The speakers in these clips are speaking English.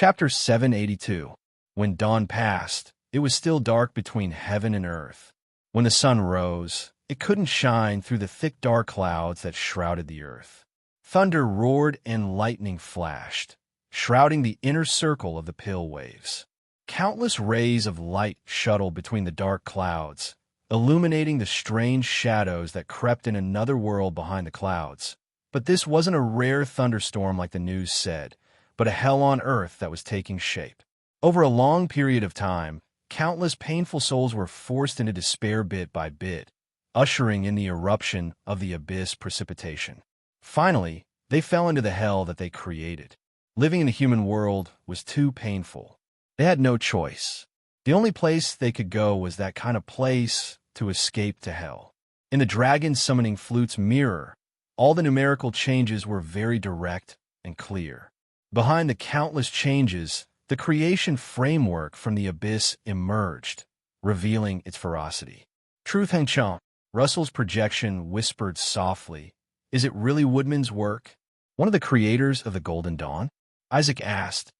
Chapter 782. When dawn passed, it was still dark between heaven and earth. When the sun rose, it couldn't shine through the thick dark clouds that shrouded the earth. Thunder roared and lightning flashed, shrouding the inner circle of the pill waves. Countless rays of light shuttled between the dark clouds, illuminating the strange shadows that crept in another world behind the clouds. But this wasn't a rare thunderstorm like the news said, but a hell on earth that was taking shape. Over a long period of time, countless painful souls were forced into despair bit by bit, ushering in the eruption of the abyss precipitation. Finally, they fell into the hell that they created. Living in the human world was too painful. They had no choice. The only place they could go was that kind of place to escape to hell. In the dragon summoning flute's mirror, all the numerical changes were very direct and clear. Behind the countless changes, the creation framework from the abyss emerged, revealing its ferocity. Truth enchant, Russell's projection whispered softly. Is it really Woodman's work? One of the creators of the Golden Dawn? Isaac asked.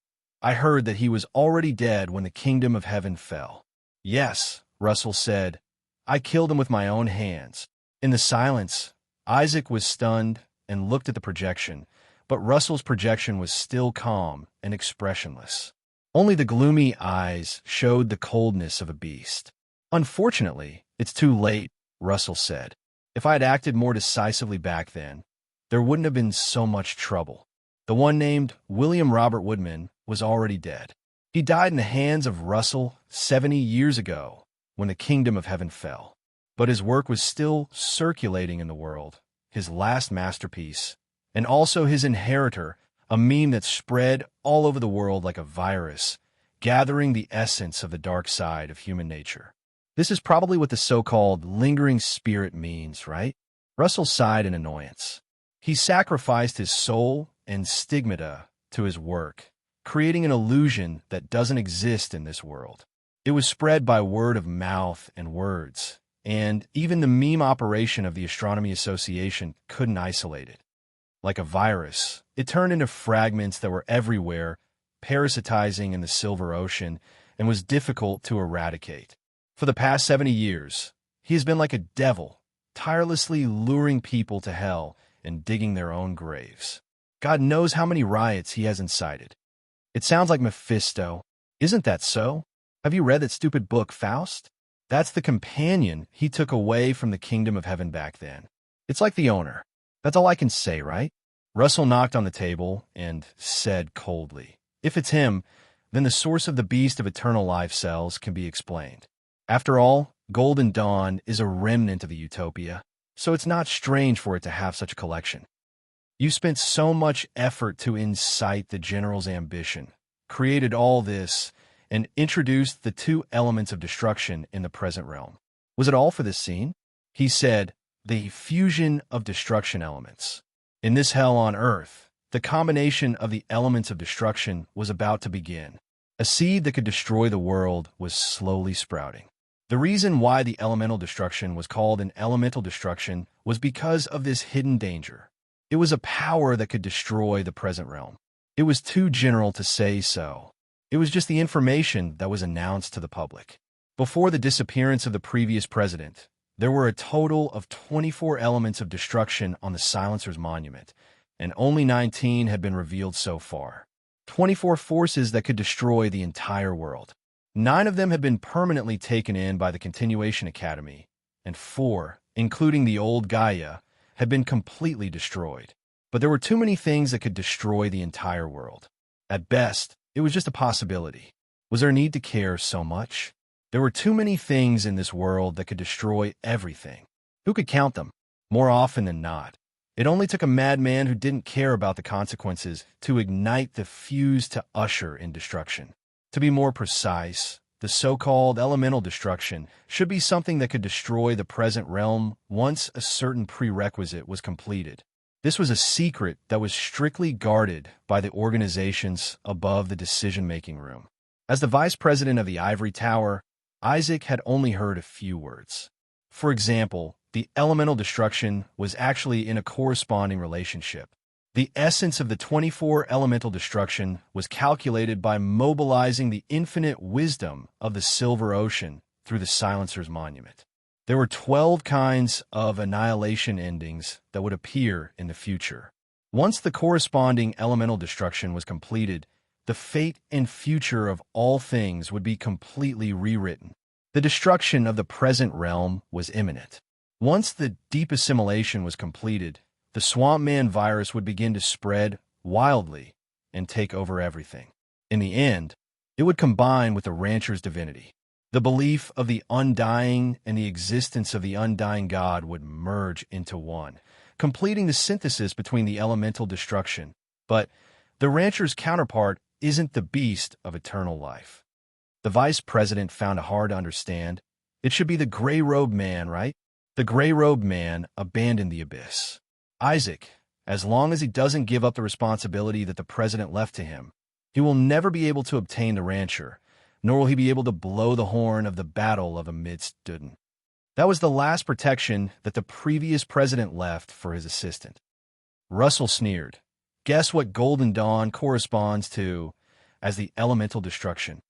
I heard that he was already dead when the kingdom of heaven fell. Yes, Russell said. I killed him with my own hands. In the silence, Isaac was stunned and looked at the projection, but Russell's projection was still calm and expressionless. Only the gloomy eyes showed the coldness of a beast. Unfortunately, it's too late, Russell said. If I had acted more decisively back then, there wouldn't have been so much trouble. The one named William Robert Woodman was already dead. He died in the hands of Russell 70 years ago when the kingdom of heaven fell. But his work was still circulating in the world, his last masterpiece, and also his inheritor, a meme that spread all over the world like a virus, gathering the essence of the dark side of human nature. This is probably what the so-called lingering spirit means, right? Russell sighed in annoyance. He sacrificed his soul and stigmata to his work, creating an illusion that doesn't exist in this world. It was spread by word of mouth and words, and even the meme operation of the Astronomy Association couldn't isolate it. Like a virus, it turned into fragments that were everywhere, parasitizing in the silver ocean, and was difficult to eradicate. For the past 70 years, he has been like a devil, tirelessly luring people to hell and digging their own graves. God knows how many riots he has incited. It sounds like Mephisto. Isn't that so? Have you read that stupid book, Faust? That's the companion he took away from the kingdom of heaven back then. It's like the owner. That's all I can say, right? Russell knocked on the table and said coldly, if it's him, then the source of the beast of eternal life cells can be explained. After all, Golden Dawn is a remnant of a utopia, so it's not strange for it to have such a collection. You spent so much effort to incite the general's ambition, created all this, and introduced the two elements of destruction in the present realm. Was it all for this scene? He said, the fusion of destruction elements. In this hell on earth, the combination of the elements of destruction was about to begin. A seed that could destroy the world was slowly sprouting. The reason why the elemental destruction was called an elemental destruction was because of this hidden danger. It was a power that could destroy the present realm. It was too general to say so. It was just the information that was announced to the public. Before the disappearance of the previous president, there were a total of 24 elements of destruction on the Silencer's monument, and only 19 had been revealed so far. 24 forces that could destroy the entire world. 9 of them had been permanently taken in by the Continuation Academy, and 4, including the old Gaia, had been completely destroyed. But there were too many things that could destroy the entire world. At best, it was just a possibility. Was there need to care so much? There were too many things in this world that could destroy everything. Who could count them? More often than not, it only took a madman who didn't care about the consequences to ignite the fuse to usher in destruction. To be more precise, the so-called elemental destruction should be something that could destroy the present realm once a certain prerequisite was completed. This was a secret that was strictly guarded by the organizations above the decision-making room. As the vice president of the Ivory Tower, Isaac had only heard a few words. For example, the elemental destruction was actually in a corresponding relationship. The essence of the 24 elemental destruction was calculated by mobilizing the infinite wisdom of the Silver Ocean through the Silencer's monument. There were 12 kinds of annihilation endings that would appear in the future. Once the corresponding elemental destruction was completed, the fate and future of all things would be completely rewritten. The destruction of the present realm was imminent. Once the deep assimilation was completed, the Swamp Man virus would begin to spread wildly and take over everything. In the end, it would combine with the rancher's divinity. The belief of the undying and the existence of the undying God would merge into one, completing the synthesis between the elemental destruction. But the rancher's counterpart isn't the beast of eternal life. The vice president found it hard to understand. It should be the gray-robed man, right? The gray-robed man abandoned the abyss. Isaac, as long as he doesn't give up the responsibility that the president left to him, he will never be able to obtain the rancher, nor will he be able to blow the horn of the battle of amidst Duden. That was the last protection that the previous president left for his assistant. Russell sneered. Guess what Golden Dawn corresponds to as the elemental destruction?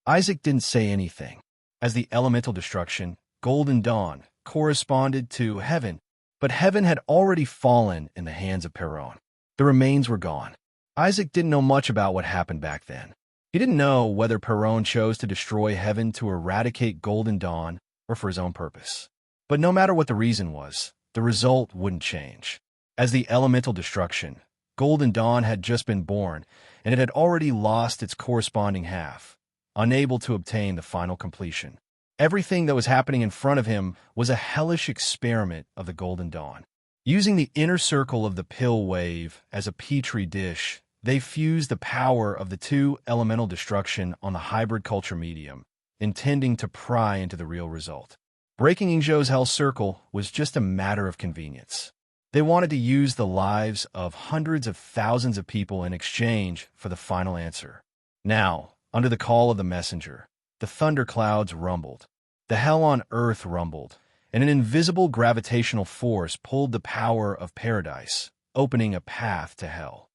Isaac didn't say anything. As the elemental destruction, Golden Dawn corresponded to heaven, but heaven had already fallen in the hands of Perron. The remains were gone. Isaac didn't know much about what happened back then. He didn't know whether Perron chose to destroy heaven to eradicate Golden Dawn or for his own purpose. But no matter what the reason was, the result wouldn't change. As the elemental destruction, Golden Dawn had just been born, and it had already lost its corresponding half, unable to obtain the final completion. Everything that was happening in front of him was a hellish experiment of the Golden Dawn. Using the inner circle of the pill wave as a petri dish, they fused the power of the two elemental destruction on the hybrid culture medium, intending to pry into the real result. Breaking Ingzhou's Hell Circle was just a matter of convenience. They wanted to use the lives of hundreds of thousands of people in exchange for the final answer. Now, under the call of the messenger, the thunderclouds rumbled. The hell on earth rumbled, and an invisible gravitational force pulled the power of paradise, opening a path to hell.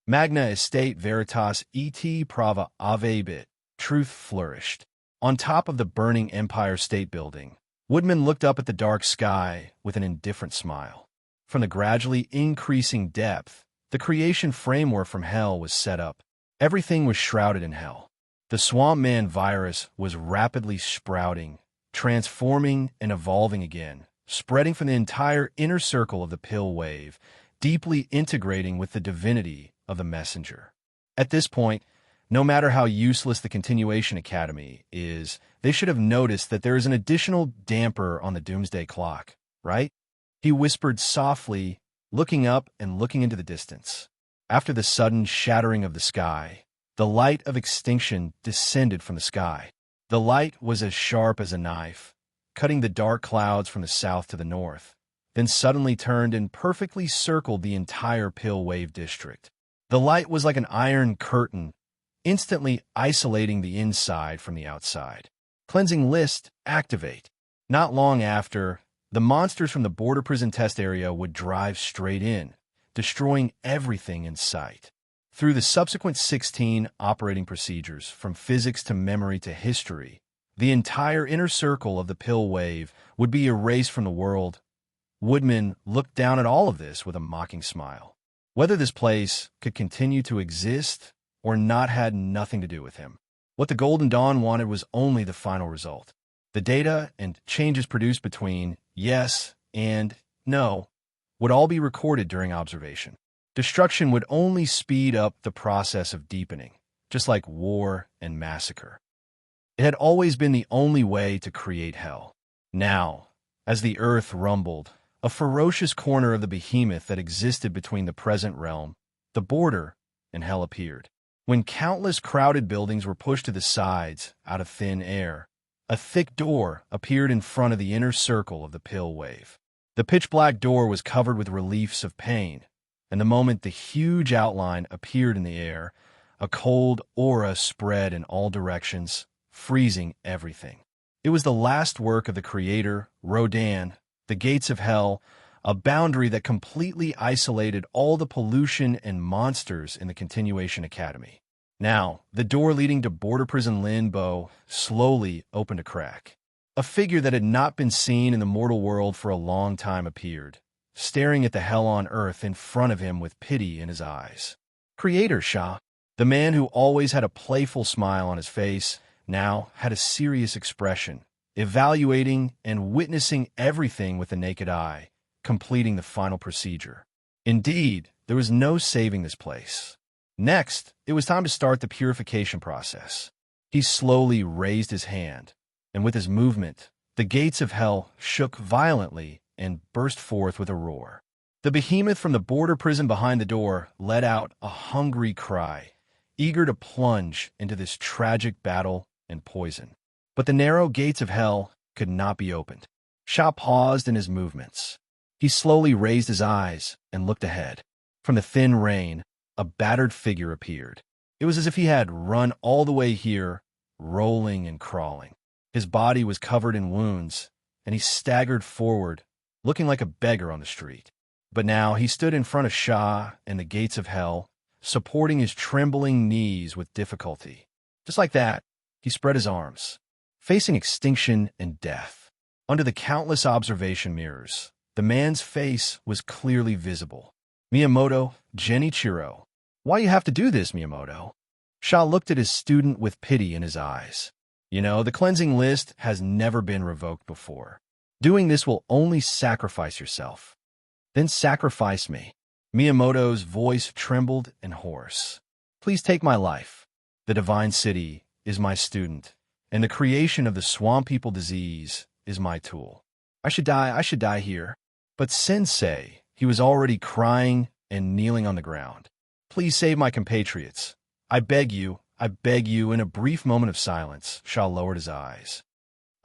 Magna Estate Veritas et Prava Avebit, truth flourished. On top of the burning Empire State Building, Woodman looked up at the dark sky with an indifferent smile. From the gradually increasing depth, the creation framework from hell was set up. Everything was shrouded in hell. The Swamp Man virus was rapidly sprouting, transforming and evolving again, spreading from the entire inner circle of the pill wave, deeply integrating with the divinity of the messenger. At this point, no matter how useless the Continuation Academy is, they should have noticed that there is an additional damper on the Doomsday clock, right? He whispered softly, looking up and looking into the distance. After the sudden shattering of the sky, the light of extinction descended from the sky. The light was as sharp as a knife, cutting the dark clouds from the south to the north, then suddenly turned and perfectly circled the entire Pill Wave district. The light was like an iron curtain, instantly isolating the inside from the outside. Cleansing list, activate. Not long after, the monsters from the border prison test area would drive straight in, destroying everything in sight. Through the subsequent 16 operating procedures, from physics to memory to history, the entire inner circle of the Pill Wave would be erased from the world. Woodman looked down at all of this with a mocking smile. Whether this place could continue to exist or not had nothing to do with him. What the Golden Dawn wanted was only the final result. The data and changes produced between yes and no would all be recorded during observation. Destruction would only speed up the process of deepening, just like war and massacre. It had always been the only way to create hell. Now, as the earth rumbled, a ferocious corner of the behemoth that existed between the present realm, the border, and hell appeared. When countless crowded buildings were pushed to the sides out of thin air, a thick door appeared in front of the inner circle of the Pill Wave. The pitch-black door was covered with reliefs of pain, and the moment the huge outline appeared in the air, a cold aura spread in all directions, freezing everything. It was the last work of the creator, Rodan, the gates of hell, a boundary that completely isolated all the pollution and monsters in the Continuation Academy. Now, the door leading to border prison limbo slowly opened a crack. A figure that had not been seen in the mortal world for a long time appeared, staring at the hell on earth in front of him with pity in his eyes. Creator Shah, the man who always had a playful smile on his face, now had a serious expression, evaluating and witnessing everything with the naked eye, completing the final procedure. Indeed, there was no saving this place. Next, it was time to start the purification process. He slowly raised his hand, and with his movement, the gates of hell shook violently and burst forth with a roar. The behemoth from the border prison behind the door let out a hungry cry, eager to plunge into this tragic battle and poison. But the narrow gates of hell could not be opened. Shah paused in his movements. He slowly raised his eyes and looked ahead. From the thin rain, a battered figure appeared. It was as if he had run all the way here, rolling and crawling. His body was covered in wounds, and he staggered forward, looking like a beggar on the street. But now he stood in front of Shah and the gates of hell, supporting his trembling knees with difficulty. Just like that, he spread his arms, facing extinction and death. Under the countless observation mirrors, the man's face was clearly visible. Miyamoto, Genichiro. Why you have to do this, Miyamoto? Shah looked at his student with pity in his eyes. You know, the cleansing list has never been revoked before. Doing this will only sacrifice yourself. Then sacrifice me. Miyamoto's voice trembled and hoarse. Please take my life. The divine city is my student, and the creation of the swamp people disease is my tool. I should die here. But Sensei, he was already crying and kneeling on the ground. Please save my compatriots. I beg you. In a brief moment of silence, Shah lowered his eyes.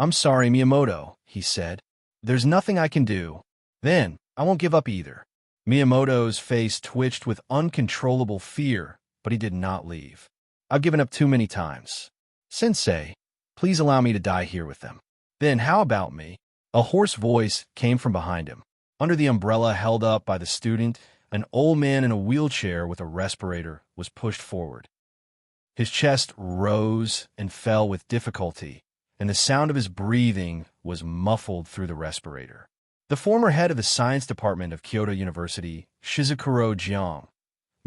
I'm sorry, Miyamoto, he said. There's nothing I can do. Then, I won't give up either. Miyamoto's face twitched with uncontrollable fear, but he did not leave. I've given up too many times. Sensei, please allow me to die here with them. Then how about me? A hoarse voice came from behind him. Under the umbrella held up by the student, an old man in a wheelchair with a respirator was pushed forward. His chest rose and fell with difficulty, and the sound of his breathing was muffled through the respirator. The former head of the science department of Kyoto University, Shizukuro Jiang.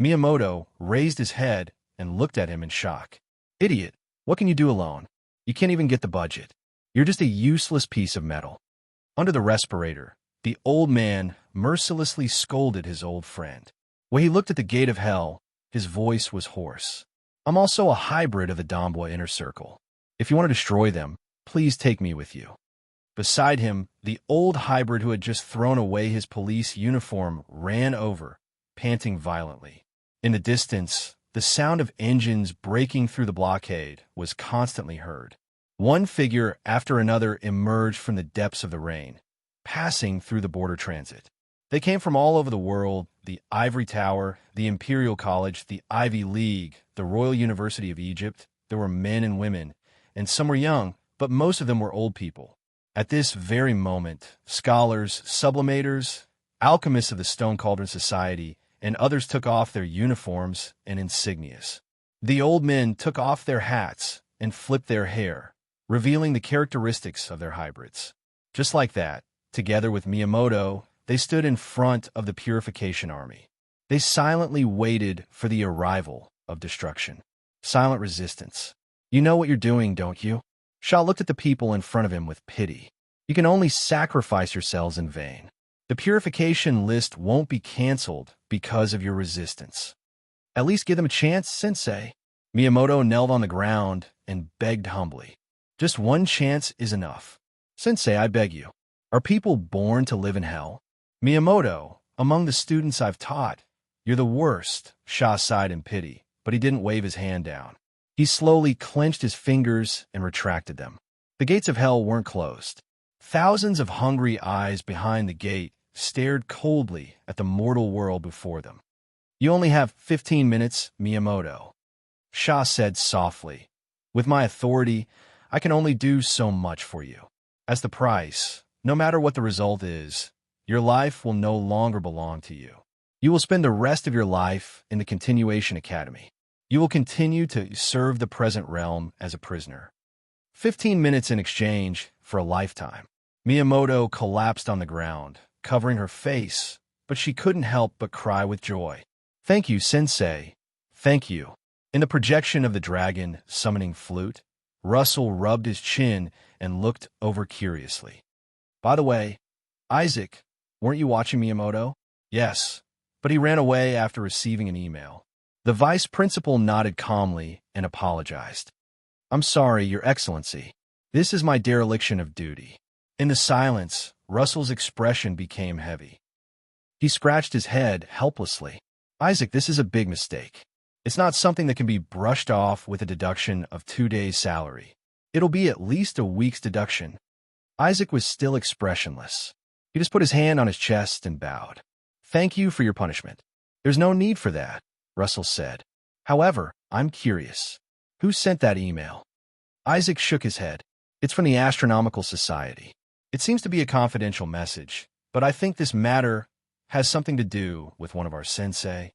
Miyamoto raised his head and looked at him in shock. Idiot, what can you do alone? You can't even get the budget. You're just a useless piece of metal. Under the respirator, the old man mercilessly scolded his old friend. When he looked at the gate of hell, his voice was hoarse. I'm also a hybrid of the Domboy Inner Circle. If you want to destroy them, please take me with you. Beside him, the old hybrid who had just thrown away his police uniform ran over, panting violently. In the distance, the sound of engines breaking through the blockade was constantly heard. One figure after another emerged from the depths of the rain, passing through the border transit. They came from all over the world: the Ivory Tower, the Imperial College, the Ivy League, the Royal University of Egypt. There were men and women, and some were young, but most of them were old people. At this very moment, scholars, sublimators, alchemists of the Stone Cauldron Society, and others took off their uniforms and insignias. The old men took off their hats and flipped their hair, revealing the characteristics of their hybrids. Just like that, together with Miyamoto, they stood in front of the Purification Army. They silently waited for the arrival of destruction. Silent resistance. You know what you're doing, don't you? Shah looked at the people in front of him with pity. You can only sacrifice yourselves in vain. The purification list won't be canceled because of your resistance. At least give them a chance, Sensei. Miyamoto knelt on the ground and begged humbly. Just one chance is enough. Sensei, I beg you. Are people born to live in hell? Miyamoto, among the students I've taught, you're the worst. Shah sighed in pity, but he didn't wave his hand down. He slowly clenched his fingers and retracted them. The gates of hell weren't closed. Thousands of hungry eyes behind the gate stared coldly at the mortal world before them. You only have 15 minutes, Miyamoto. Shah said softly. With my authority, I can only do so much for you. As the price, no matter what the result is, Your life will no longer belong to you. You will spend the rest of your life in the Continuation Academy. You will continue to serve the present realm as a prisoner. 15 minutes in exchange for a lifetime. Miyamoto collapsed on the ground, covering her face, but she couldn't help but cry with joy. Thank you, Sensei. Thank you. In the projection of the dragon summoning flute, Russell rubbed his chin and looked over curiously. By the way, Isaac, weren't you watching Miyamoto? Yes, but he ran away after receiving an email. The vice principal nodded calmly and apologized. I'm sorry, Your Excellency. This is my dereliction of duty. In the silence, Russell's expression became heavy. He scratched his head helplessly. Isaac, this is a big mistake. It's not something that can be brushed off with a deduction of 2 days' salary. It'll be at least a week's deduction. Isaac was still expressionless. He just put his hand on his chest and bowed. Thank you for your punishment. There's no need for that, Russell said. However, I'm curious. Who sent that email? Isaac shook his head. It's from the Astronomical Society. It seems to be a confidential message, but I think this matter has something to do with one of our sensei.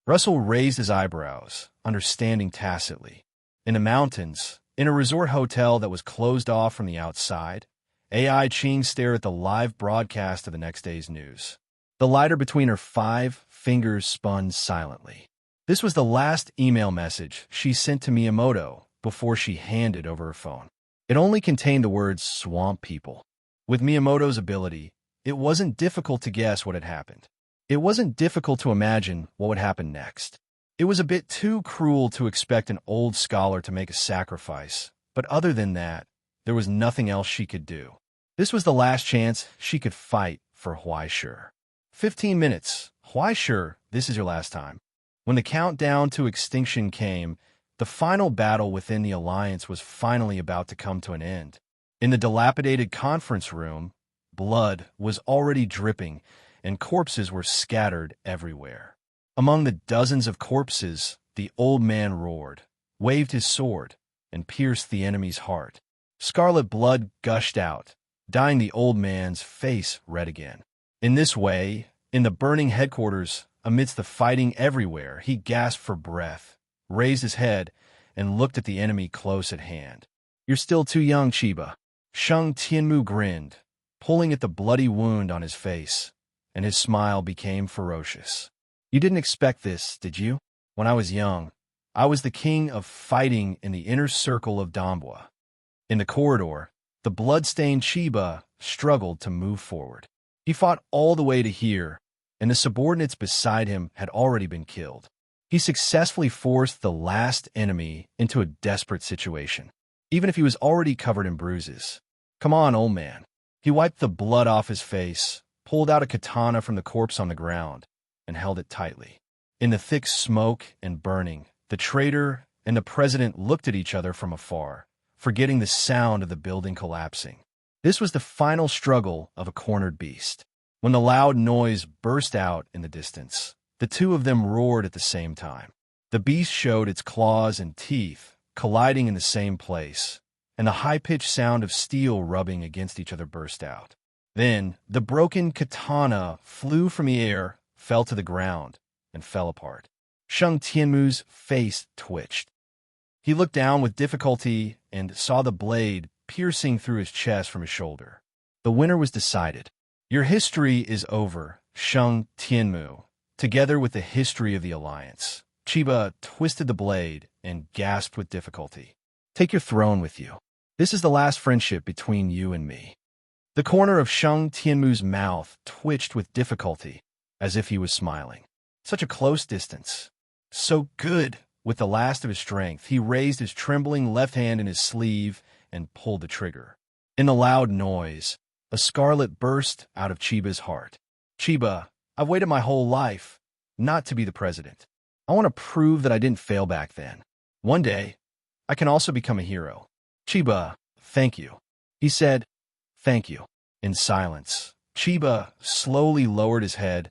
Russell raised his eyebrows, understanding tacitly. In the mountains, in a resort hotel that was closed off from the outside, AI Ching stared at the live broadcast of the next day's news. The lighter between her 5 fingers spun silently. This was the last email message she sent to Miyamoto before she handed over her phone. It only contained the words "swamp people." With Miyamoto's ability, it wasn't difficult to guess what had happened. It wasn't difficult to imagine what would happen next. It was a bit too cruel to expect an old scholar to make a sacrifice, but other than that, there was nothing else she could do. This was the last chance she could fight for Huaishur. 15 minutes. Huaishur, this is your last time. When the countdown to extinction came, the final battle within the Alliance was finally about to come to an end. In the dilapidated conference room, blood was already dripping, and corpses were scattered everywhere. Among the dozens of corpses, the old man roared, waved his sword, and pierced the enemy's heart. Scarlet blood gushed out, dyeing the old man's face red again. In this way, in the burning headquarters, amidst the fighting everywhere, he gasped for breath, raised his head, and looked at the enemy close at hand. You're still too young, Chiba. Shang Tianmu grinned, pulling at the bloody wound on his face, and his smile became ferocious. You didn't expect this, did you? When I was young, I was the king of fighting in the inner circle of Donbua. In the corridor, the blood-stained Chiba struggled to move forward. He fought all the way to here, and the subordinates beside him had already been killed. He successfully forced the last enemy into a desperate situation, even if he was already covered in bruises. Come on, old man. He wiped the blood off his face, pulled out a katana from the corpse on the ground, and held it tightly. In the thick smoke and burning, the traitor and the president looked at each other from afar, forgetting the sound of the building collapsing. This was the final struggle of a cornered beast. When the loud noise burst out in the distance, the two of them roared at the same time. The beast showed its claws and teeth, colliding in the same place, and the high-pitched sound of steel rubbing against each other burst out. Then, the broken katana flew from the air, fell to the ground, and fell apart. Shang Tianmu's face twitched. He looked down with difficulty and saw the blade piercing through his chest from his shoulder. The winner was decided. Your history is over, Shang Tianmu, together with the history of the Alliance. Chiba twisted the blade and gasped with difficulty. Take your throne with you. This is the last friendship between you and me. The corner of Shang Tianmu's mouth twitched with difficulty, as if he was smiling. Such a close distance. So good. With the last of his strength, he raised his trembling left hand in his sleeve and pulled the trigger. In the loud noise, a scarlet burst out of Chiba's heart. Chiba, I've waited my whole life not to be the president. I want to prove that I didn't fail back then. One day, I can also become a hero. Chiba, thank you. He said, thank you. In silence, Chiba slowly lowered his head,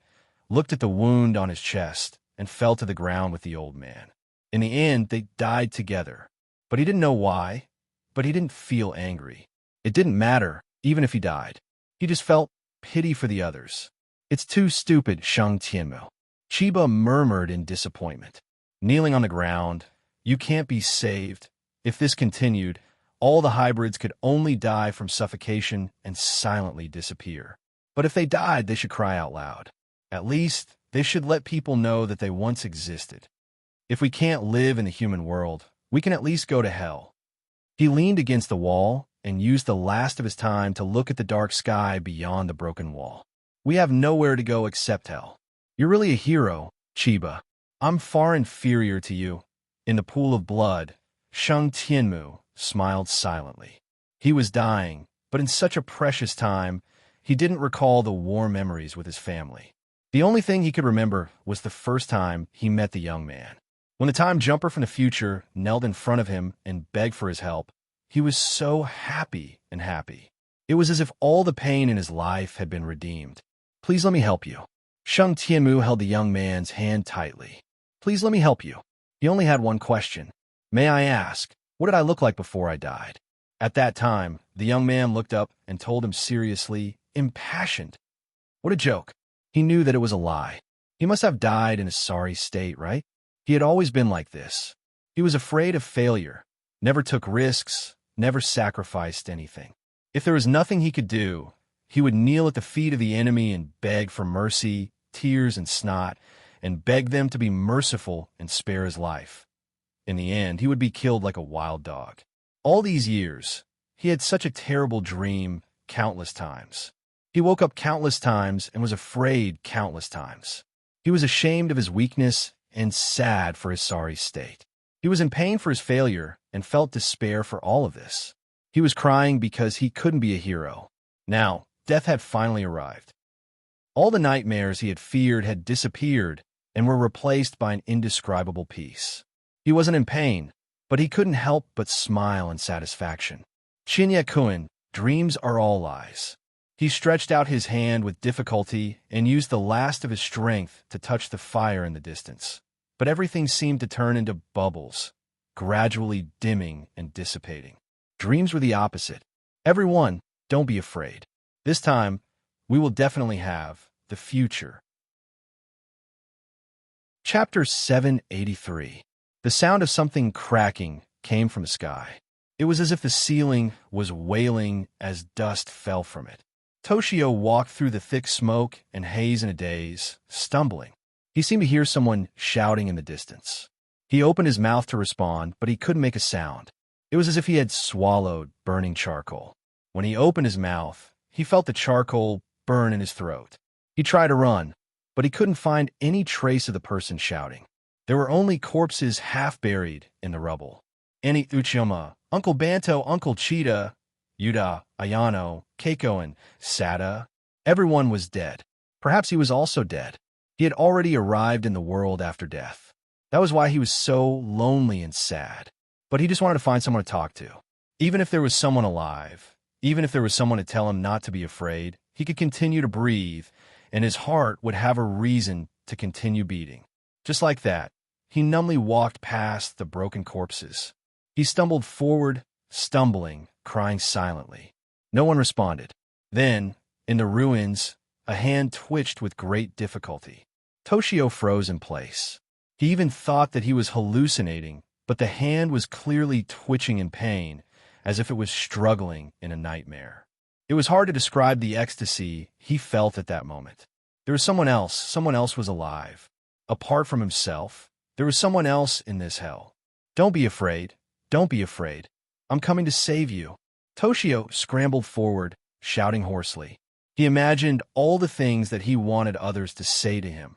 looked at the wound on his chest, and fell to the ground with the old man. In the end, they died together. But he didn't know why, but he didn't feel angry. It didn't matter, even if he died. He just felt pity for the others. It's too stupid, Shang Tianmu. Chiba murmured in disappointment. Kneeling on the ground, you can't be saved. If this continued, all the hybrids could only die from suffocation and silently disappear. But if they died, they should cry out loud. At least, they should let people know that they once existed. If we can't live in the human world, we can at least go to hell. He leaned against the wall and used the last of his time to look at the dark sky beyond the broken wall. We have nowhere to go except hell. You're really a hero, Chiba. I'm far inferior to you. In the pool of blood, Shang Tianmu smiled silently. He was dying, but in such a precious time, he didn't recall the war memories with his family. The only thing he could remember was the first time he met the young man. When the time jumper from the future knelt in front of him and begged for his help, he was so happy and happy. It was as if all the pain in his life had been redeemed. Please let me help you. Shang Tianmu held the young man's hand tightly. Please let me help you. He only had one question. May I ask, what did I look like before I died? At that time, the young man looked up and told him seriously, impassioned. What a joke. He knew that it was a lie. He must have died in a sorry state, right? He had always been like this. He was afraid of failure, never took risks, never sacrificed anything. If there was nothing he could do, he would kneel at the feet of the enemy and beg for mercy, tears and snot, and beg them to be merciful and spare his life. In the end, he would be killed like a wild dog. All these years, he had such a terrible dream countless times. He woke up countless times and was afraid countless times. He was ashamed of his weakness and sad for his sorry state. He was in pain for his failure and felt despair for all of this. He was crying because he couldn't be a hero. Now, death had finally arrived. All the nightmares he had feared had disappeared and were replaced by an indescribable peace. He wasn't in pain, but he couldn't help but smile in satisfaction. Shinya-kun, dreams are all lies. He stretched out his hand with difficulty and used the last of his strength to touch the fire in the distance. But everything seemed to turn into bubbles, gradually dimming and dissipating. Dreams were the opposite. Everyone, don't be afraid. This time, we will definitely have the future. Chapter 783. The sound of something cracking came from the sky. It was as if the ceiling was wailing as dust fell from it. Toshio walked through the thick smoke and haze in a daze, stumbling. He seemed to hear someone shouting in the distance. He opened his mouth to respond, but he couldn't make a sound. It was as if he had swallowed burning charcoal. When he opened his mouth, he felt the charcoal burn in his throat. He tried to run, but he couldn't find any trace of the person shouting. There were only corpses half buried in the rubble. Annie Uchiyama, Uncle Banto, Uncle Cheetah, Yuda, Ayano, Keiko, and Sada. Everyone was dead. Perhaps he was also dead. He had already arrived in the world after death. That was why he was so lonely and sad. But he just wanted to find someone to talk to. Even if there was someone alive, even if there was someone to tell him not to be afraid, he could continue to breathe, and his heart would have a reason to continue beating. Just like that, he numbly walked past the broken corpses. He stumbled forward, stumbling, crying silently. No one responded. Then, in the ruins, a hand twitched with great difficulty. Toshio froze in place. He even thought that he was hallucinating, but the hand was clearly twitching in pain, as if it was struggling in a nightmare. It was hard to describe the ecstasy he felt at that moment. There was someone else was alive. Apart from himself, there was someone else in this hell. Don't be afraid. Don't be afraid. I'm coming to save you. Toshio scrambled forward, shouting hoarsely. He imagined all the things that he wanted others to say to him,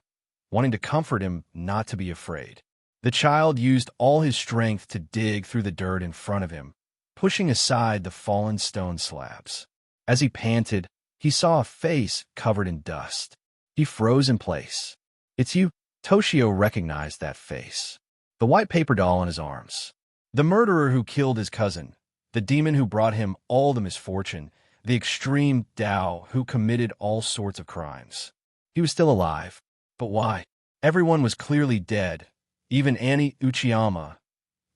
wanting to comfort him not to be afraid. The child used all his strength to dig through the dirt in front of him, pushing aside the fallen stone slabs. As he panted, he saw a face covered in dust. He froze in place. It's you. Toshio recognized that face. The white paper doll in his arms. The murderer who killed his cousin. The demon who brought him all the misfortune. The extreme Tao who committed all sorts of crimes. He was still alive. But why? Everyone was clearly dead. Even Annie Uchiyama.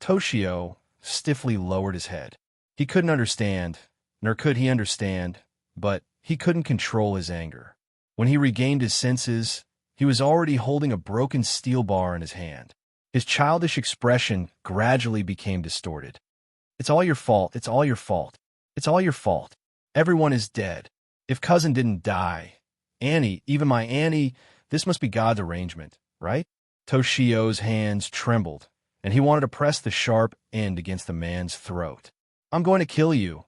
Toshio stiffly lowered his head. He couldn't understand, nor could he understand, but he couldn't control his anger. When he regained his senses, he was already holding a broken steel bar in his hand. His childish expression gradually became distorted. "It's all your fault. It's all your fault. It's all your fault. Everyone is dead. If cousin didn't die, Annie, even my Annie, this must be God's arrangement, right?" Toshio's hands trembled, and he wanted to press the sharp end against the man's throat. "I'm going to kill you."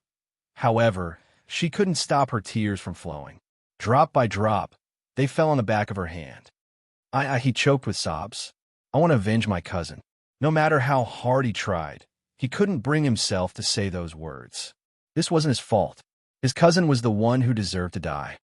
However, she couldn't stop her tears from flowing. Drop by drop, they fell on the back of her hand. He choked with sobs. "I want to avenge my cousin." No matter how hard he tried, he couldn't bring himself to say those words. This wasn't his fault. His cousin was the one who deserved to die.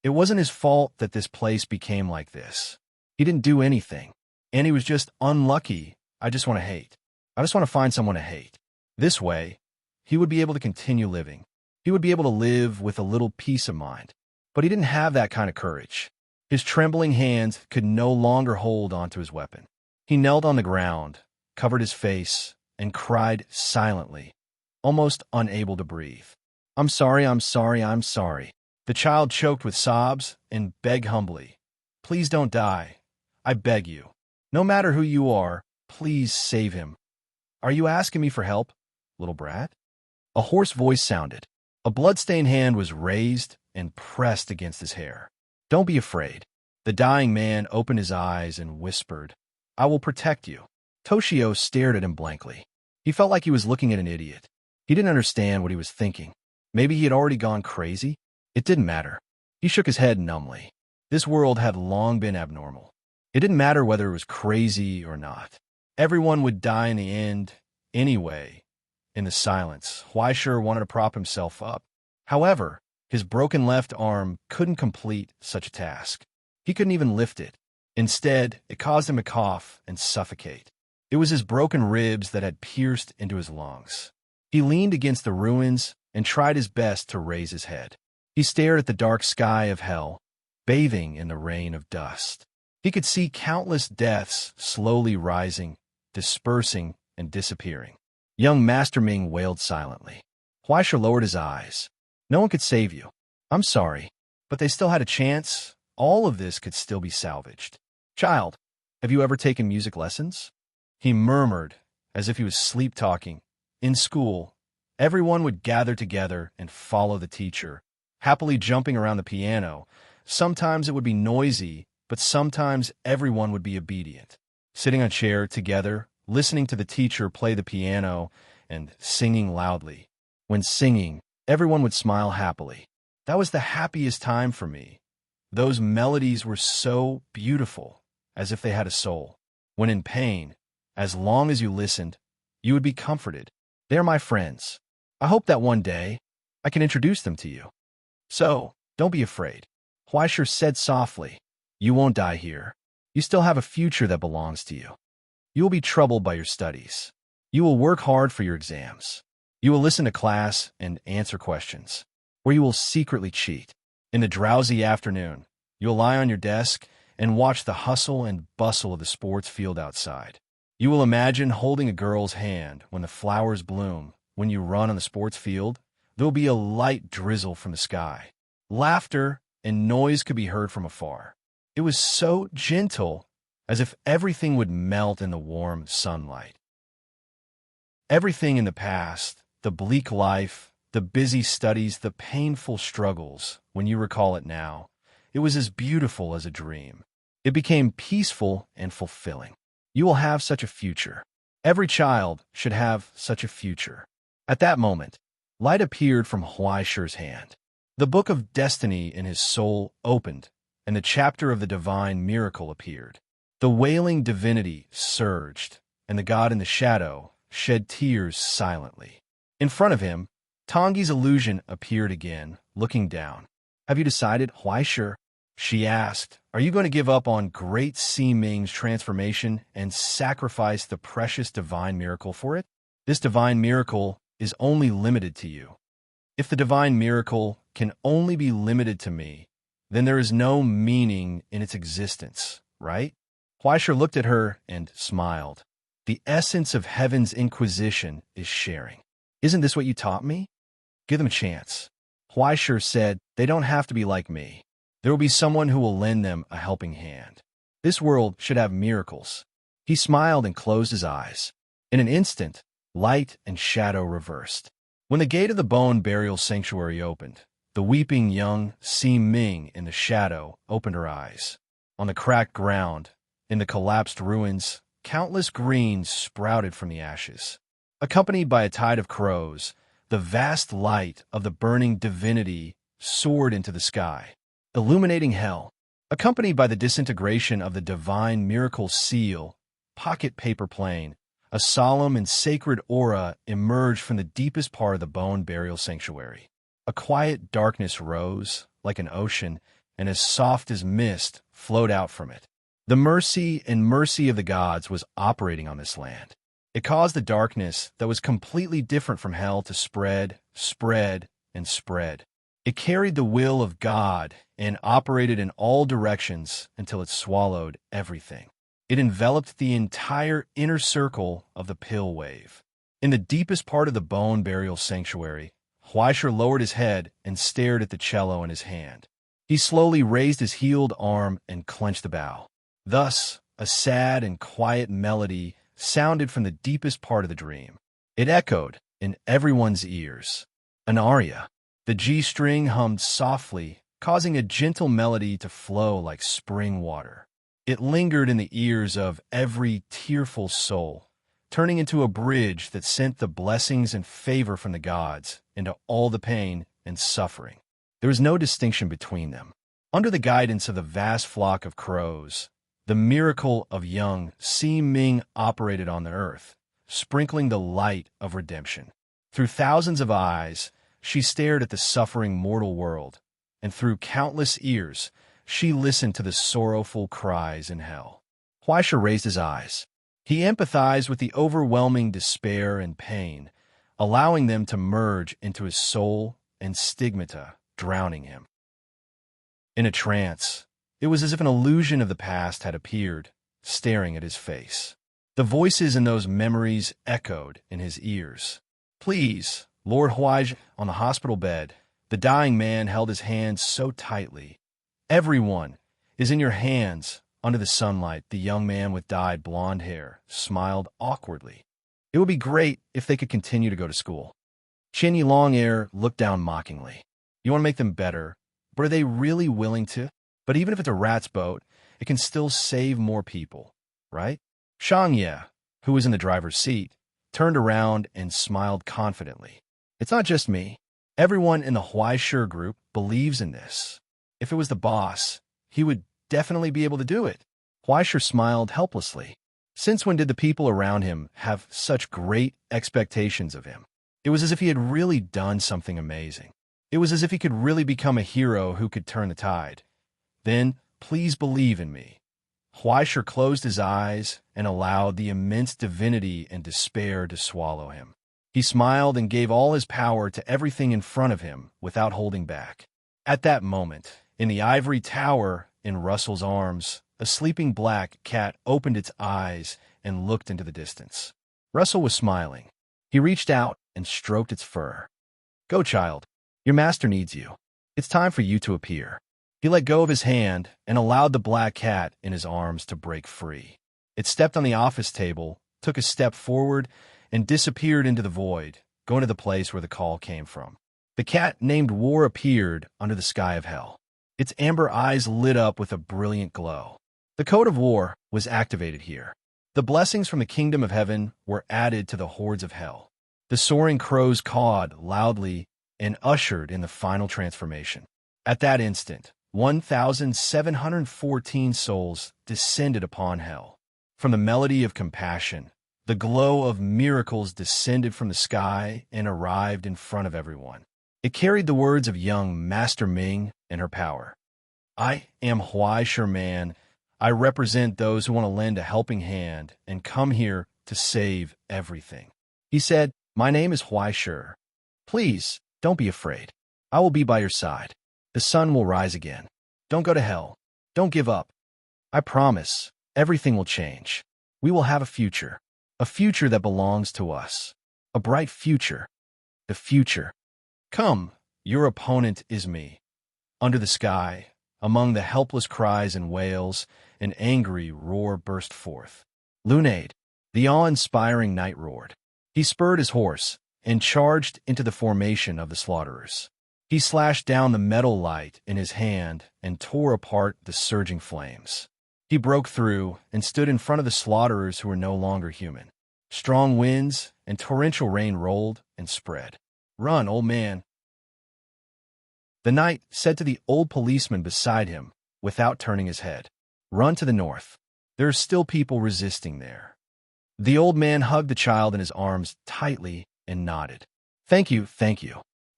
It wasn't his fault that this place became like this. He didn't do anything, and he was just unlucky. I just want to hate. I just want to find someone to hate. This way, he would be able to continue living. He would be able to live with a little peace of mind. But he didn't have that kind of courage. His trembling hands could no longer hold onto his weapon. He knelt on the ground, covered his face, and cried silently, almost unable to breathe. "I'm sorry, I'm sorry, I'm sorry." The child choked with sobs and begged humbly, "Please don't die. I beg you. No matter who you are, please save him." "Are you asking me for help, little brat?" A hoarse voice sounded. A blood-stained hand was raised and pressed against his hair. "Don't be afraid." The dying man opened his eyes and whispered, "I will protect you." Toshio stared at him blankly. He felt like he was looking at an idiot. He didn't understand what he was thinking. Maybe he had already gone crazy? It didn't matter. He shook his head numbly. This world had long been abnormal. It didn't matter whether it was crazy or not. Everyone would die in the end anyway. In the silence, Huaisher wanted to prop himself up. However, his broken left arm couldn't complete such a task. He couldn't even lift it. Instead, it caused him to cough and suffocate. It was his broken ribs that had pierced into his lungs. He leaned against the ruins and tried his best to raise his head. He stared at the dark sky of hell, bathing in the rain of dust. He could see countless deaths slowly rising, dispersing, and disappearing. Young Master Ming wailed silently. Huaisher lowered his eyes. "No one could save you. I'm sorry, but they still had a chance. All of this could still be salvaged." "Child, have you ever taken music lessons?" He murmured, as if he was sleep-talking. In school, everyone would gather together and follow the teacher, happily jumping around the piano. Sometimes it would be noisy, but sometimes everyone would be obedient. Sitting on a chair together, listening to the teacher play the piano and singing loudly. When singing, everyone would smile happily. That was the happiest time for me. Those melodies were so beautiful, as if they had a soul. When in pain, as long as you listened, you would be comforted. They're my friends. I hope that one day I can introduce them to you. So, don't be afraid. Huaisher said softly, "You won't die here. You still have a future that belongs to you. You will be troubled by your studies. You will work hard for your exams. You will listen to class and answer questions, or you will secretly cheat. In the drowsy afternoon, you will lie on your desk and watch the hustle and bustle of the sports field outside. You will imagine holding a girl's hand when the flowers bloom. When you run on the sports field, there will be a light drizzle from the sky. Laughter and noise could be heard from afar. It was so gentle, as if everything would melt in the warm sunlight. Everything in the past, the bleak life, the busy studies, the painful struggles, when you recall it now, it was as beautiful as a dream. It became peaceful and fulfilling. You will have such a future. Every child should have such a future. At that moment, light appeared from Huaisher's hand. The book of destiny in his soul opened, and the chapter of the divine miracle appeared. The wailing divinity surged, and the god in the shadow shed tears silently. In front of him, Tongi's illusion appeared again, looking down. "Have you decided, Huaisher?" she asked. "Are you going to give up on great Si Ming's transformation and sacrifice the precious divine miracle for it? This divine miracle is only limited to you. If the divine miracle can only be limited to me, then there is no meaning in its existence, right?" Huaisher looked at her and smiled. "The essence of heaven's inquisition is sharing. Isn't this what you taught me? Give them a chance." Huaishir said, "They don't have to be like me. There will be someone who will lend them a helping hand. This world should have miracles." He smiled and closed his eyes. In an instant, light and shadow reversed. When the gate of the bone burial sanctuary opened, the weeping young Si Ming in the shadow opened her eyes. On the cracked ground, in the collapsed ruins, countless greens sprouted from the ashes. Accompanied by a tide of crows, the vast light of the burning divinity soared into the sky, illuminating hell. Accompanied by the disintegration of the divine miracle seal, pocket paper plane, a solemn and sacred aura emerged from the deepest part of the bone burial sanctuary. A quiet darkness rose, like an ocean, and as soft as mist flowed out from it. The mercy and mercy of the gods was operating on this land. It caused the darkness that was completely different from hell to spread, and spread. It carried the will of God and operated in all directions until it swallowed everything. It enveloped the entire inner circle of the pill wave. In the deepest part of the bone burial sanctuary, Huaishir lowered his head and stared at the cello in his hand. He slowly raised his healed arm and clenched the bow. Thus, a sad and quiet melody sounded from the deepest part of the dream. It echoed in everyone's ears. An aria. The G-string hummed softly, causing a gentle melody to flow like spring water. It lingered in the ears of every tearful soul, turning into a bridge that sent the blessings and favor from the gods into all the pain and suffering. There was no distinction between them. Under the guidance of the vast flock of crows, the miracle of young Si Ming operated on the earth, sprinkling the light of redemption. Through thousands of eyes, she stared at the suffering mortal world, and through countless ears, she listened to the sorrowful cries in hell. Huaishir raised his eyes. He empathized with the overwhelming despair and pain, allowing them to merge into his soul and stigmata, drowning him. In a trance, it was as if an illusion of the past had appeared, staring at his face. The voices in those memories echoed in his ears. "Please, Lord Huaishir," on the hospital bed, the dying man held his hands so tightly. "Everyone is in your hands." Under the sunlight, the young man with dyed blonde hair smiled awkwardly. "It would be great if they could continue to go to school." Chen Yilong looked down mockingly. "You want to make them better, but are they really willing to? But even if it's a rat's boat, it can still save more people, right?" Shang Ye, who was in the driver's seat, turned around and smiled confidently. "It's not just me. Everyone in the Huaishir group believes in this. If it was the boss, he would definitely be able to do it." Huaishir smiled helplessly. Since when did the people around him have such great expectations of him? It was as if he had really done something amazing. It was as if he could really become a hero who could turn the tide. "Then, please believe in me." Huaishir closed his eyes and allowed the immense divinity and despair to swallow him. He smiled and gave all his power to everything in front of him without holding back. At that moment, in the ivory tower in Russell's arms, a sleeping black cat opened its eyes and looked into the distance. Russell was smiling. He reached out and stroked its fur. "Go, child. Your master needs you. It's time for you to appear." He let go of his hand and allowed the black cat in his arms to break free. It stepped on the office table, took a step forward, and disappeared into the void, going to the place where the call came from. The cat named War appeared under the sky of hell. Its amber eyes lit up with a brilliant glow. The code of war was activated here. The blessings from the kingdom of heaven were added to the hordes of hell. The soaring crows cawed loudly and ushered in the final transformation. At that instant, 1,714 souls descended upon hell. From the melody of compassion, the glow of miracles descended from the sky and arrived in front of everyone. It carried the words of young Master Ming and her power. "I am Huaishir Man. I represent those who want to lend a helping hand and come here to save everything." He said, "My name is Huaishir. Please, don't be afraid. I will be by your side. The sun will rise again. Don't go to hell. Don't give up. I promise, everything will change. We will have a future that belongs to us. A bright future. The future. Come, Your opponent is me. Under the sky, among the helpless cries and wails, an angry roar burst forth. Lunade, the awe-inspiring knight roared. He spurred his horse and charged into the formation of the slaughterers. He slashed down the metal light in his hand and tore apart the surging flames. He broke through and stood in front of the slaughterers who were no longer human. Strong winds and torrential rain rolled and spread. "Run, old man," the knight said to the old policeman beside him without turning his head. "Run to the north. There are still people resisting there." The old man hugged the child in his arms tightly and nodded. Thank you.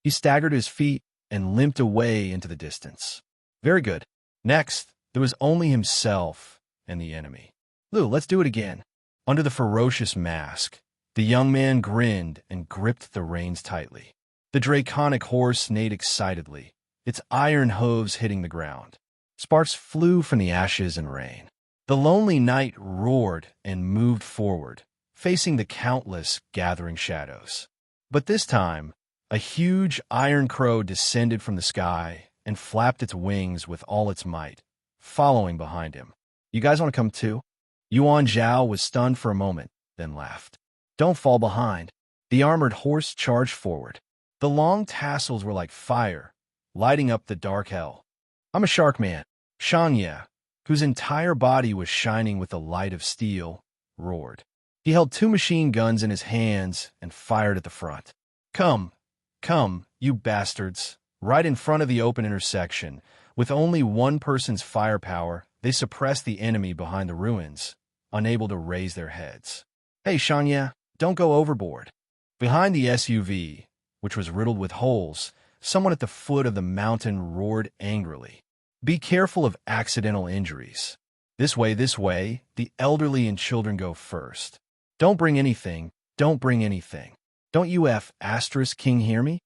He staggered to his feet and limped away into the distance. Very good. Next, there was only himself and the enemy. "Lou, let's do it again." Under the ferocious mask, the young man grinned and gripped the reins tightly. The draconic horse neighed excitedly, its iron hooves hitting the ground. Sparks flew from the ashes and rain. The lonely knight roared and moved forward, facing the countless gathering shadows. But this time, a huge iron crow descended from the sky and flapped its wings with all its might, following behind him. "You guys want to come too?" Yuan Zhao was stunned for a moment, then laughed. "Don't fall behind." The armored horse charged forward. The long tassels were like fire, lighting up the dark hell. "I'm a shark man," Shanya, whose entire body was shining with the light of steel, roared. He held 2 machine guns in his hands and fired at the front. Come, you bastards." Right in front of the open intersection, with only one person's firepower, they suppressed the enemy behind the ruins, unable to raise their heads. "Hey, Shanya, don't go overboard." Behind the SUV, which was riddled with holes, someone at the foot of the mountain roared angrily. "Be careful of accidental injuries. This way, the elderly and children go first. Don't bring anything. Don't you King hear me?"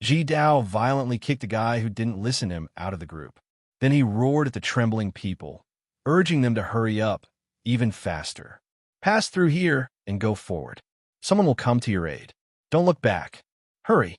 Ji Dao violently kicked a guy who didn't listen to him out of the group. Then he roared at the trembling people, urging them to hurry up, even faster. "Pass through here and go forward. Someone will come to your aid. Don't look back. Hurry."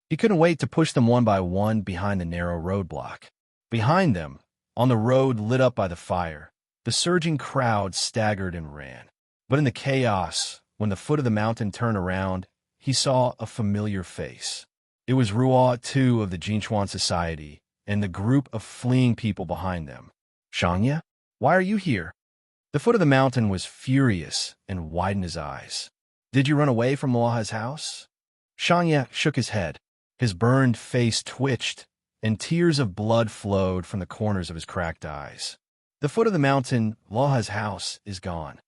He couldn't wait to push them one by one behind the narrow roadblock. Behind them, on the road lit up by the fire, the surging crowd staggered and ran. But in the chaos, when the foot of the mountain turned around, he saw a familiar face. It was Ruo II of the Jinchuan Society and the group of fleeing people behind them. "Shanya, why are you here?" The foot of the mountain was furious and widened his eyes. "Did you run away from Laha's house?" Shanya shook his head. His burned face twitched, and tears of blood flowed from the corners of his cracked eyes. "The foot of the mountain, Laha's house, is gone."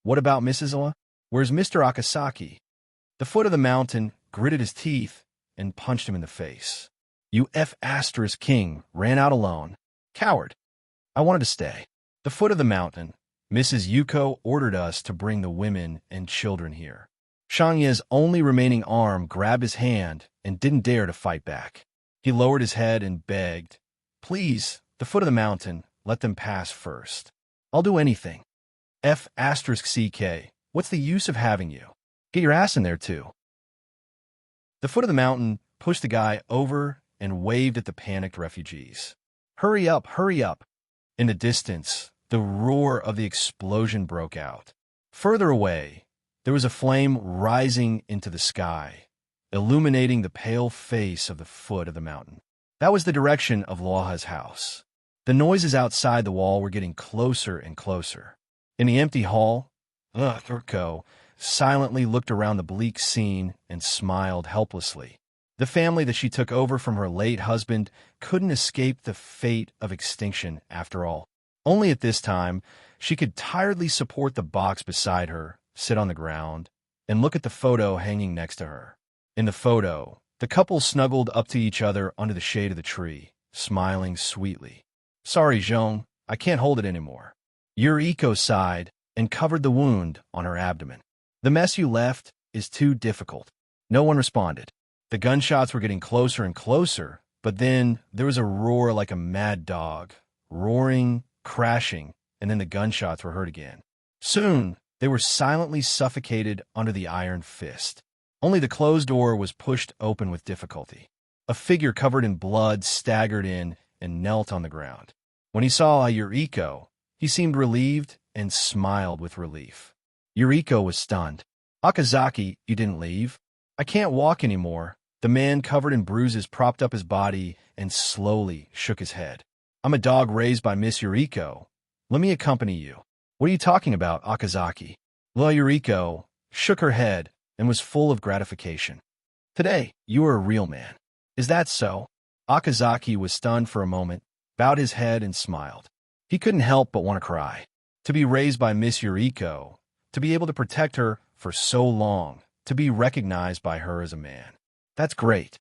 "What about Mrs. La? Where's Mr. Akasaki?" The foot of the mountain gritted his teeth and punched him in the face. "You King ran out alone. Coward." "I wanted to stay." The foot of the mountain, Mrs. Yuko ordered us to bring the women and children here. Shanya's only remaining arm grabbed his hand and didn't dare to fight back. He lowered his head and begged, "Please, the foot of the mountain, let them pass first. I'll do anything." CK, what's the use of having you? Get your ass in there too. The foot of the mountain pushed the guy over and waved at the panicked refugees. Hurry up. In the distance, the roar of the explosion broke out. Further away, there was a flame rising into the sky, illuminating the pale face of the foot of the mountain. That was the direction of Laha's house. The noises outside the wall were getting closer and closer. In the empty hall, Turko silently looked around the bleak scene and smiled helplessly. The family that she took over from her late husband couldn't escape the fate of extinction after all. Only at this time, she could tiredly support the box beside her, sit on the ground, and look at the photo hanging next to her. In the photo, the couple snuggled up to each other under the shade of the tree, smiling sweetly. "Sorry, Jean, I can't hold it anymore." Yuriko sighed and covered the wound on her abdomen. "The mess you left is too difficult." No one responded. The gunshots were getting closer and closer, but then there was a roar like a mad dog, roaring, crashing, and then the gunshots were heard again. Soon, they were silently suffocated under the iron fist. Only the closed door was pushed open with difficulty. A figure covered in blood staggered in and knelt on the ground. When he saw Yuriko, he seemed relieved and smiled with relief. Yuriko was stunned. "Okazaki, you didn't leave?" "I can't walk anymore." The man covered in bruises propped up his body and slowly shook his head. "I'm a dog raised by Miss Yuriko. Let me accompany you." "What are you talking about, Okazaki?" Yuriko shook her head and was full of gratification. "Today, you are a real man." "Is that so?" Okazaki was stunned for a moment, bowed his head and smiled. He couldn't help but want to cry. To be raised by Miss Yuriko, to be able to protect her for so long, to be recognized by her as a man. That's great.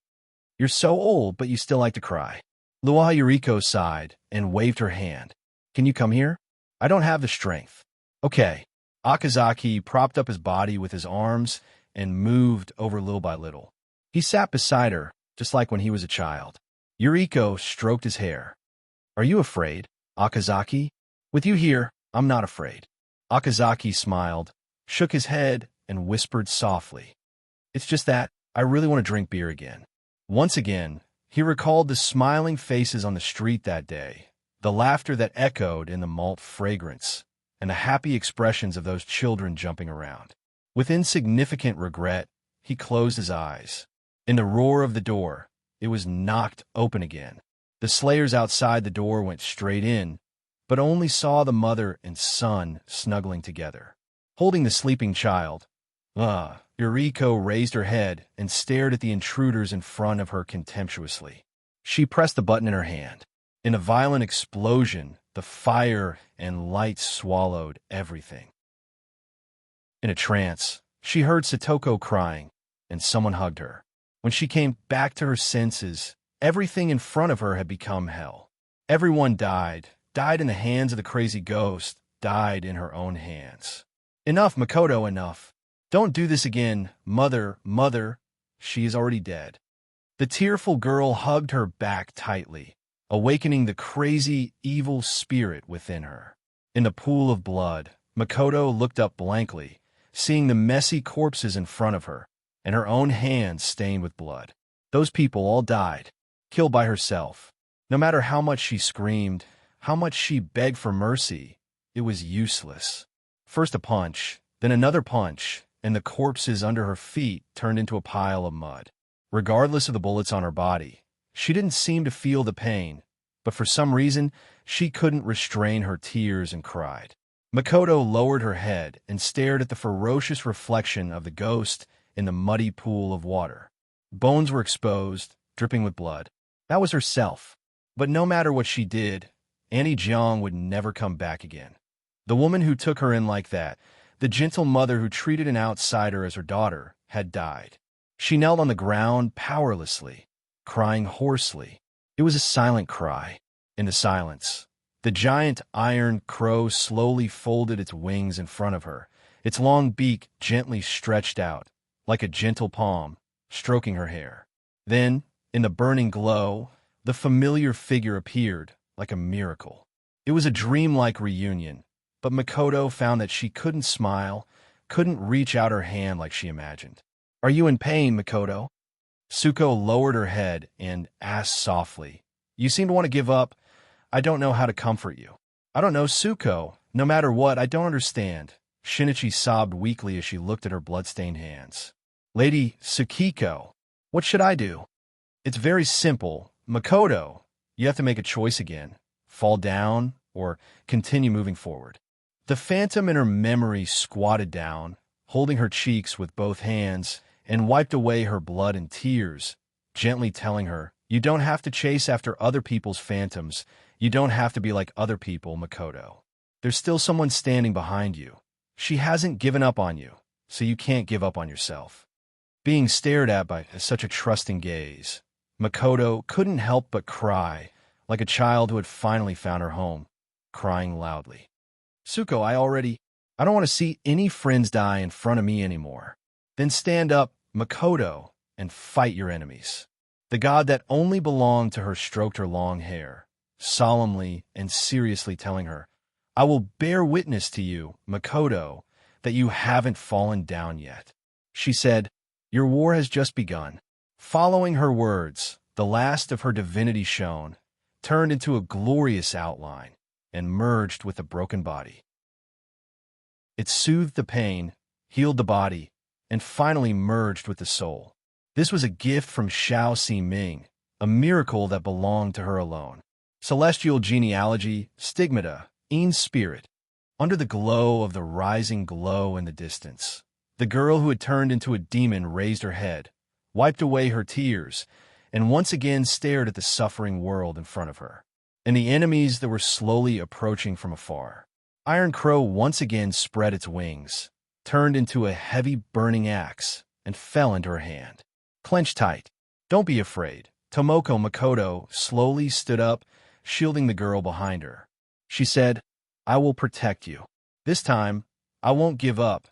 You're so old, but you still like to cry. Yuriko sighed and waved her hand. "Can you come here?" "I don't have the strength." "Okay." Okazaki propped up his body with his arms and moved over little by little. He sat beside her, just like when he was a child. Yuriko stroked his hair. "Are you afraid, Okazaki?" "With you here, I'm not afraid." Okazaki smiled, shook his head, and whispered softly. "It's just that I really want to drink beer again." Once again, he recalled the smiling faces on the street that day, the laughter that echoed in the malt fragrance, and the happy expressions of those children jumping around. With insignificant regret, he closed his eyes. In the roar of the door, it was knocked open again. The slayers outside the door went straight in, but only saw the mother and son snuggling together, holding the sleeping child. Yuriko raised her head and stared at the intruders in front of her contemptuously. She pressed the button in her hand. In a violent explosion, the fire and light swallowed everything. In a trance, she heard Satoko crying, and someone hugged her. When she came back to her senses, everything in front of her had become hell. Everyone died in the hands of the crazy ghost, died in her own hands. "Enough, Makoto, enough. Don't do this again, mother, mother. She is already dead." The tearful girl hugged her back tightly, awakening the crazy, evil spirit within her. In the pool of blood, Makoto looked up blankly, seeing the messy corpses in front of her, and her own hands stained with blood. Those people all died, killed by herself. No matter how much she screamed, how much she begged for mercy, it was useless. First a punch, then another punch, and the corpses under her feet turned into a pile of mud. Regardless of the bullets on her body, she didn't seem to feel the pain, but for some reason, she couldn't restrain her tears and cried. Makoto lowered her head and stared at the ferocious reflection of the ghost in the muddy pool of water. Bones were exposed, dripping with blood. That was herself. But no matter what she did, Annie Jiang would never come back again. The woman who took her in like that, the gentle mother who treated an outsider as her daughter, had died. She knelt on the ground powerlessly, crying hoarsely. It was a silent cry. In the silence, the giant iron crow slowly folded its wings in front of her, its long beak gently stretched out, like a gentle palm, stroking her hair. Then, in the burning glow, the familiar figure appeared, like a miracle. It was a dreamlike reunion, but Makoto found that she couldn't smile, couldn't reach out her hand like she imagined. "Are you in pain, Makoto?" Tsuko lowered her head and asked softly, "You seem to want to give up. I don't know how to comfort you." "I don't know, Tsuko. No matter what, I don't understand." Shinichi sobbed weakly as she looked at her bloodstained hands. "Lady Tsukiko, what should I do?" "It's very simple, Makoto. You have to make a choice again. Fall down or continue moving forward." The phantom in her memory squatted down, holding her cheeks with both hands, and wiped away her blood and tears, gently telling her, "You don't have to chase after other people's phantoms. You don't have to be like other people, Makoto. There's still someone standing behind you. She hasn't given up on you, so you can't give up on yourself." Being stared at by such a trusting gaze, Makoto couldn't help but cry, like a child who had finally found her home, crying loudly. "Tsuko, I don't want to see any friends die in front of me anymore." "Then stand up, Makoto, and fight your enemies." The god that only belonged to her stroked her long hair, solemnly and seriously telling her, "I will bear witness to you, Makoto, that you haven't fallen down yet." She said, "Your war has just begun." Following her words, the last of her divinity shone, turned into a glorious outline, and merged with the broken body. It soothed the pain, healed the body, and finally merged with the soul. This was a gift from Xiao Si-Ming, a miracle that belonged to her alone. Celestial genealogy, stigmata, Ean's spirit. Under the glow of the rising glow in the distance, the girl who had turned into a demon raised her head, wiped away her tears, and once again stared at the suffering world in front of her, and the enemies that were slowly approaching from afar. Iron Crow once again spread its wings, turned into a heavy burning axe, and fell into her hand. Clench tight. Don't be afraid. Tomoko Makoto slowly stood up, shielding the girl behind her. She said, I will protect you. This time, I won't give up.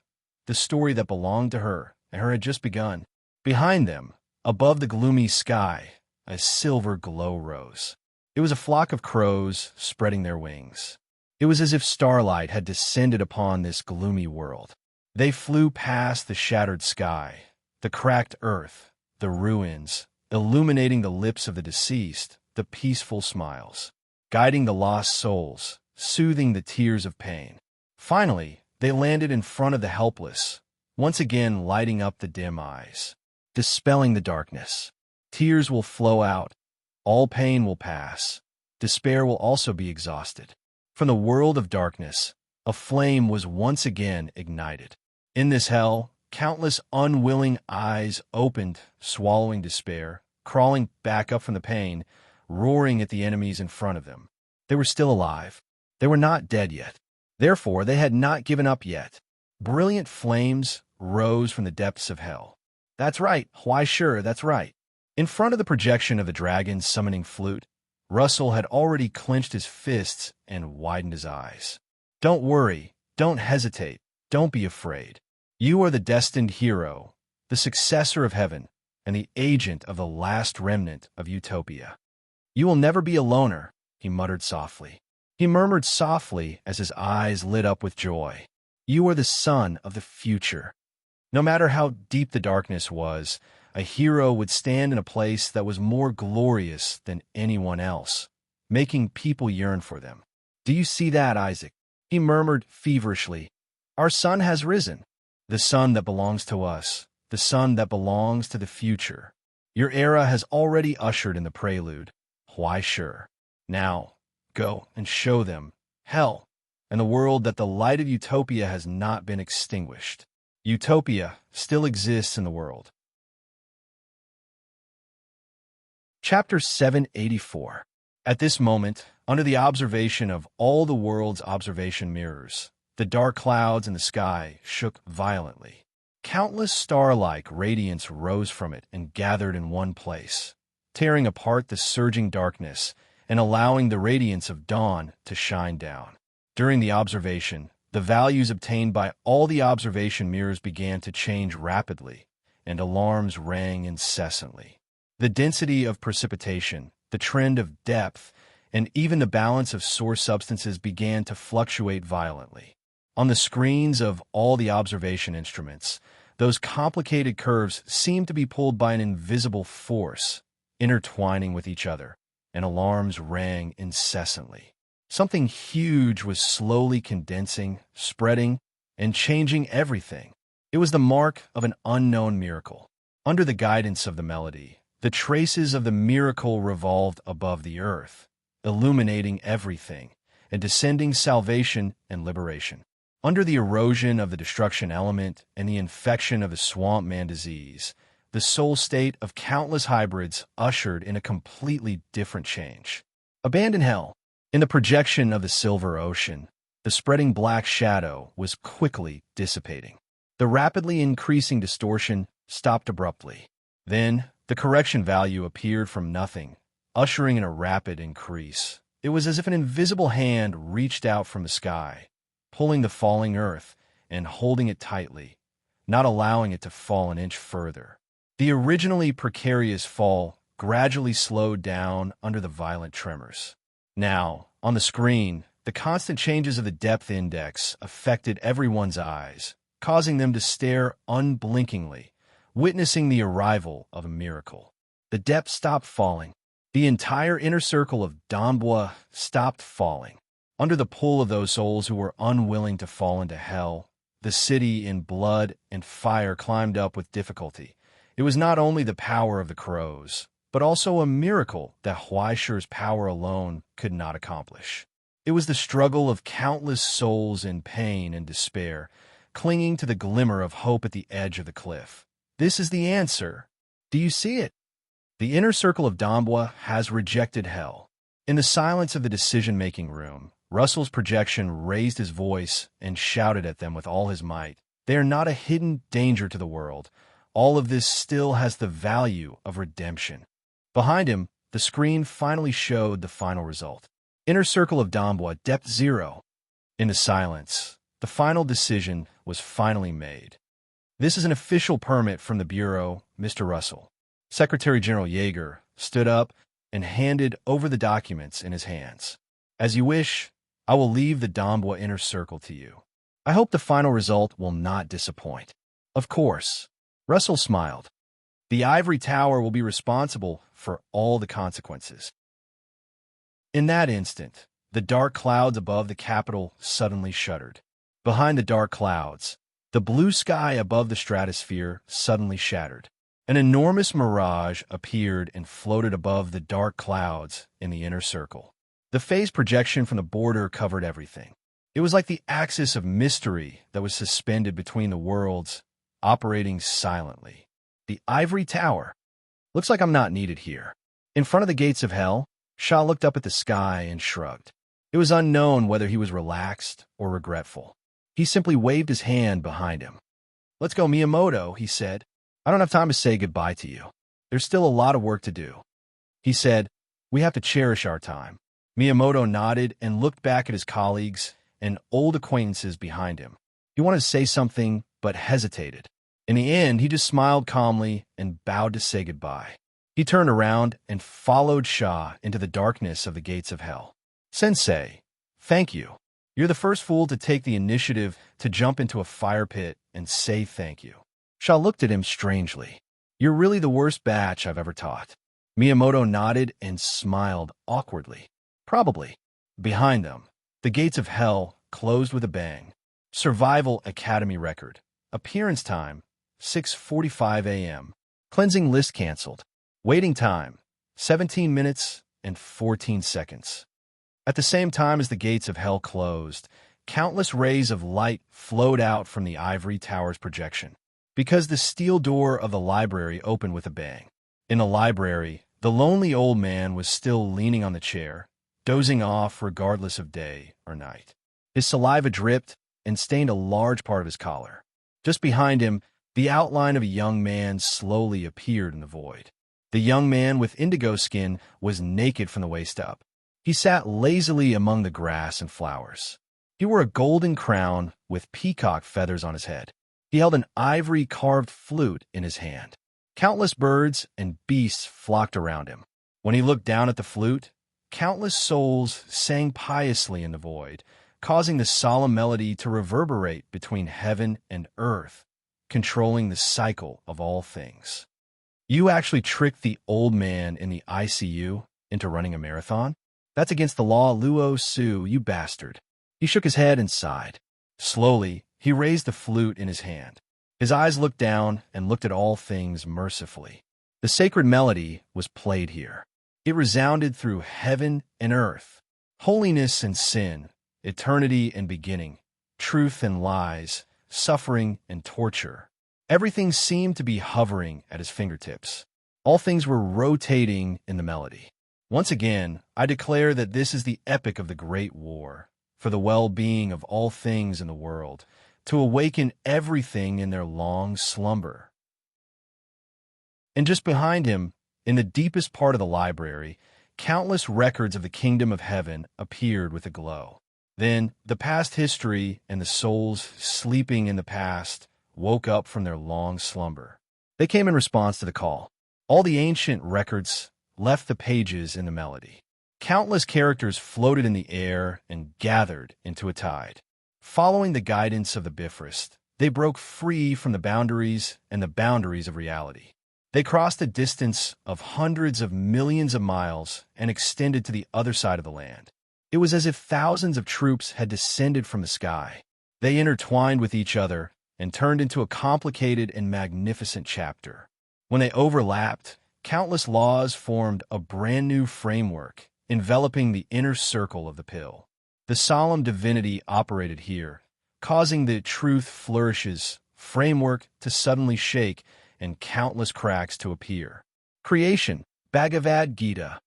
The story that belonged to her and her had just begun. Behind them, above the gloomy sky, a silver glow rose. It was a flock of crows spreading their wings. It was as if starlight had descended upon this gloomy world. They flew past the shattered sky, the cracked earth, the ruins, illuminating the lips of the deceased, the peaceful smiles, guiding the lost souls, soothing the tears of pain. Finally, they landed in front of the helpless, once again lighting up the dim eyes, dispelling the darkness. Tears will flow out. All pain will pass. Despair will also be exhausted. From the world of darkness, a flame was once again ignited. In this hell, countless unwilling eyes opened, swallowing despair, crawling back up from the pain, roaring at the enemies in front of them. They were still alive. They were not dead yet. Therefore, they had not given up yet. Brilliant flames rose from the depths of hell. That's right. Why, sure, that's right. In front of the projection of the dragon's summoning flute, Russell had already clenched his fists and widened his eyes. Don't worry. Don't hesitate. Don't be afraid. You are the destined hero, the successor of heaven, and the agent of the last remnant of Utopia. You will never be a loner, he muttered softly. He murmured softly as his eyes lit up with joy. You are the son of the future. No matter how deep the darkness was, a hero would stand in a place that was more glorious than anyone else, making people yearn for them. Do you see that, Isaac? He murmured feverishly. Our sun has risen. The sun that belongs to us, the sun that belongs to the future. Your era has already ushered in the prelude. Why, sure. Now, go and show them hell and the world that the light of Utopia has not been extinguished. Utopia still exists in the world. Chapter 784. At this moment, under the observation of all the world's observation mirrors, the dark clouds in the sky shook violently. Countless star-like radiance rose from it and gathered in one place, tearing apart the surging darkness and allowing the radiance of dawn to shine down. During the observation, the values obtained by all the observation mirrors began to change rapidly, and alarms rang incessantly. The density of precipitation, the trend of depth, and even the balance of source substances began to fluctuate violently. On the screens of all the observation instruments, those complicated curves seemed to be pulled by an invisible force, intertwining with each other, and alarms rang incessantly. Something huge was slowly condensing, spreading, and changing everything. It was the mark of an unknown miracle. Under the guidance of the melody, the traces of the miracle revolved above the earth, illuminating everything, and descending salvation and liberation. Under the erosion of the destruction element and the infection of the swamp man disease, the soul state of countless hybrids ushered in a completely different change. Abandon hell. In the projection of the silver ocean, the spreading black shadow was quickly dissipating. The rapidly increasing distortion stopped abruptly. Then, the correction value appeared from nothing, ushering in a rapid increase. It was as if an invisible hand reached out from the sky, pulling the falling earth and holding it tightly, not allowing it to fall an inch further. The originally precarious fall gradually slowed down under the violent tremors. Now, on the screen, the constant changes of the depth index affected everyone's eyes, causing them to stare unblinkingly, witnessing the arrival of a miracle. The depths stopped falling. The entire inner circle of Dombois stopped falling. Under the pull of those souls who were unwilling to fall into hell, the city in blood and fire climbed up with difficulty. It was not only the power of the crows, but also a miracle that Huaisher's power alone could not accomplish. It was the struggle of countless souls in pain and despair, clinging to the glimmer of hope at the edge of the cliff. This is the answer. Do you see it? The inner circle of Dombois has rejected hell. In the silence of the decision-making room, Russell's projection raised his voice and shouted at them with all his might. They are not a hidden danger to the world. All of this still has the value of redemption. Behind him, the screen finally showed the final result. Inner circle of Dombois, depth 0. In the silence, the final decision was finally made. This is an official permit from the Bureau, Mr. Russell. Secretary General Yeager stood up and handed over the documents in his hands. As you wish, I will leave the Dombois inner circle to you. I hope the final result will not disappoint. Of course. Russell smiled. The ivory tower will be responsible for all the consequences. In that instant, the dark clouds above the capital suddenly shuddered. Behind the dark clouds, the blue sky above the stratosphere suddenly shattered. An enormous mirage appeared and floated above the dark clouds in the inner circle. The phase projection from the border covered everything. It was like the axis of mystery that was suspended between the worlds, operating silently. The ivory tower. Looks like I'm not needed here. In front of the gates of hell, Shah looked up at the sky and shrugged. It was unknown whether he was relaxed or regretful. He simply waved his hand behind him. Let's go, Miyamoto, he said. I don't have time to say goodbye to you. There's still a lot of work to do. He said, we have to cherish our time. Miyamoto nodded and looked back at his colleagues and old acquaintances behind him. He wanted to say something, but hesitated. In the end, he just smiled calmly and bowed to say goodbye. He turned around and followed Shah into the darkness of the gates of hell. Sensei, thank you. You're the first fool to take the initiative to jump into a fire pit and say thank you. Shah looked at him strangely. You're really the worst batch I've ever taught. Miyamoto nodded and smiled awkwardly. Probably. Behind them, the gates of hell closed with a bang. Survival Academy record. Appearance time, 6:45 a.m. Cleansing list canceled. Waiting time, 17 minutes and 14 seconds. At the same time as the gates of hell closed, countless rays of light flowed out from the ivory tower's projection. Because the steel door of the library opened with a bang. In the library, the lonely old man was still leaning on the chair, dozing off regardless of day or night. His saliva dripped and stained a large part of his collar. Just behind him, the outline of a young man slowly appeared in the void. The young man with indigo skin was naked from the waist up. He sat lazily among the grass and flowers. He wore a golden crown with peacock feathers on his head. He held an ivory-carved flute in his hand. Countless birds and beasts flocked around him. When he looked down at the flute, countless souls sang piously in the void, causing the solemn melody to reverberate between heaven and earth, controlling the cycle of all things. You actually tricked the old man in the ICU into running a marathon? That's against the law, Luo Su, you bastard. He shook his head and sighed. Slowly, he raised the flute in his hand. His eyes looked down and looked at all things mercifully. The sacred melody was played here. It resounded through heaven and earth, holiness and sin, eternity and beginning, truth and lies, suffering and torture. Everything seemed to be hovering at his fingertips. All things were rotating in the melody. Once again, I declare that this is the epic of the Great War, for the well-being of all things in the world, to awaken everything in their long slumber. And just behind him, in the deepest part of the library, countless records of the kingdom of heaven appeared with a glow. Then, the past history and the souls sleeping in the past woke up from their long slumber. They came in response to the call. All the ancient records left the pages in the melody. Countless characters floated in the air and gathered into a tide. Following the guidance of the Bifrost, they broke free from the boundaries and the boundaries of reality. They crossed a distance of hundreds of millions of miles and extended to the other side of the land. It was as if thousands of troops had descended from the sky. They intertwined with each other and turned into a complicated and magnificent chapter. When they overlapped, countless laws formed a brand new framework, enveloping the inner circle of the pill. The solemn divinity operated here, causing the truth flourishes framework to suddenly shake and countless cracks to appear. Creation, Bhagavad Gita.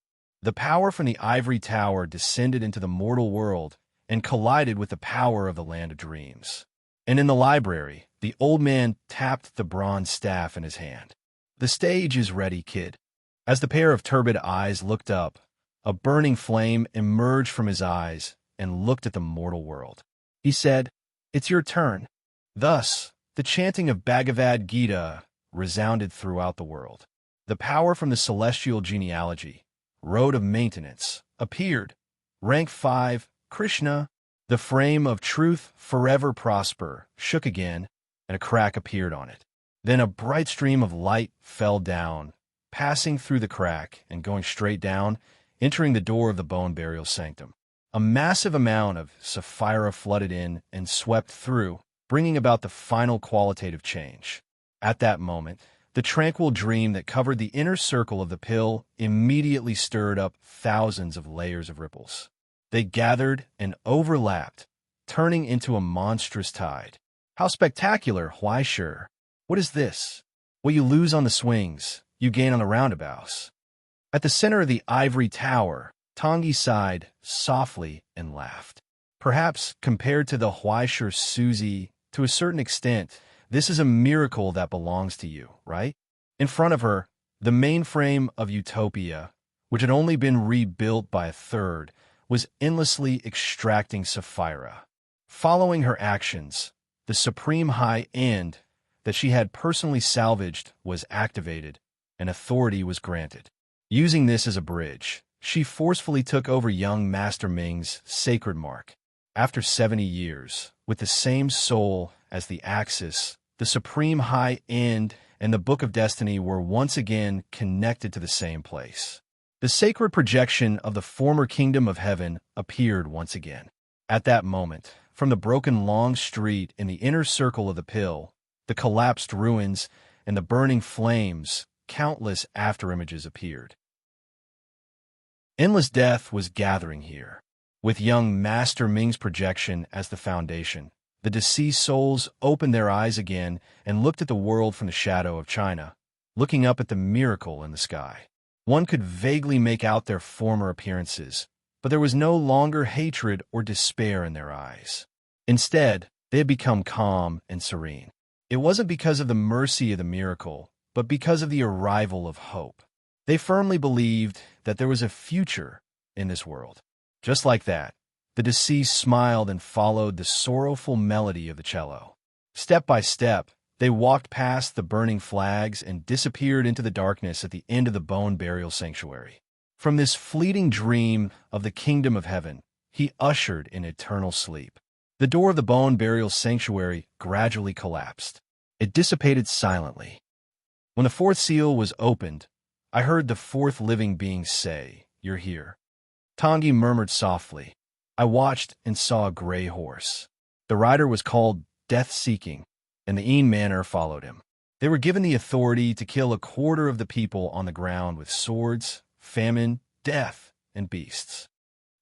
The power from the ivory tower descended into the mortal world and collided with the power of the land of dreams. And in the library, the old man tapped the bronze staff in his hand. The stage is ready, kid. As the pair of turbid eyes looked up, a burning flame emerged from his eyes and looked at the mortal world. He said, "It's your turn." Thus, the chanting of Bhagavad Gita resounded throughout the world. The power from the celestial genealogy, road of maintenance, appeared. Rank 5, Krishna. The frame of truth forever prosper shook again, and a crack appeared on it. Then a bright stream of light fell down, passing through the crack and going straight down, entering the door of the bone burial sanctum. A massive amount of sapphire flooded in and swept through, bringing about the final qualitative change. At that moment, the tranquil dream that covered the inner circle of the pill immediately stirred up thousands of layers of ripples. They gathered and overlapped, turning into a monstrous tide. How spectacular, why sure. What is this? What you lose on the swings, you gain on the roundabouts. At the center of the ivory tower, Tangi sighed softly and laughed. Perhaps, compared to the Huaishur Suzy, to a certain extent, this is a miracle that belongs to you, right? In front of her, the mainframe of utopia, which had only been rebuilt by a third, was endlessly extracting sapphira. Following her actions, the supreme high end that she had personally salvaged was activated, and authority was granted. Using this as a bridge, she forcefully took over young Master Ming's sacred mark. After 70 years, with the same soul as the Axis, the Supreme High End and the Book of Destiny were once again connected to the same place. The sacred projection of the former kingdom of heaven appeared once again. At that moment, from the broken long street in the inner circle of the pill, the collapsed ruins and the burning flames, countless afterimages appeared. Endless death was gathering here. With young Master Ming's projection as the foundation, the deceased souls opened their eyes again and looked at the world from the shadow of China, looking up at the miracle in the sky. One could vaguely make out their former appearances, but there was no longer hatred or despair in their eyes. Instead, they had become calm and serene. It wasn't because of the mercy of the miracle, but because of the arrival of hope. They firmly believed that there was a future in this world. Just like that, the deceased smiled and followed the sorrowful melody of the cello. Step by step, they walked past the burning flags and disappeared into the darkness at the end of the bone burial sanctuary. From this fleeting dream of the kingdom of heaven, he ushered in eternal sleep. The door of the bone burial sanctuary gradually collapsed. It dissipated silently. When the fourth seal was opened, I heard the fourth living being say, "You're here." Tangi murmured softly. I watched and saw a gray horse. The rider was called Death-Seeking, and the Een Manor followed him. They were given the authority to kill a quarter of the people on the ground with swords, famine, death, and beasts.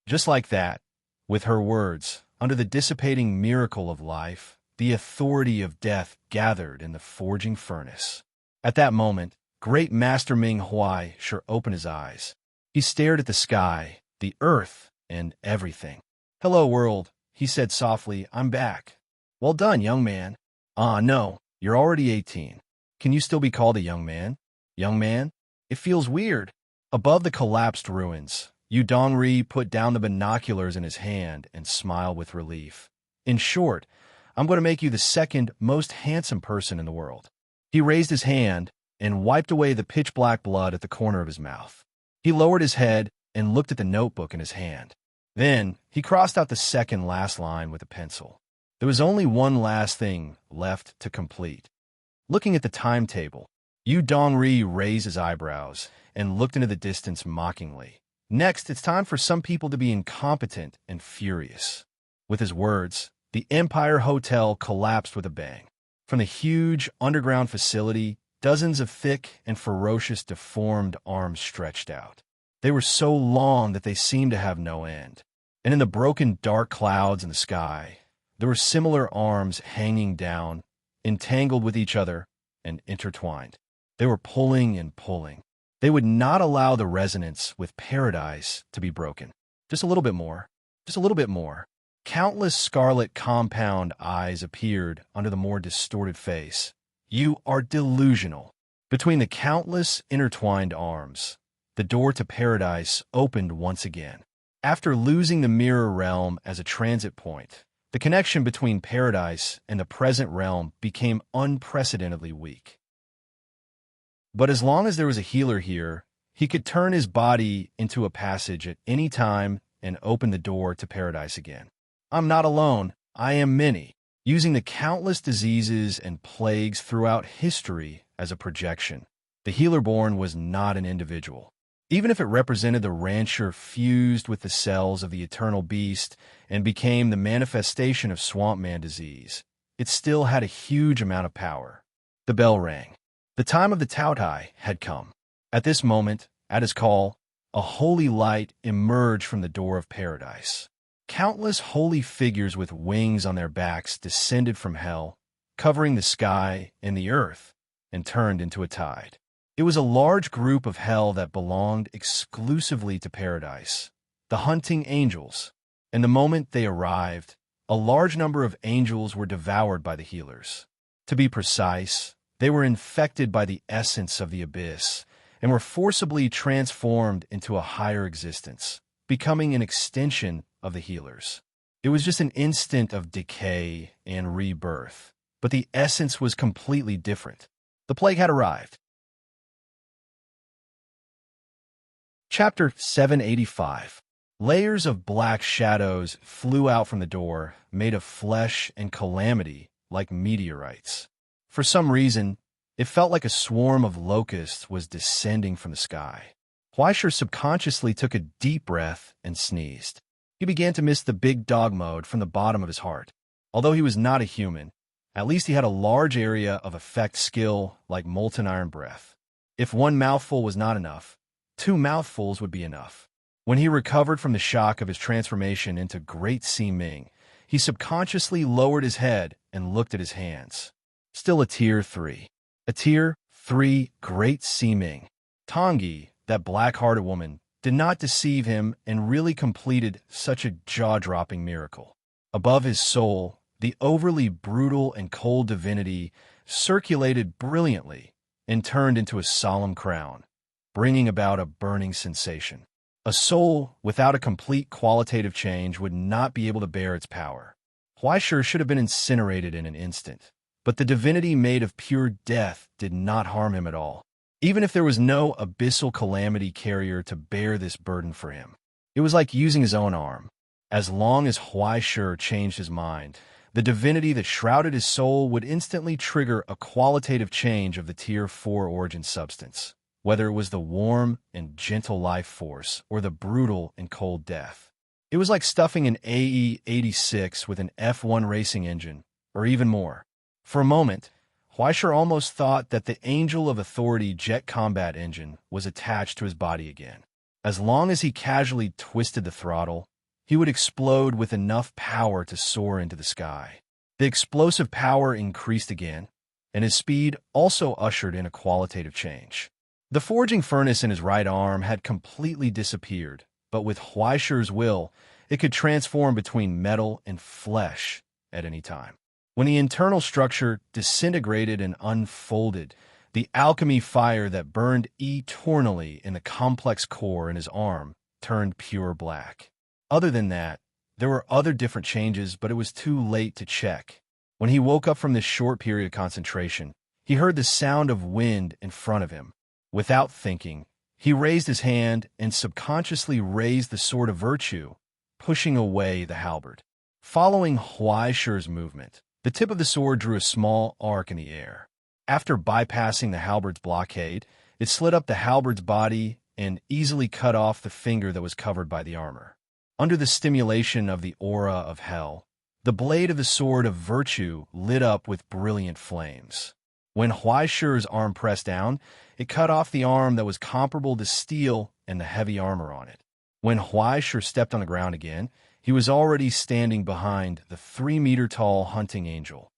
Just like that, with her words, under the dissipating miracle of life, the authority of death gathered in the forging furnace. At that moment, great Master Ming Huai sure opened his eyes. He stared at the sky, the earth, and everything. "Hello, world," he said softly. "I'm back." "Well done, young man." "Ah, no, you're already 18. Can you still be called a young man?" "Young man? It feels weird." Above the collapsed ruins, Yu Dongri put down the binoculars in his hand and smiled with relief. "In short, I'm going to make you the second most handsome person in the world." He raised his hand and wiped away the pitch-black blood at the corner of his mouth. He lowered his head and looked at the notebook in his hand. Then, he crossed out the second last line with a pencil. There was only one last thing left to complete. Looking at the timetable, Yu Dongri raised his eyebrows and looked into the distance mockingly. Next, it's time for some people to be incompetent and furious. With his words, the Empire Hotel collapsed with a bang. From the huge underground facility, dozens of thick and ferocious deformed arms stretched out. They were so long that they seemed to have no end. And in the broken dark clouds in the sky, there were similar arms hanging down, entangled with each other and intertwined. They were pulling and pulling. They would not allow the resonance with paradise to be broken. Just a little bit more. Just a little bit more. Countless scarlet compound eyes appeared under the more distorted face. You are delusional. Between the countless intertwined arms, the door to paradise opened once again. After losing the mirror realm as a transit point, the connection between paradise and the present realm became unprecedentedly weak. But as long as there was a healer here, he could turn his body into a passage at any time and open the door to paradise again. I'm not alone. I am many, using the countless diseases and plagues throughout history as a projection. The healer-born was not an individual. Even if it represented the rancher fused with the cells of the eternal beast and became the manifestation of swamp man disease, it still had a huge amount of power. The bell rang. The time of the Tautai had come. At this moment, at his call, a holy light emerged from the door of paradise. Countless holy figures with wings on their backs descended from hell, covering the sky and the earth, and turned into a tide. It was a large group of hell that belonged exclusively to paradise, the hunting angels. And the moment they arrived, a large number of angels were devoured by the healers. To be precise, they were infected by the essence of the abyss and were forcibly transformed into a higher existence, becoming an extension of the healers. It was just an instant of decay and rebirth, but the essence was completely different. The plague had arrived. Chapter 785. Layers of black shadows flew out from the door, made of flesh and calamity like meteorites. For some reason, it felt like a swarm of locusts was descending from the sky. Huaisher subconsciously took a deep breath and sneezed. He began to miss the big dog mode from the bottom of his heart. Although he was not a human, at least he had a large area of effect skill like molten iron breath. If one mouthful was not enough, 2 mouthfuls would be enough. When he recovered from the shock of his transformation into Great Sea Ming, he subconsciously lowered his head and looked at his hands. Still a tier 3. A tier 3 Great Sea Ming. Tongyi, that black-hearted woman, did not deceive him and really completed such a jaw-dropping miracle. Above his soul, the overly brutal and cold divinity circulated brilliantly and turned into a solemn crown, bringing about a burning sensation. A soul without a complete qualitative change would not be able to bear its power. Huaisher should have been incinerated in an instant, but the divinity made of pure death did not harm him at all, even if there was no abyssal calamity carrier to bear this burden for him. It was like using his own arm. As long as Huaisher changed his mind, the divinity that shrouded his soul would instantly trigger a qualitative change of the Tier 4 origin substance, whether it was the warm and gentle life force or the brutal and cold death. It was like stuffing an AE-86 with an F1 racing engine, or even more. For a moment, Huaisher almost thought that the Angel of Authority jet combat engine was attached to his body again. As long as he casually twisted the throttle, he would explode with enough power to soar into the sky. The explosive power increased again, and his speed also ushered in a qualitative change. The forging furnace in his right arm had completely disappeared, but with Huaisher's will, it could transform between metal and flesh at any time. When the internal structure disintegrated and unfolded, the alchemy fire that burned eternally in the complex core in his arm turned pure black. Other than that, there were other different changes, but it was too late to check. When he woke up from this short period of concentration, he heard the sound of wind in front of him. Without thinking, he raised his hand and subconsciously raised the sword of virtue, pushing away the halberd. Following Huaisher's movement, the tip of the sword drew a small arc in the air. After bypassing the halberd's blockade, it slid up the halberd's body and easily cut off the finger that was covered by the armor. Under the stimulation of the aura of hell, the blade of the sword of virtue lit up with brilliant flames. When Huaishir's arm pressed down, it cut off the arm that was comparable to steel and the heavy armor on it. When Huaishir stepped on the ground again, he was already standing behind the 3-meter-tall hunting angel.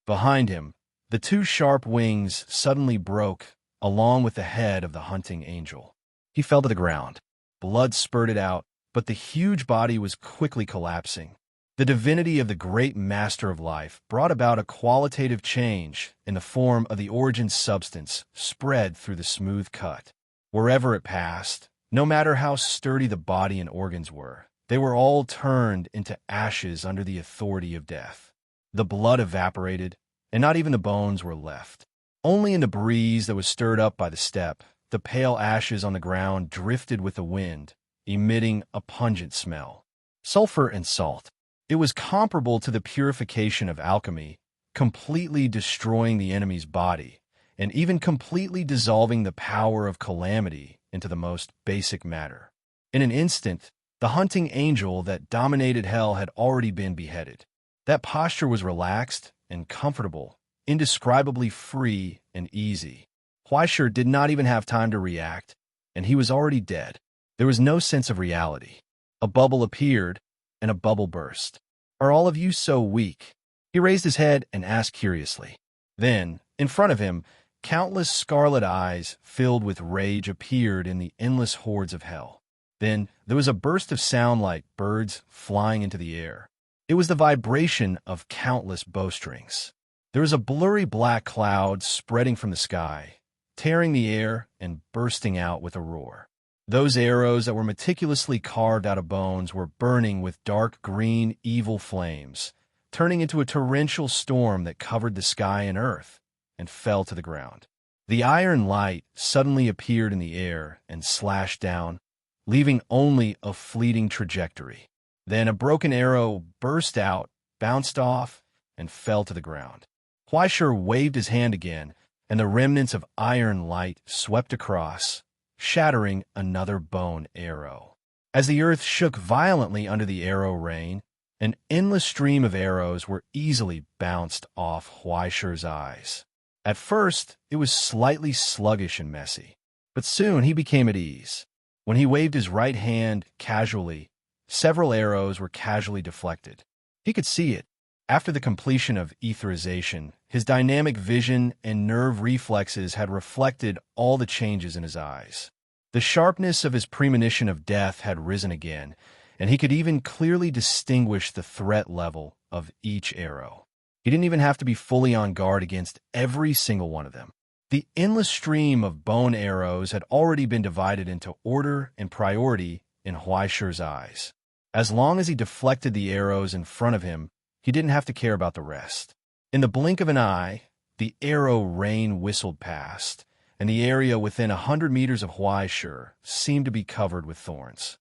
Behind him, the two sharp wings suddenly broke, along with the head of the hunting angel. He fell to the ground. Blood spurted out, but the huge body was quickly collapsing. The divinity of the great master of life brought about a qualitative change in the form of the origin substance spread through the smooth cut. Wherever it passed, no matter how sturdy the body and organs were, they were all turned into ashes under the authority of death. The blood evaporated, and not even the bones were left. Only in the breeze that was stirred up by the steppe, the pale ashes on the ground drifted with the wind, emitting a pungent smell. Sulfur and salt. It was comparable to the purification of alchemy, completely destroying the enemy's body, and even completely dissolving the power of calamity into the most basic matter. In an instant, the hunting angel that dominated hell had already been beheaded. That posture was relaxed and comfortable, indescribably free and easy. Huaishir did not even have time to react, and he was already dead. There was no sense of reality. A bubble appeared, and a bubble burst. Are all of you so weak? He raised his head and asked curiously. Then, in front of him, countless scarlet eyes filled with rage appeared in the endless hordes of hell. Then there was a burst of sound like birds flying into the air. It was the vibration of countless bowstrings. There was a blurry black cloud spreading from the sky, tearing the air and bursting out with a roar. Those arrows that were meticulously carved out of bones were burning with dark green, evil flames, turning into a torrential storm that covered the sky and earth and fell to the ground. The iron light suddenly appeared in the air and slashed down, leaving only a fleeting trajectory. Then a broken arrow burst out, bounced off, and fell to the ground. Huaishir waved his hand again, and the remnants of iron light swept across, shattering another bone arrow. As the earth shook violently under the arrow rain, an endless stream of arrows were easily bounced off Huaishir's eyes. At first, it was slightly sluggish and messy, but soon he became at ease. When he waved his right hand casually, several arrows were casually deflected. He could see it. After the completion of etherization, his dynamic vision and nerve reflexes had reflected all the changes in his eyes. The sharpness of his premonition of death had risen again, and he could even clearly distinguish the threat level of each arrow. He didn't even have to be fully on guard against every single one of them. The endless stream of bone arrows had already been divided into order and priority in Huaishir's eyes. As long as he deflected the arrows in front of him, he didn't have to care about the rest. In the blink of an eye, the arrow rain whistled past, and the area within 100 meters of Huaishir seemed to be covered with thorns.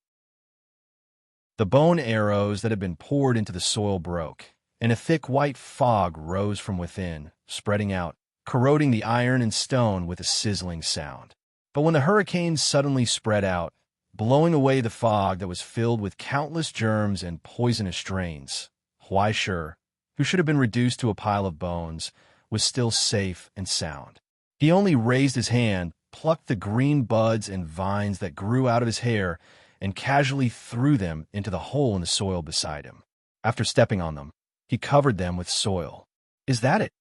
The bone arrows that had been poured into the soil broke, and a thick white fog rose from within, spreading out, corroding the iron and stone with a sizzling sound. But when the hurricane suddenly spread out, blowing away the fog that was filled with countless germs and poisonous strains, Huaishir, who should have been reduced to a pile of bones, was still safe and sound. He only raised his hand, plucked the green buds and vines that grew out of his hair, and casually threw them into the hole in the soil beside him. After stepping on them, he covered them with soil. Is that it?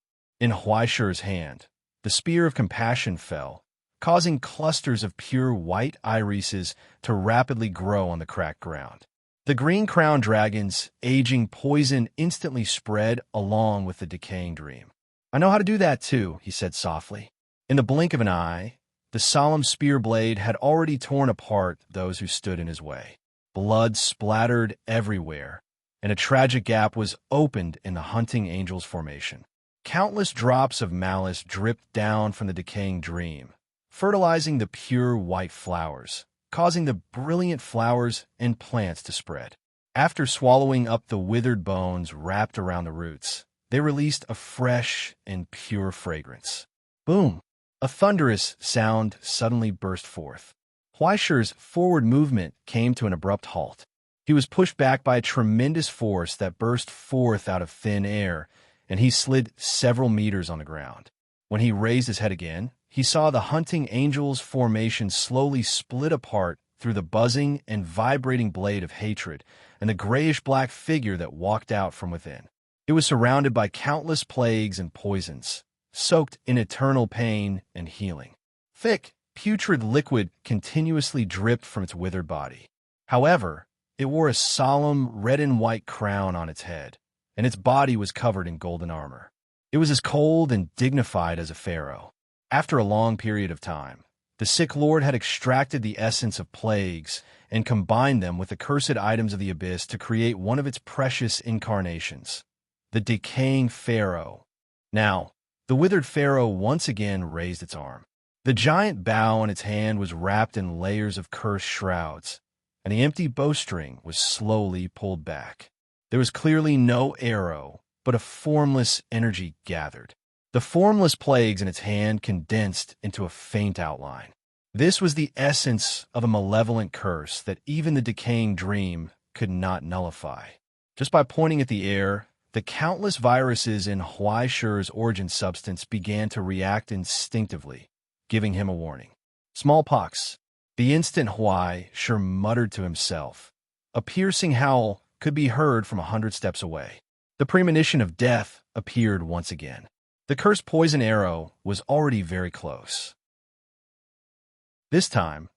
In Huaishir's hand, the spear of compassion fell, causing clusters of pure white irises to rapidly grow on the cracked ground. The green crown dragon's aging poison instantly spread along with the decaying dream. I know how to do that too, he said softly. In the blink of an eye, the solemn spear blade had already torn apart those who stood in his way. Blood splattered everywhere, and a tragic gap was opened in the hunting angel's formation. Countless drops of malice dripped down from the decaying dream, fertilizing the pure white flowers, causing the brilliant flowers and plants to spread. After swallowing up the withered bones wrapped around the roots, They released a fresh and pure fragrance. Boom! A thunderous sound suddenly burst forth. Huaishi's forward movement came to an abrupt halt. He was pushed back by a tremendous force that burst forth out of thin air, and he slid several meters on the ground. When he raised his head again, he saw the hunting angel's formation slowly split apart through the buzzing and vibrating blade of hatred and the grayish-black figure that walked out from within. It was surrounded by countless plagues and poisons, soaked in eternal pain and healing. Thick, putrid liquid continuously dripped from its withered body. However, it wore a solemn red and white crown on its head, and its body was covered in golden armor. It was as cold and dignified as a pharaoh. After a long period of time, the sick lord had extracted the essence of plagues and combined them with the cursed items of the abyss to create one of its precious incarnations, the decaying pharaoh. Now, the withered pharaoh once again raised its arm. The giant bow in its hand was wrapped in layers of cursed shrouds, and the empty bowstring was slowly pulled back. There was clearly no arrow, but a formless energy gathered. The formless plagues in its hand condensed into a faint outline. This was the essence of a malevolent curse that even the decaying dream could not nullify. Just by pointing at the air, the countless viruses in Huaishi's origin substance began to react instinctively, giving him a warning. Smallpox. The instant Huaishi muttered to himself. A piercing howl could be heard from 100 steps away. The premonition of death appeared once again. The cursed poison arrow was already very close. This time,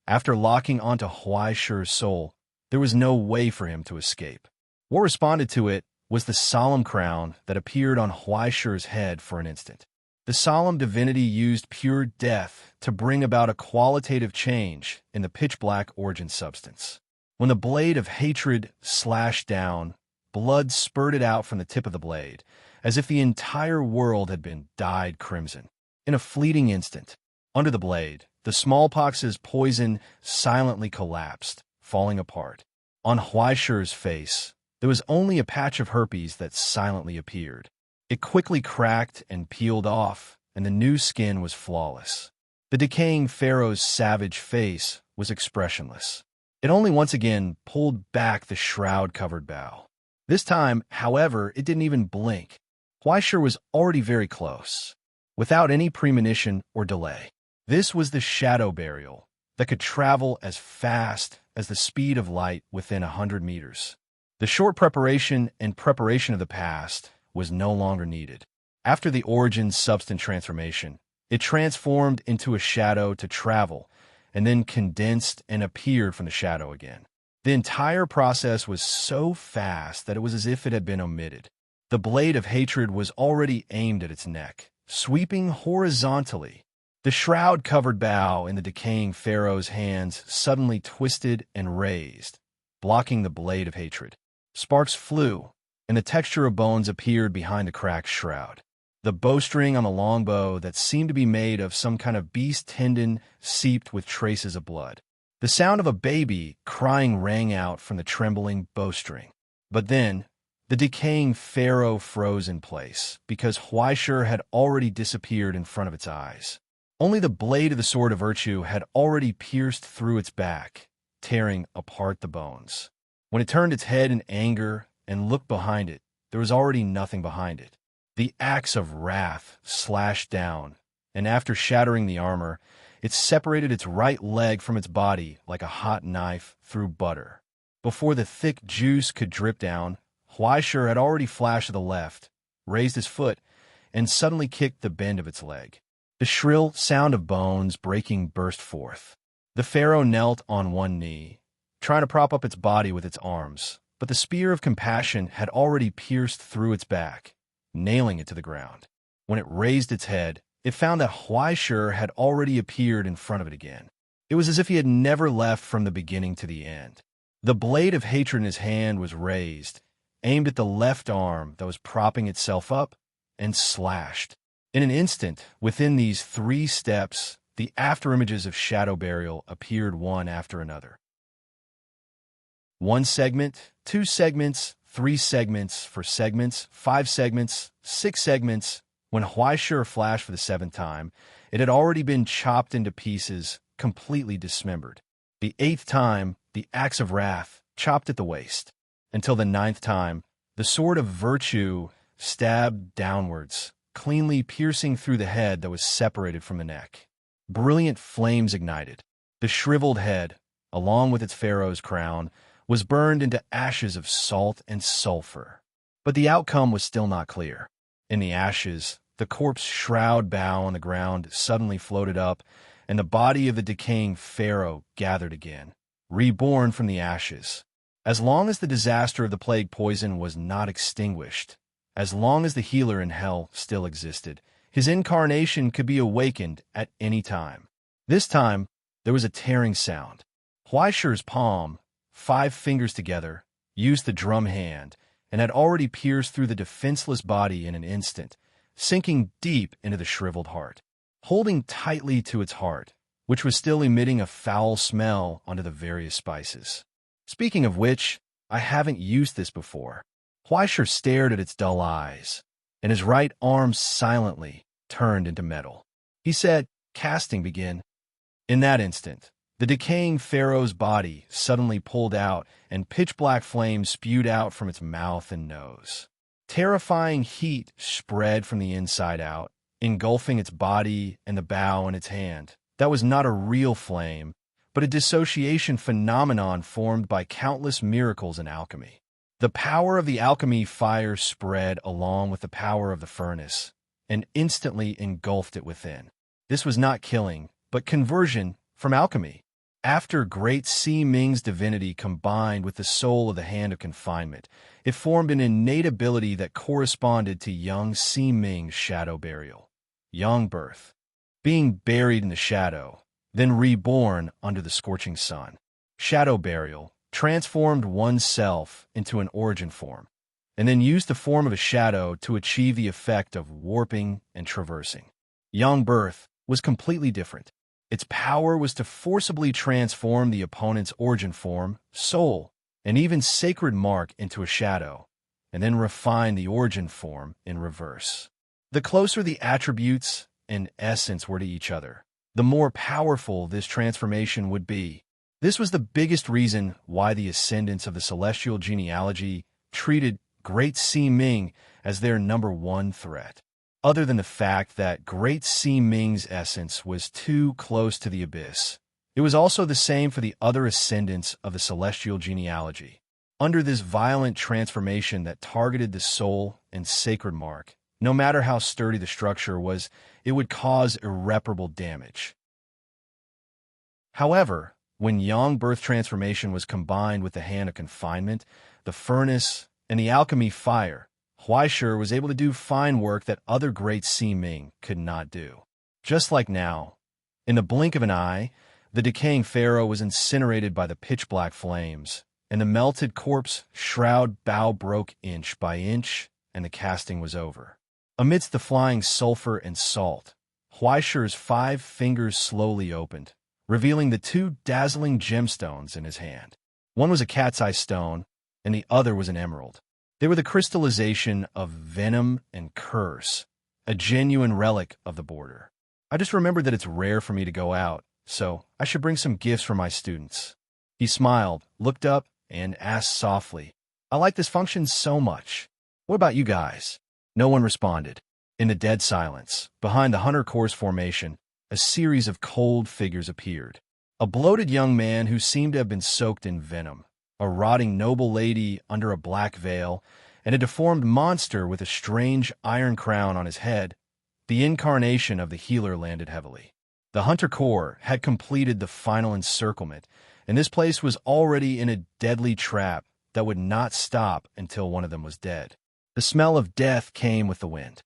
after locking onto Huaishi's soul, there was no way for him to escape. What responded to it was the solemn crown that appeared on Huaishi's head for an instant. The solemn divinity used pure death to bring about a qualitative change in the pitch-black origin substance. When the blade of hatred slashed down, blood spurted out from the tip of the blade, as if the entire world had been dyed crimson. In a fleeting instant, under the blade, the smallpox's poison silently collapsed, falling apart. On Huaishi's face, there was only a patch of herpes that silently appeared. It quickly cracked and peeled off, and the new skin was flawless. The decaying pharaoh's savage face was expressionless. It only once again pulled back the shroud-covered bow. This time, however, it didn't even blink. Huaishi was already very close, without any premonition or delay. This was the shadow burial that could travel as fast as the speed of light within 100 meters. The short preparation of the past was no longer needed. After the origin substance transformation, it transformed into a shadow to travel, and then condensed and appeared from the shadow again. The entire process was so fast that it was as if it had been omitted. The blade of hatred was already aimed at its neck, sweeping horizontally. The shroud-covered bow in the decaying pharaoh's hands suddenly twisted and raised, blocking the blade of hatred. Sparks flew, and the texture of bones appeared behind the cracked shroud. The bowstring on the longbow that seemed to be made of some kind of beast tendon seeped with traces of blood. The sound of a baby crying rang out from the trembling bowstring. But then, the decaying pharaoh froze in place, because Huaishi had already disappeared in front of its eyes. Only the blade of the sword of virtue had already pierced through its back, tearing apart the bones. When it turned its head in anger and looked behind it, there was already nothing behind it. The axe of wrath slashed down, and after shattering the armor, it separated its right leg from its body like a hot knife through butter. Before the thick juice could drip down, Huaishi had already flashed to the left, raised his foot, and suddenly kicked the bend of its leg. The shrill sound of bones breaking burst forth. The pharaoh knelt on one knee, trying to prop up its body with its arms, but the spear of compassion had already pierced through its back, nailing it to the ground. When it raised its head, it found that Huaishi had already appeared in front of it again. It was as if he had never left from the beginning to the end. The blade of hatred in his hand was raised, aimed at the left arm that was propping itself up, and slashed. In an instant, within these 3 steps, the afterimages of shadow burial appeared one after another. 1 segment, 2 segments, 3 segments for segments, 5 segments, 6 segments. When Huaishir flashed for the 7th time, it had already been chopped into pieces, completely dismembered. The 8th time, the axe of wrath, chopped at the waist. Until the 9th time, the sword of virtue stabbed downwards, cleanly piercing through the head that was separated from the neck. Brilliant flames ignited. The shriveled head, along with its pharaoh's crown, was burned into ashes of salt and sulfur. But the outcome was still not clear. In the ashes, the corpse shroud bough on the ground suddenly floated up, and the body of the decaying pharaoh gathered again, reborn from the ashes. As long as the disaster of the plague poison was not extinguished, as long as the healer in hell still existed, his incarnation could be awakened at any time. This time, there was a tearing sound. Huaishir's palm, 5 fingers together, used the drum hand, and had already pierced through the defenseless body in an instant, sinking deep into the shriveled heart, holding tightly to its heart, which was still emitting a foul smell onto the various spices. Speaking of which, I haven't used this before. Huaishir stared at its dull eyes, and his right arm silently turned into metal. He said, "Casting begin." In that instant, the decaying pharaoh's body suddenly pulled out, and pitch-black flames spewed out from its mouth and nose. Terrifying heat spread from the inside out, engulfing its body and the bough in its hand. That was not a real flame, but a dissociation phenomenon formed by countless miracles in alchemy. The power of the alchemy fire spread along with the power of the furnace, and instantly engulfed it within. This was not killing, but conversion from alchemy. After Great Si Ming's divinity combined with the soul of the Hand of Confinement, it formed an innate ability that corresponded to young Si Ming's shadow burial. Young birth, being buried in the shadow, then reborn under the scorching sun. Shadow burial transformed oneself into an origin form, and then used the form of a shadow to achieve the effect of warping and traversing. Young birth was completely different. Its power was to forcibly transform the opponent's origin form, soul, and even sacred mark into a shadow, and then refine the origin form in reverse. The closer the attributes and essence were to each other, the more powerful this transformation would be. This was the biggest reason why the ascendants of the celestial genealogy treated Great Si Ming as their #1 threat. Other than the fact that Great Si Ming's essence was too close to the abyss, it was also the same for the other ascendants of the celestial genealogy. Under this violent transformation that targeted the soul and sacred mark, no matter how sturdy the structure was, it would cause irreparable damage. However, when Yang birth transformation was combined with the Hand of Confinement, the furnace, and the alchemy fire, Huaishir was able to do fine work that other Great Si Ming could not do. Just like now, in the blink of an eye, the decaying pharaoh was incinerated by the pitch-black flames, and the melted corpse shroud bough broke inch by inch, and the casting was over. Amidst the flying sulfur and salt, Huaishir's 5 fingers slowly opened, revealing the 2 dazzling gemstones in his hand. One was a cat's eye stone, and the other was an emerald. They were the crystallization of venom and curse, a genuine relic of the border. I just remembered that it's rare for me to go out, so I should bring some gifts for my students. He smiled, looked up, and asked softly, "I like this function so much. What about you guys?" No one responded. In the dead silence, behind the hunter course formation, a series of cold figures appeared. A bloated young man who seemed to have been soaked in venom, a rotting noble lady under a black veil, and a deformed monster with a strange iron crown on his head. The incarnation of the healer landed heavily. The hunter corps had completed the final encirclement, and this place was already in a deadly trap that would not stop until one of them was dead. The smell of death came with the wind.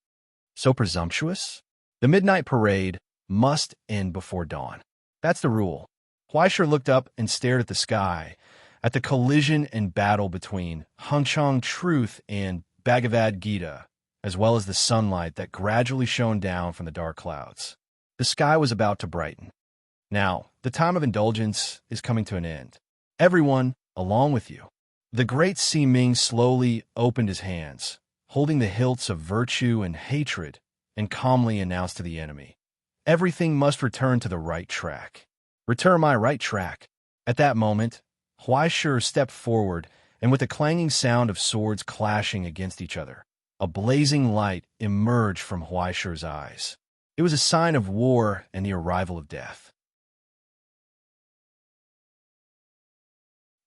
So presumptuous? The midnight parade must end before dawn. That's the rule. Huaishir looked up and stared at the sky, at the collision and battle between Hengchang truth and Bhagavad Gita, as well as the sunlight that gradually shone down from the dark clouds. The sky was about to brighten. Now, the time of indulgence is coming to an end. Everyone, along with you. The great Si Ming slowly opened his hands, holding the hilts of virtue and hatred, and calmly announced to the enemy, "Everything must return to the right track. Return my right track." At that moment, Huaishir stepped forward, and with a clanging sound of swords clashing against each other, a blazing light emerged from Huaishir's eyes. It was a sign of war and the arrival of death.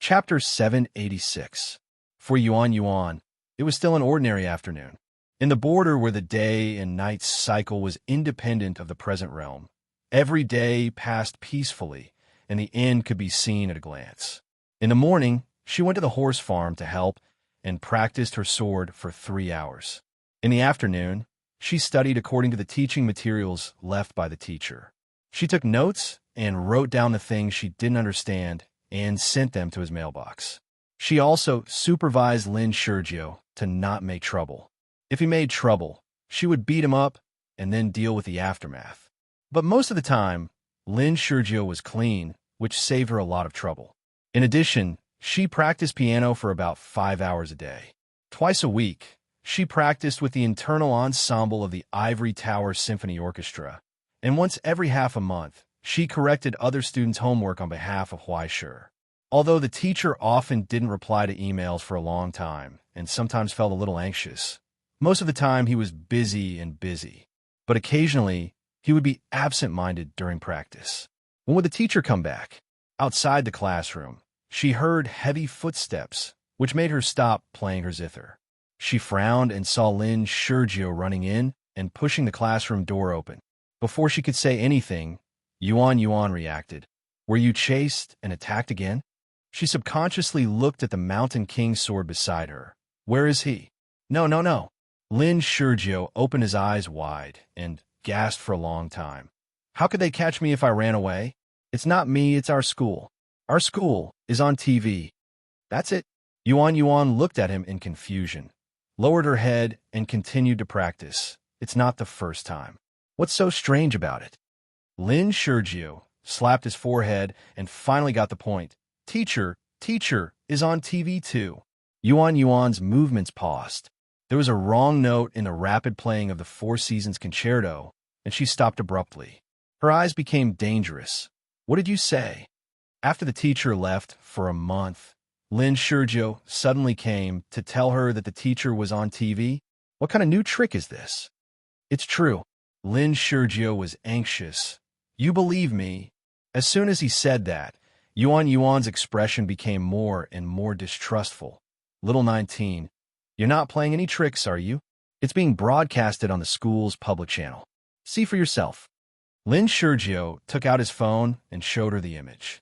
Chapter 786. For Yuan, it was still an ordinary afternoon. In the border where the day and night cycle was independent of the present realm, every day passed peacefully, and the end could be seen at a glance. In the morning, she went to the horse farm to help and practiced her sword for 3 hours. In the afternoon, she studied according to the teaching materials left by the teacher. She took notes and wrote down the things she didn't understand and sent them to his mailbox. She also supervised Lin Sergio to not make trouble. If he made trouble, she would beat him up and then deal with the aftermath. But most of the time, Lin Sergio was clean, which saved her a lot of trouble. In addition, she practiced piano for about 5 hours a day. Twice a week, she practiced with the internal ensemble of the Ivory Tower Symphony Orchestra, and once every half a month, she corrected other students' homework on behalf of Huaishir. Although the teacher often didn't reply to emails for a long time and sometimes felt a little anxious, most of the time he was busy. But occasionally, he would be absent-minded during practice. When would the teacher come back? Outside the classroom, she heard heavy footsteps, which made her stop playing her zither. She frowned and saw Lin Sergio running in and pushing the classroom door open. Before she could say anything, Yuan reacted. "Were you chased and attacked again?" She subconsciously looked at the Mountain King's sword beside her. "Where is he?" No. Lin Sergio opened his eyes wide and gasped for a long time. "How could they catch me if I ran away? It's not me, it's our school. Our school is on TV." "That's it." Yuan looked at him in confusion, lowered her head, and continued to practice. "It's not the first time. What's so strange about it?" Lin Sergio slapped his forehead and finally got the point. Teacher is on TV too." Yuan's movements paused. There was a wrong note in the rapid playing of the Four Seasons Concerto, and she stopped abruptly. Her eyes became dangerous. "What did you say?" After the teacher left for a month, Lin Sergio suddenly came to tell her that the teacher was on TV. "What kind of new trick is this?" "It's true." Lin Sergio was anxious. "You believe me?" As soon as he said that, Yuan's expression became more and more distrustful. "Little 19, you're not playing any tricks, are you? It's being broadcasted on the school's public channel. See for yourself." Lin Sergio took out his phone and showed her the image.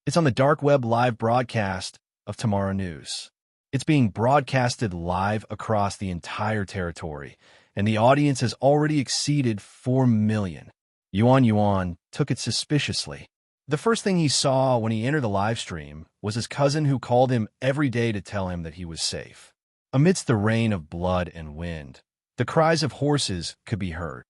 "It's on the dark web live broadcast of Tomorrow News. It's being broadcasted live across the entire territory, and the audience has already exceeded 4 million. Yuan took it suspiciously. The first thing he saw when he entered the live stream was his cousin who called him every day to tell him that he was safe. Amidst the rain of blood and wind, the cries of horses could be heard.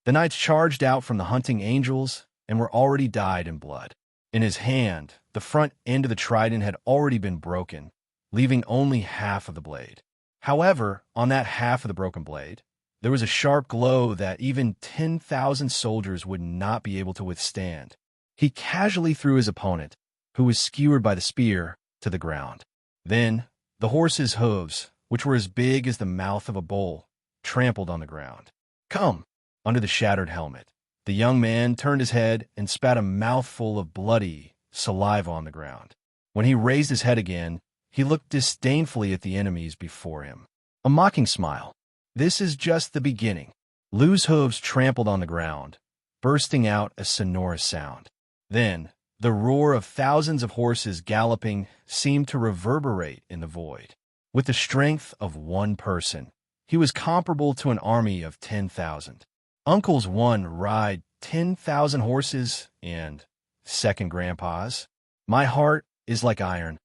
The knights charged out from the hunting angels and were already dyed in blood. In his hand, the front end of the trident had already been broken, leaving only half of the blade. However, on that half of the broken blade, there was a sharp glow that even 10,000 soldiers would not be able to withstand. He casually threw his opponent, who was skewered by the spear, to the ground. Then, the horse's hooves, which were as big as the mouth of a bull, trampled on the ground. "Come!" Under the shattered helmet, the young man turned his head and spat a mouthful of bloody saliva on the ground. When he raised his head again, he looked disdainfully at the enemies before him. A mocking smile. "This is just the beginning." Lu's hooves trampled on the ground, bursting out a sonorous sound. Then, the roar of thousands of horses galloping seemed to reverberate in the void. With the strength of one person, he was comparable to an army of 10,000. Uncle's one ride 10,000 horses, and second grandpa's. My heart is like iron.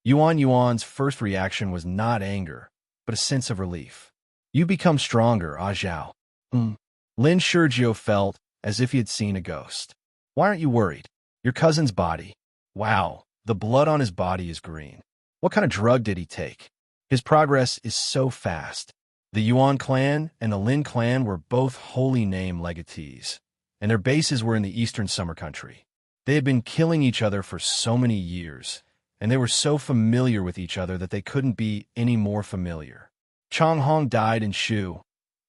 Yuan's first reaction was not anger, but a sense of relief. "You become stronger, Zhao." Lin Sergio felt as if he had seen a ghost. "Why aren't you worried? Your cousin's body." Wow, The blood on his body is green. What kind of drug did he take? His progress is so fast. The Yuan clan and the Lin clan were both holy name legatees, and their bases were in the eastern summer country. They had been killing each other for so many years, and they were so familiar with each other that they couldn't be any more familiar. Chang Hong died in Shu,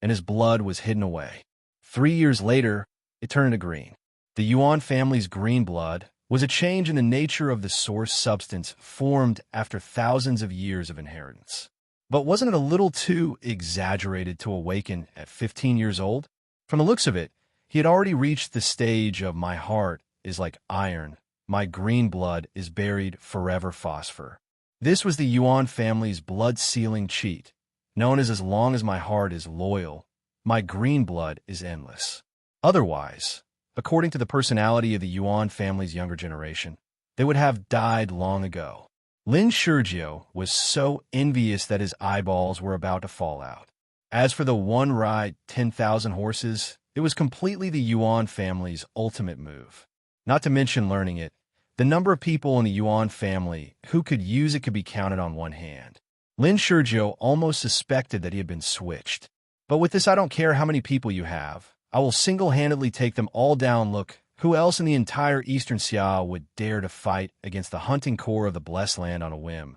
and his blood was hidden away. 3 years later, it turned to green. The Yuan family's green blood was a change in the nature of the source substance formed after thousands of years of inheritance. But wasn't it a little too exaggerated to awaken at 15 years old? From the looks of it, he had already reached the stage of my heart is like iron, my green blood is buried forever phosphor. This was the Yuan family's blood-sealing cheat, known as long as my heart is loyal, my green blood is endless. Otherwise, according to the personality of the Yuan family's younger generation, they would have died long ago. Lin Shurjiu was so envious that his eyeballs were about to fall out. As for the one ride 10,000 horses, it was completely the Yuan family's ultimate move. Not to mention learning it, the number of people in the Yuan family who could use it could be counted on one hand. Lin Shurjiu almost suspected that he had been switched. But with this, I don't care how many people you have. I will single-handedly take them all down. Look, who else in the entire Eastern Xia would dare to fight against the hunting corps of the Blessed Land on a whim,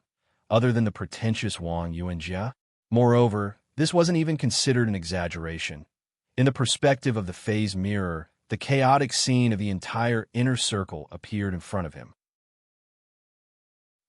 other than the pretentious Wang Yuanjia? Moreover, this wasn't even considered an exaggeration. In the perspective of the phase mirror, the chaotic scene of the entire inner circle appeared in front of him.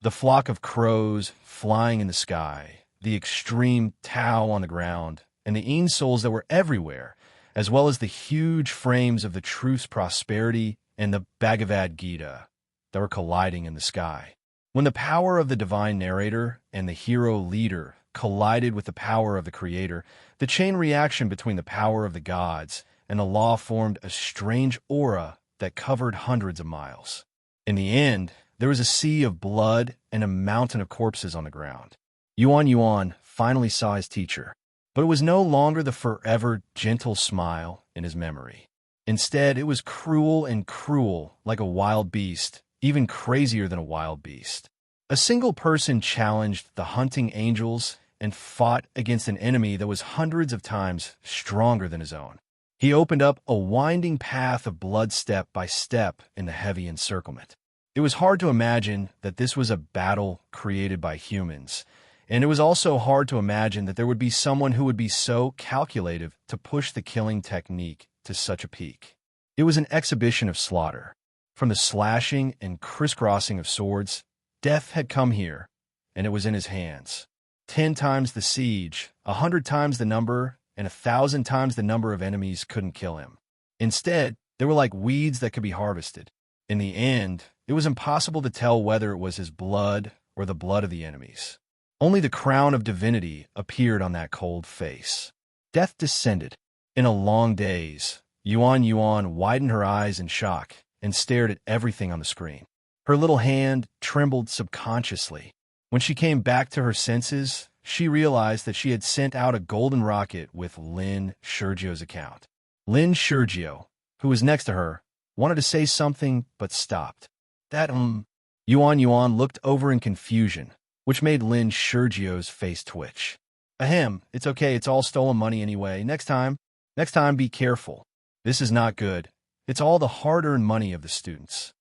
The flock of crows flying in the sky, the extreme Tao on the ground, and the Yin souls that were everywhere, as well as the huge frames of the truth's prosperity and the Bhagavad Gita that were colliding in the sky. When the power of the divine narrator and the hero leader collided with the power of the creator, the chain reaction between the power of the gods and the law formed a strange aura that covered hundreds of miles. In the end, there was a sea of blood and a mountain of corpses on the ground. Yuan finally saw his teacher, but it was no longer the forever gentle smile in his memory. Instead, it was cruel and cruel like a wild beast, even crazier than a wild beast. A single person challenged the hunting angels and fought against an enemy that was hundreds of times stronger than his own. He opened up a winding path of blood step by step in the heavy encirclement. It was hard to imagine that this was a battle created by humans, and it was also hard to imagine that there would be someone who would be so calculative to push the killing technique to such a peak. It was an exhibition of slaughter. From the slashing and crisscrossing of swords, death had come here, and it was in his hands. 10 times the siege, 100 times the number, and 1,000 times the number of enemies couldn't kill him. Instead, they were like weeds that could be harvested. In the end, it was impossible to tell whether it was his blood or the blood of the enemies. Only the crown of divinity appeared on that cold face. Death descended. In a long daze, Yuan widened her eyes in shock and stared at everything on the screen. Her little hand trembled subconsciously. When she came back to her senses, she realized that she had sent out a golden rocket with Lin Shurjiu's account. Lin Shurjiu, who was next to her, wanted to say something but stopped. Yuan looked over in confusion, which made Lin Shurjiu's face twitch. Ahem, it's okay, it's all stolen money anyway. Next time, be careful. This is not good. It's all the hard-earned money of the students.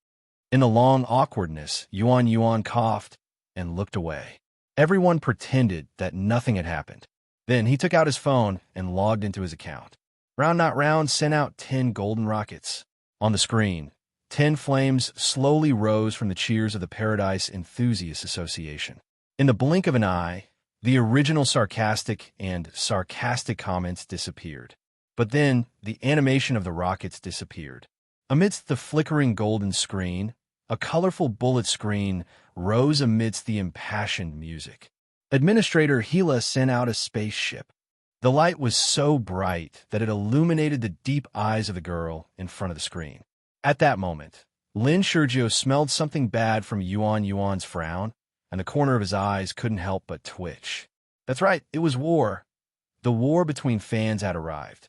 In the long awkwardness, Yuan coughed and looked away. Everyone pretended that nothing had happened. Then he took out his phone and logged into his account. Round Not Round sent out 10 golden rockets. On the screen, 10 flames slowly rose from the cheers of the Paradise Enthusiasts Association. In the blink of an eye, the original sarcastic comments disappeared. But then the animation of the rockets disappeared. Amidst the flickering golden screen, a colorful bullet screen rose amidst the impassioned music. Administrator Gila sent out a spaceship. The light was so bright that it illuminated the deep eyes of the girl in front of the screen. At that moment, Lin Shurjiu smelled something bad from Yuan's frown, and the corner of his eyes couldn't help but twitch. That's right, it was war. The war between fans had arrived.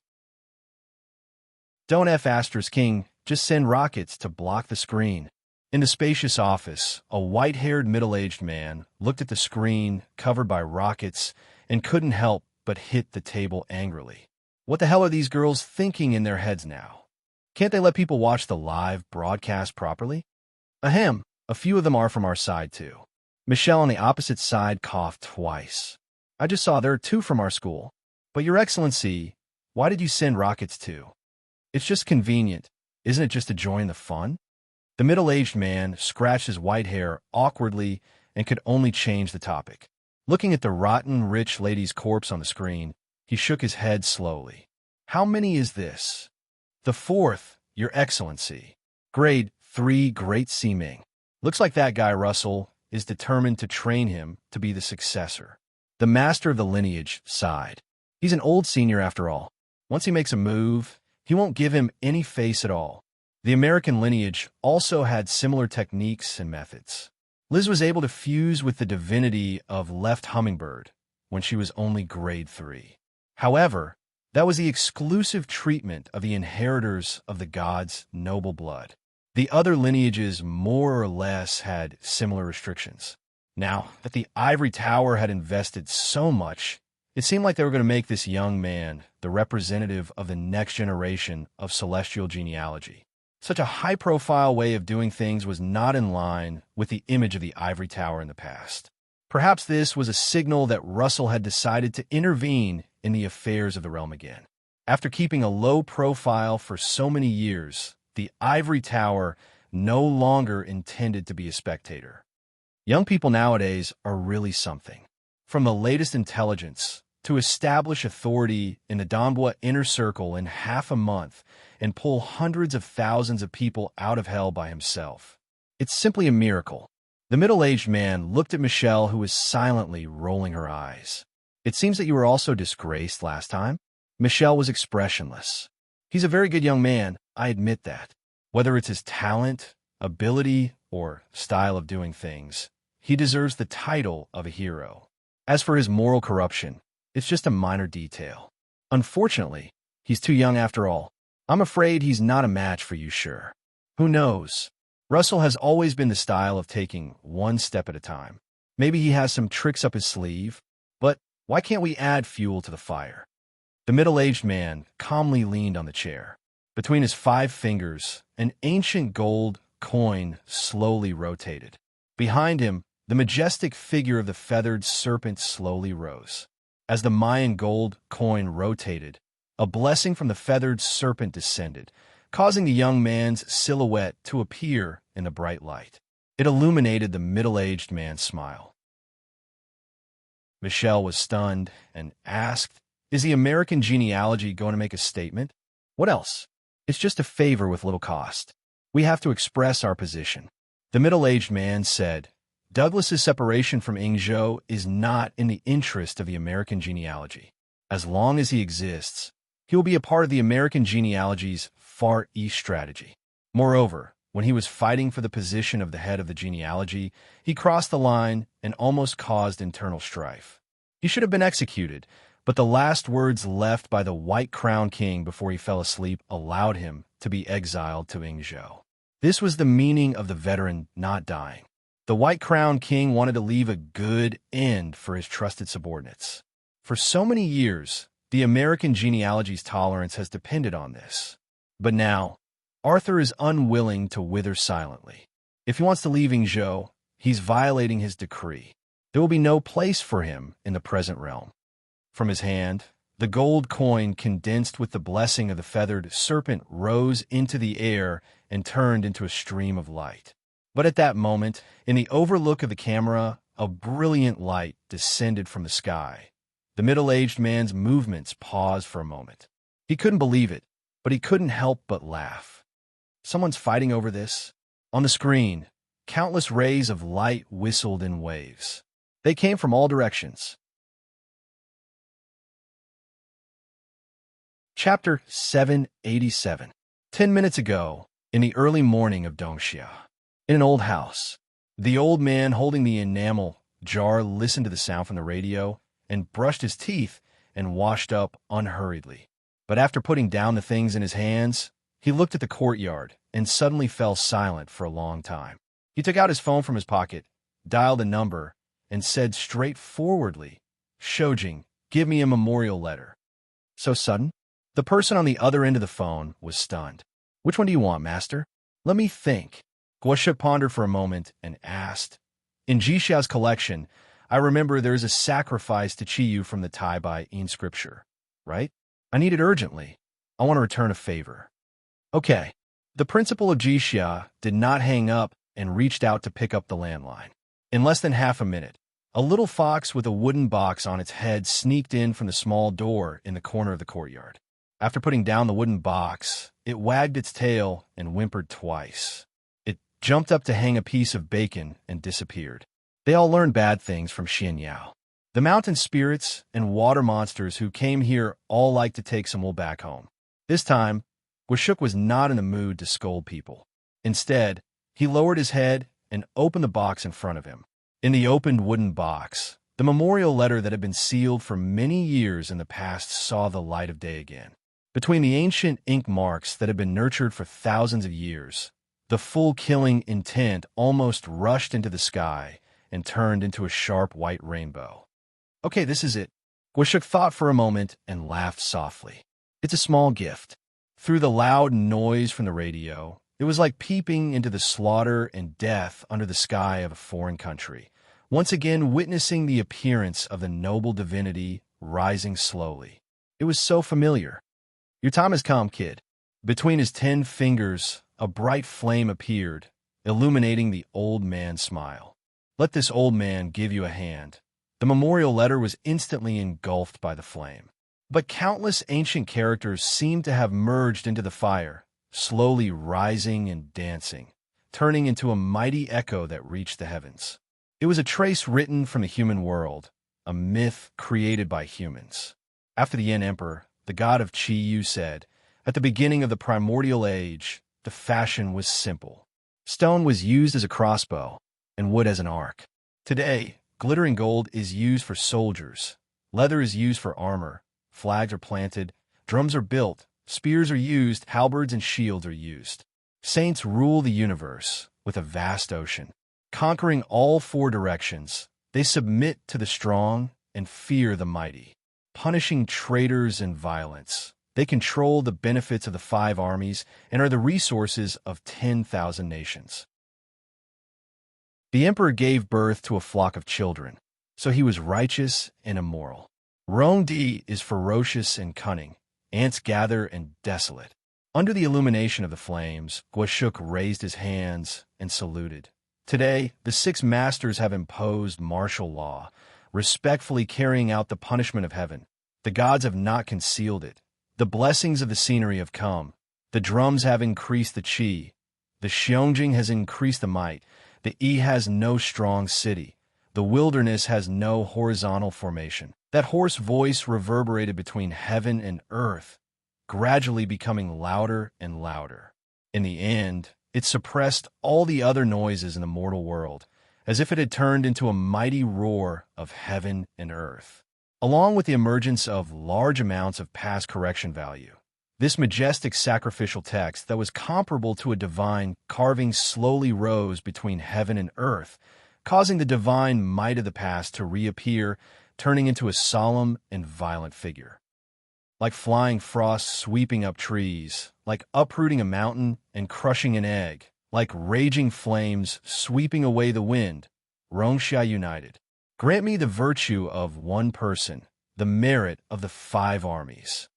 Don't F*** King, just send rockets to block the screen. In the spacious office, a white-haired middle-aged man looked at the screen covered by rockets and couldn't help but hit the table angrily. What the hell are these girls thinking in their heads now? Can't they let people watch the live broadcast properly? Ahem, a few of them are from our side too. Michelle on the opposite side coughed twice. I just saw there are 2 from our school. But Your Excellency, why did you send rockets too? It's just convenient. Isn't it just to join the fun? The middle-aged man scratched his white hair awkwardly and could only change the topic. Looking at the rotten rich lady's corpse on the screen, he shook his head slowly. How many is this? The 4th, Your Excellency. Grade 3, Great Seeming. Looks like that guy, Russell, is determined to train him to be the successor. The master of the lineage sighed. He's an old senior after all. Once he makes a move, he won't give him any face at all. The American lineage also had similar techniques and methods. Liz was able to fuse with the divinity of Left Hummingbird when she was only grade 3. However, that was the exclusive treatment of the inheritors of the gods' noble blood. The other lineages more or less had similar restrictions. Now that the Ivory Tower had invested so much, it seemed like they were going to make this young man the representative of the next generation of celestial genealogy. Such a high-profile way of doing things was not in line with the image of the Ivory Tower in the past. Perhaps this was a signal that Russell had decided to intervene in the affairs of the realm again. After keeping a low profile for so many years, the Ivory Tower no longer intended to be a spectator. Young people nowadays are really something. From the latest intelligence to establish authority in the Donbua inner circle in half a month and pull hundreds of thousands of people out of hell by himself. It's simply a miracle. The middle-aged man looked at Michelle, who was silently rolling her eyes. It seems that you were also disgraced last time. Michelle was expressionless. He's a very good young man, I admit that. Whether it's his talent, ability, or style of doing things, he deserves the title of a hero. As for his moral corruption, it's just a minor detail. Unfortunately, he's too young after all. I'm afraid he's not a match for you, sure. Who knows? Russell has always been the style of taking one step at a time. Maybe he has some tricks up his sleeve, but why can't we add fuel to the fire? The middle-aged man calmly leaned on the chair. Between his 5 fingers, an ancient gold coin slowly rotated. Behind him, the majestic figure of the feathered serpent slowly rose. As the Mayan gold coin rotated, a blessing from the feathered serpent descended, causing the young man's silhouette to appear in the bright light. It illuminated the middle-aged man's smile. Michelle was stunned and asked, "Is the American genealogy going to make a statement?" "What else? It's just a favor with little cost. We have to express our position." The middle-aged man said, "Douglas's separation from Ingzhou is not in the interest of the American genealogy. As long as he exists, he will be a part of the American genealogy's Far East strategy. Moreover, when he was fighting for the position of the head of the genealogy, he crossed the line and almost caused internal strife. He should have been executed, but the last words left by the White Crown King before he fell asleep allowed him to be exiled to Ingzhou. This was the meaning of the veteran not dying. The White Crown King wanted to leave a good end for his trusted subordinates. For so many years, the American genealogy's tolerance has depended on this. But now, Arthur is unwilling to wither silently. If he wants to leave Ingzhou, he's violating his decree. There will be no place for him in the present realm." From his hand, the gold coin condensed with the blessing of the feathered serpent rose into the air and turned into a stream of light. But at that moment, in the overlook of the camera, a brilliant light descended from the sky. The middle-aged man's movements paused for a moment. He couldn't believe it, but he couldn't help but laugh. Someone's fighting over this? On the screen, countless rays of light whistled in waves. They came from all directions. Chapter 787. 10 minutes ago, in the early morning of Dongsha, in an old house, the old man holding the enamel jar listened to the sound from the radio and brushed his teeth and washed up unhurriedly. But after putting down the things in his hands, he looked at the courtyard and suddenly fell silent for a long time. He took out his phone from his pocket, dialed a number, and said straightforwardly, "Shojing, give me a memorial letter." So sudden? The person on the other end of the phone was stunned. "Which one do you want, master?" "Let me think." Guoshuk pondered for a moment and asked, "In Jixiao's collection, I remember there is a sacrifice to Chiyu from the Tai Bai in scripture, right? I need it urgently. I want to return a favor." "Okay." The principal of Jixia did not hang up and reached out to pick up the landline. In less than half a minute, a little fox with a wooden box on its head sneaked in from the small door in the corner of the courtyard. After putting down the wooden box, it wagged its tail and whimpered twice. It jumped up to hang a piece of bacon and disappeared. They all learned bad things from Xian Yao. The mountain spirits and water monsters who came here all like to take some wool back home. This time, Guoshuk was not in the mood to scold people. Instead, he lowered his head and opened the box in front of him. In the opened wooden box, the memorial letter that had been sealed for many years in the past saw the light of day again. Between the ancient ink marks that had been nurtured for thousands of years, the full killing intent almost rushed into the sky and turned into a sharp white rainbow. "Okay, this is it." Guoshuk thought for a moment and laughed softly. "It's a small gift." Through the loud noise from the radio, it was like peeping into the slaughter and death under the sky of a foreign country, once again witnessing the appearance of the noble divinity rising slowly. It was so familiar. "Your time has come, kid." Between his 10 fingers, a bright flame appeared, illuminating the old man's smile. "Let this old man give you a hand." The memorial letter was instantly engulfed by the flame. But countless ancient characters seemed to have merged into the fire, slowly rising and dancing, turning into a mighty echo that reached the heavens. It was a trace written from the human world, a myth created by humans. After the Yin Emperor, the god of Chi-Yu said, "At the beginning of the primordial age, the fashion was simple. Stone was used as a crossbow, and wood as an arc. Today, glittering gold is used for soldiers, leather is used for armor, flags are planted, drums are built, spears are used, halberds and shields are used. Saints rule the universe with a vast ocean. Conquering all 4 directions, they submit to the strong and fear the mighty. Punishing traitors and violence, they control the benefits of the 5 armies and are the resources of 10,000 nations." The emperor gave birth to a flock of children, so he was righteous and immoral. Rongdi is ferocious and cunning, ants gather and desolate. Under the illumination of the flames, Guoshuk raised his hands and saluted. Today, the 6 masters have imposed martial law, respectfully carrying out the punishment of heaven. The gods have not concealed it. The blessings of the scenery have come. The drums have increased the qi. The xiangjing has increased the might. The yi has no strong city. The wilderness has no horizontal formation. That hoarse voice reverberated between heaven and earth, gradually becoming louder and louder. In the end, it suppressed all the other noises in the mortal world, as if it had turned into a mighty roar of heaven and earth. Along with the emergence of large amounts of past correction value, this majestic sacrificial text that was comparable to a divine carving slowly rose between heaven and earth, causing the divine might of the past to reappear, turning into a solemn and violent figure. Like flying frost sweeping up trees, like uprooting a mountain and crushing an egg, like raging flames sweeping away the wind, Rongxia united. Grant me the virtue of one person, the merit of the 5 armies.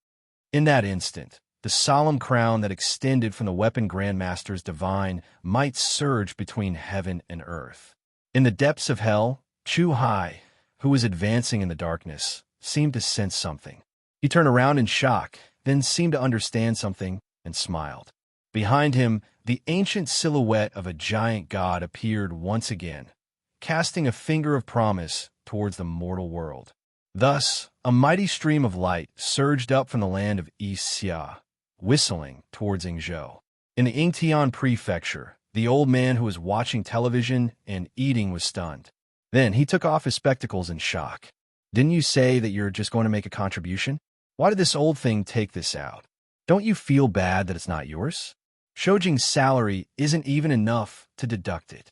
In that instant, the solemn crown that extended from the weapon grandmaster's divine might surge between heaven and earth. In the depths of hell, Chu Hai, who was advancing in the darkness, seemed to sense something. He turned around in shock, then seemed to understand something and smiled. Behind him, the ancient silhouette of a giant god appeared once again, casting a finger of promise towards the mortal world. Thus, a mighty stream of light surged up from the land of East Xia, whistling towards Yingzhou. In the Yingtian prefecture, the old man who was watching television and eating was stunned. Then he took off his spectacles in shock. "Didn't you say that you're just going to make a contribution? Why did this old thing take this out? Don't you feel bad that it's not yours? Shojing's salary isn't even enough to deduct it."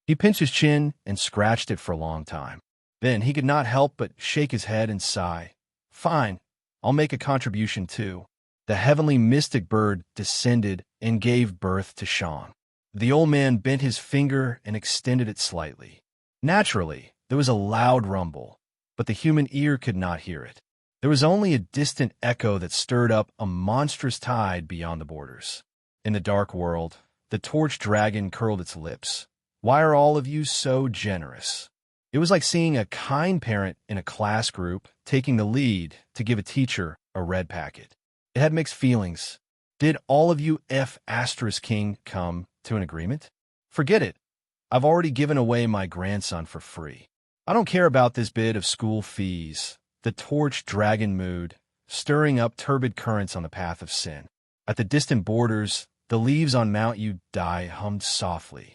He pinched his chin and scratched it for a long time. Then he could not help but shake his head and sigh. Fine, I'll make a contribution too. The heavenly mystic bird descended and gave birth to Sean. The old man bent his finger and extended it slightly. Naturally, there was a loud rumble, but the human ear could not hear it. There was only a distant echo that stirred up a monstrous tide beyond the borders. In the dark world, the torch dragon curled its lips. Why are all of you so generous? It was like seeing a kind parent in a class group taking the lead to give a teacher a red packet. It had mixed feelings. Did all of you F*King come to an agreement? Forget it. I've already given away my grandson for free. I don't care about this bit of school fees. The torch dragon mood, stirring up turbid currents on the path of sin. At the distant borders, the leaves on Mount You Die hummed softly.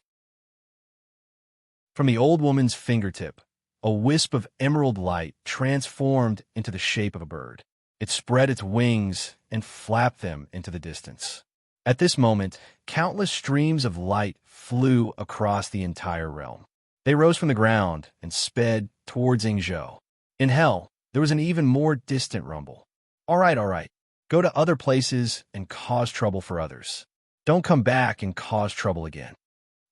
From the old woman's fingertip, a wisp of emerald light transformed into the shape of a bird. It spread its wings and flapped them into the distance. At this moment, countless streams of light flew across the entire realm. They rose from the ground and sped towards Ingzhou. In hell, there was an even more distant rumble. All right. Go to other places and cause trouble for others. Don't come back and cause trouble again.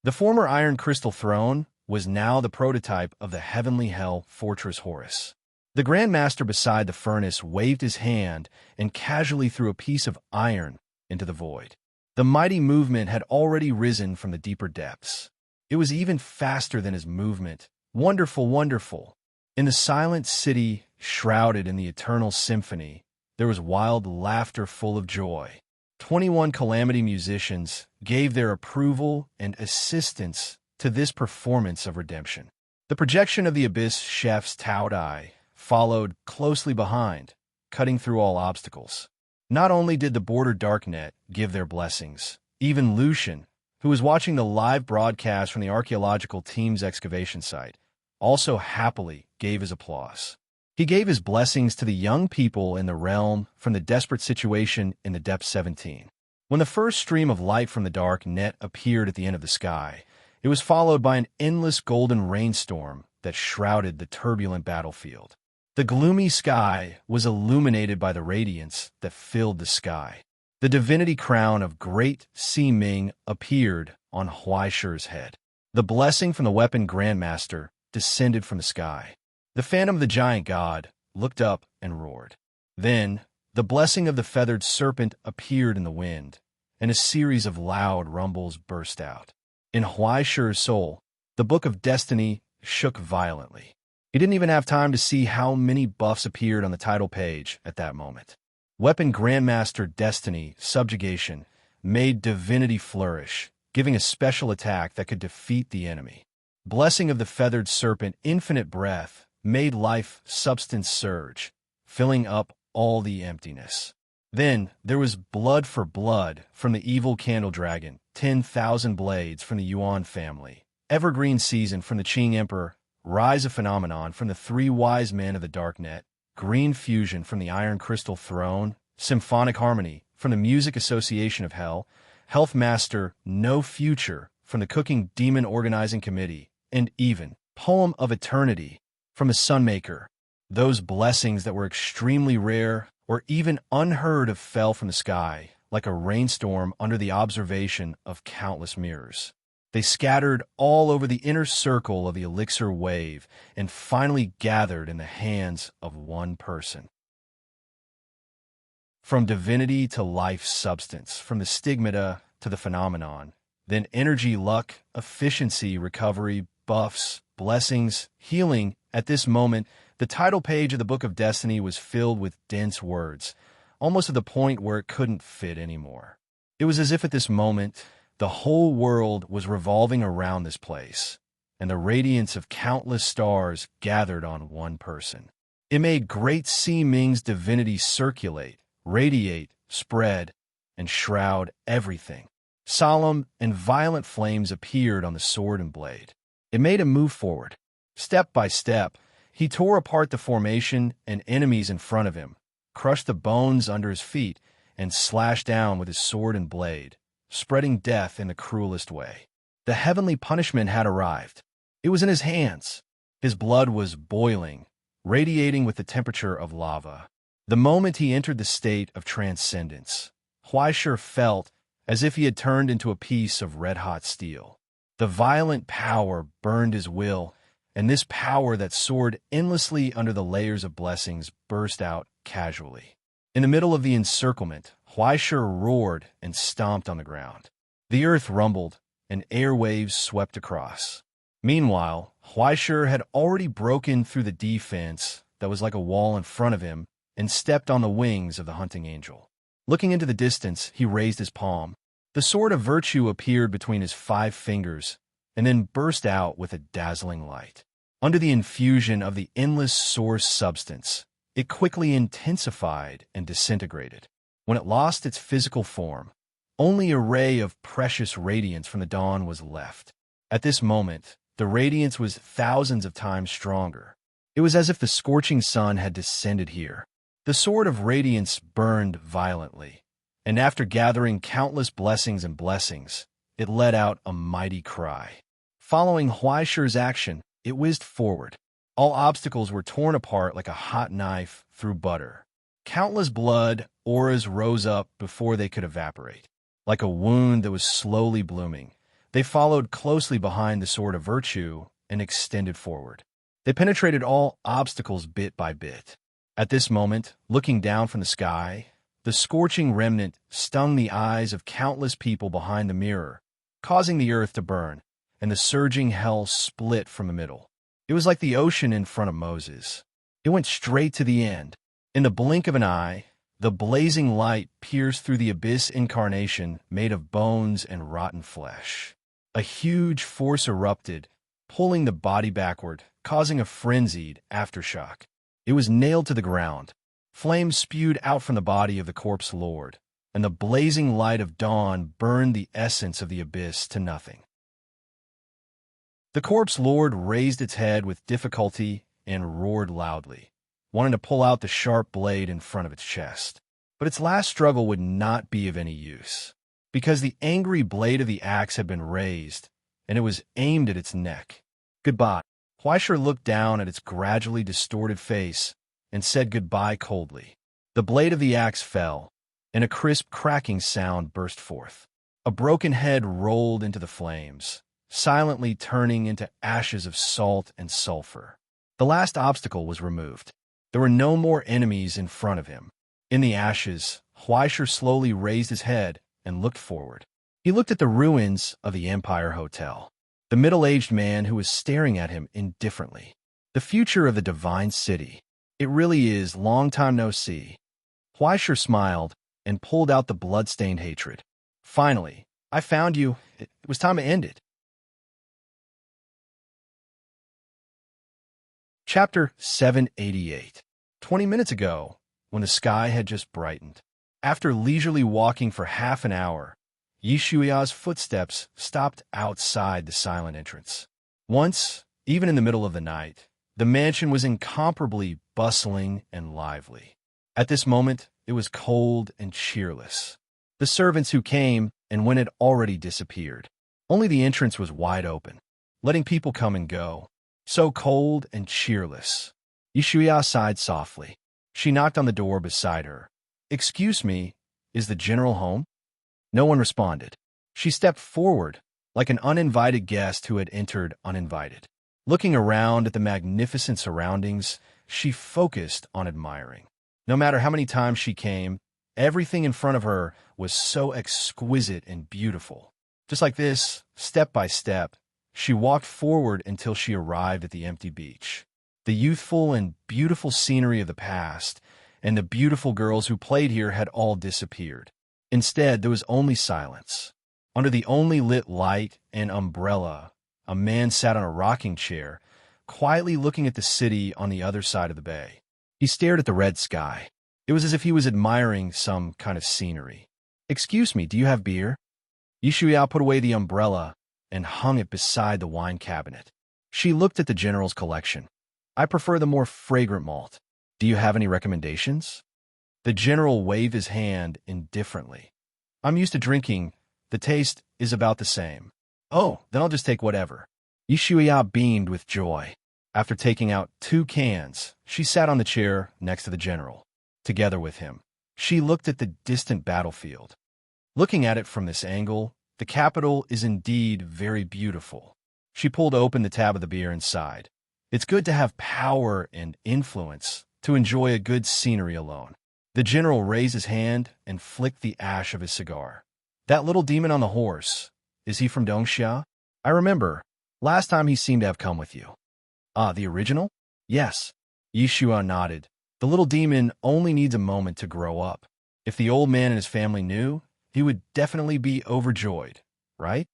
The former iron crystal throne was now the prototype of the heavenly hell fortress Horus. The Grand Master beside the furnace waved his hand and casually threw a piece of iron into the void. The mighty movement had already risen from the deeper depths. It was even faster than his movement. Wonderful. In the silent city, shrouded in the eternal symphony, there was wild laughter full of joy. 21 calamity musicians gave their approval and assistance to this performance of redemption. The projection of the Abyss chef's Tao Dai followed closely behind, cutting through all obstacles. Not only did the Border Darknet give their blessings, even Lucian, who was watching the live broadcast from the archaeological team's excavation site, also happily gave his applause. He gave his blessings to the young people in the realm from the desperate situation in the Depth 17. When the first stream of light from the dark net appeared at the end of the sky, it was followed by an endless golden rainstorm that shrouded the turbulent battlefield. The gloomy sky was illuminated by the radiance that filled the sky. The divinity crown of Great Si-Ming appeared on Huaishi's head. The blessing from the weapon Grandmaster descended from the sky. The phantom of the giant god looked up and roared. Then, the blessing of the feathered serpent appeared in the wind, and a series of loud rumbles burst out. In Huaishi's soul, the Book of Destiny shook violently. He didn't even have time to see how many buffs appeared on the title page at that moment. Weapon Grandmaster Destiny Subjugation made divinity flourish, giving a special attack that could defeat the enemy. Blessing of the Feathered Serpent Infinite Breath made life substance surge, filling up all the emptiness. Then there was Blood for Blood from the Evil Candle Dragon, 10,000 Blades from the Yuan family, Evergreen Season from the Qing Emperor, Rise of Phenomenon from the Three Wise Men of the Darknet, Green Fusion from the Iron Crystal Throne, Symphonic Harmony from the Music Association of Hell, Health Master No Future from the Cooking Demon Organizing Committee, and even Poem of Eternity from the Sunmaker. Those blessings that were extremely rare or even unheard of fell from the sky like a rainstorm under the observation of countless mirrors. They scattered all over the inner circle of the elixir wave and finally gathered in the hands of one person. From divinity to life substance, from the stigmata to the phenomenon, then energy, luck, efficiency, recovery, buffs, blessings, healing. At this moment, the title page of the Book of Destiny was filled with dense words, almost to the point where it couldn't fit anymore. It was as if at this moment, the whole world was revolving around this place, and the radiance of countless stars gathered on one person. It made Great Si-Ming's divinity circulate, radiate, spread, and shroud everything. Solemn and violent flames appeared on the sword and blade. It made him move forward. Step by step, he tore apart the formation and enemies in front of him, crushed the bones under his feet, and slashed down with his sword and blade, spreading death in the cruelest way. The heavenly punishment had arrived. It was in his hands. His blood was boiling, radiating with the temperature of lava. The moment he entered the state of transcendence, Huaishur felt as if he had turned into a piece of red-hot steel. The violent power burned his will, and this power that soared endlessly under the layers of blessings burst out casually. In the middle of the encirclement, Huaishur roared and stomped on the ground. The earth rumbled, and air waves swept across. Meanwhile, Huaishur had already broken through the defense that was like a wall in front of him and stepped on the wings of the hunting angel. Looking into the distance, he raised his palm. The sword of virtue appeared between his 5 fingers and then burst out with a dazzling light. Under the infusion of the endless source substance, it quickly intensified and disintegrated. When it lost its physical form, only a ray of precious radiance from the dawn was left. At this moment, the radiance was thousands of times stronger. It was as if the scorching sun had descended here. The sword of radiance burned violently, and after gathering countless blessings, it let out a mighty cry. Following Huaishur's action, it whizzed forward. All obstacles were torn apart like a hot knife through butter. Countless blood auras rose up before they could evaporate. Like a wound that was slowly blooming, they followed closely behind the sword of virtue and extended forward. They penetrated all obstacles bit by bit. At this moment, looking down from the sky, the scorching remnant stung the eyes of countless people behind the mirror, causing the earth to burn, and the surging hell split from the middle. It was like the ocean in front of Moses. It went straight to the end. In the blink of an eye, the blazing light pierced through the abyss incarnation made of bones and rotten flesh. A huge force erupted, pulling the body backward, causing a frenzied aftershock. It was nailed to the ground. Flames spewed out from the body of the corpse lord, and the blazing light of dawn burned the essence of the abyss to nothing. The corpse lord raised its head with difficulty and roared loudly, wanting to pull out the sharp blade in front of its chest. But its last struggle would not be of any use, because the angry blade of the axe had been raised, and it was aimed at its neck. Goodbye. Huaishur looked down at its gradually distorted face and said goodbye coldly. The blade of the axe fell, and a crisp cracking sound burst forth. A broken head rolled into the flames, silently turning into ashes of salt and sulfur. The last obstacle was removed. There were no more enemies in front of him. In the ashes, Huaishur slowly raised his head and looked forward. He looked at the ruins of the Empire Hotel. The middle-aged man who was staring at him indifferently. The future of the divine city. It really is long time no see. Huaishur smiled and pulled out the blood-stained hatred. Finally, I found you. It was time to end it. Chapter 788. 20 minutes ago, when the sky had just brightened, after leisurely walking for half an hour, Yishuya's footsteps stopped outside the silent entrance. Once, even in the middle of the night, the mansion was incomparably bustling and lively. At this moment, it was cold and cheerless. The servants who came and went had already disappeared. Only the entrance was wide open, letting people come and go. So cold and cheerless. Yishuya sighed softly. She knocked on the door beside her. "Excuse me, is the general home?" No one responded. She stepped forward, like an uninvited guest who had entered uninvited. Looking around at the magnificent surroundings, she focused on admiring. No matter how many times she came, everything in front of her was so exquisite and beautiful. Just like this, step by step, she walked forward until she arrived at the empty beach. The youthful and beautiful scenery of the past and the beautiful girls who played here had all disappeared. Instead, there was only silence. Under the only lit light and umbrella, a man sat on a rocking chair, quietly looking at the city on the other side of the bay. He stared at the red sky. It was as if he was admiring some kind of scenery. "Excuse me, do you have beer?" Yishuya put away the umbrella and hung it beside the wine cabinet. She looked at the general's collection. "I prefer the more fragrant malt. Do you have any recommendations?" The general waved his hand indifferently. "I'm used to drinking. The taste is about the same." Oh, then I'll just take whatever. Yishuya beamed with joy. After taking out 2 cans, she sat on the chair next to the general. Together with him, she looked at the distant battlefield. Looking at it from this angle, the capital is indeed very beautiful. She pulled open the tab of the beer and sighed. It's good to have power and influence, to enjoy a good scenery alone. The general raised his hand and flicked the ash of his cigar. That little demon on the horse, is he from Dongsha? I remember. Last time he seemed to have come with you. Ah, the original? Yes. Yishua nodded. The little demon only needs a moment to grow up. If the old man and his family knew, he would definitely be overjoyed, right?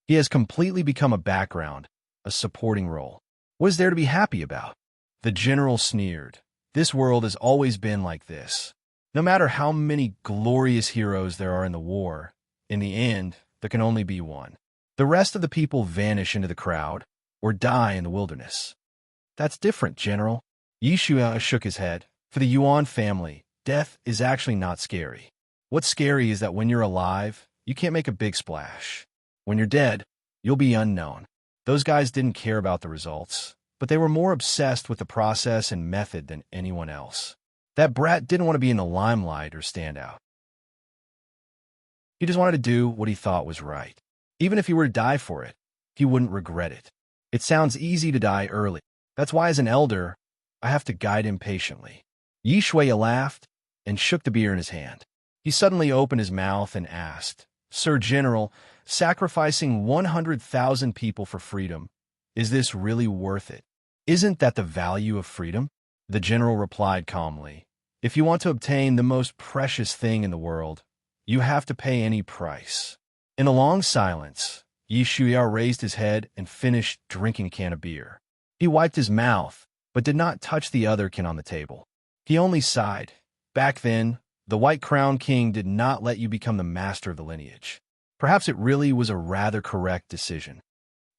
He has completely become a background, a supporting role. What is there to be happy about? The general sneered. This world has always been like this. No matter how many glorious heroes there are in the war, in the end, there can only be one. The rest of the people vanish into the crowd or die in the wilderness. That's different, General. Yishua shook his head. For the Yuan family, death is actually not scary. What's scary is that when you're alive, you can't make a big splash. When you're dead, you'll be unknown. Those guys didn't care about the results, but they were more obsessed with the process and method than anyone else. That brat didn't want to be in the limelight or stand out. He just wanted to do what he thought was right. Even if he were to die for it, he wouldn't regret it. It sounds easy to die early. That's why as an elder, I have to guide him patiently. Yi Shui laughed and shook the beer in his hand. He suddenly opened his mouth and asked, Sir General, sacrificing 100,000 people for freedom, is this really worth it? Isn't that the value of freedom? The general replied calmly, if you want to obtain the most precious thing in the world, you have to pay any price. In a long silence, Yi Shuya raised his head and finished drinking a can of beer. He wiped his mouth, but did not touch the other can on the table. He only sighed. Back then, the White Crown King did not let you become the master of the lineage. Perhaps it really was a rather correct decision.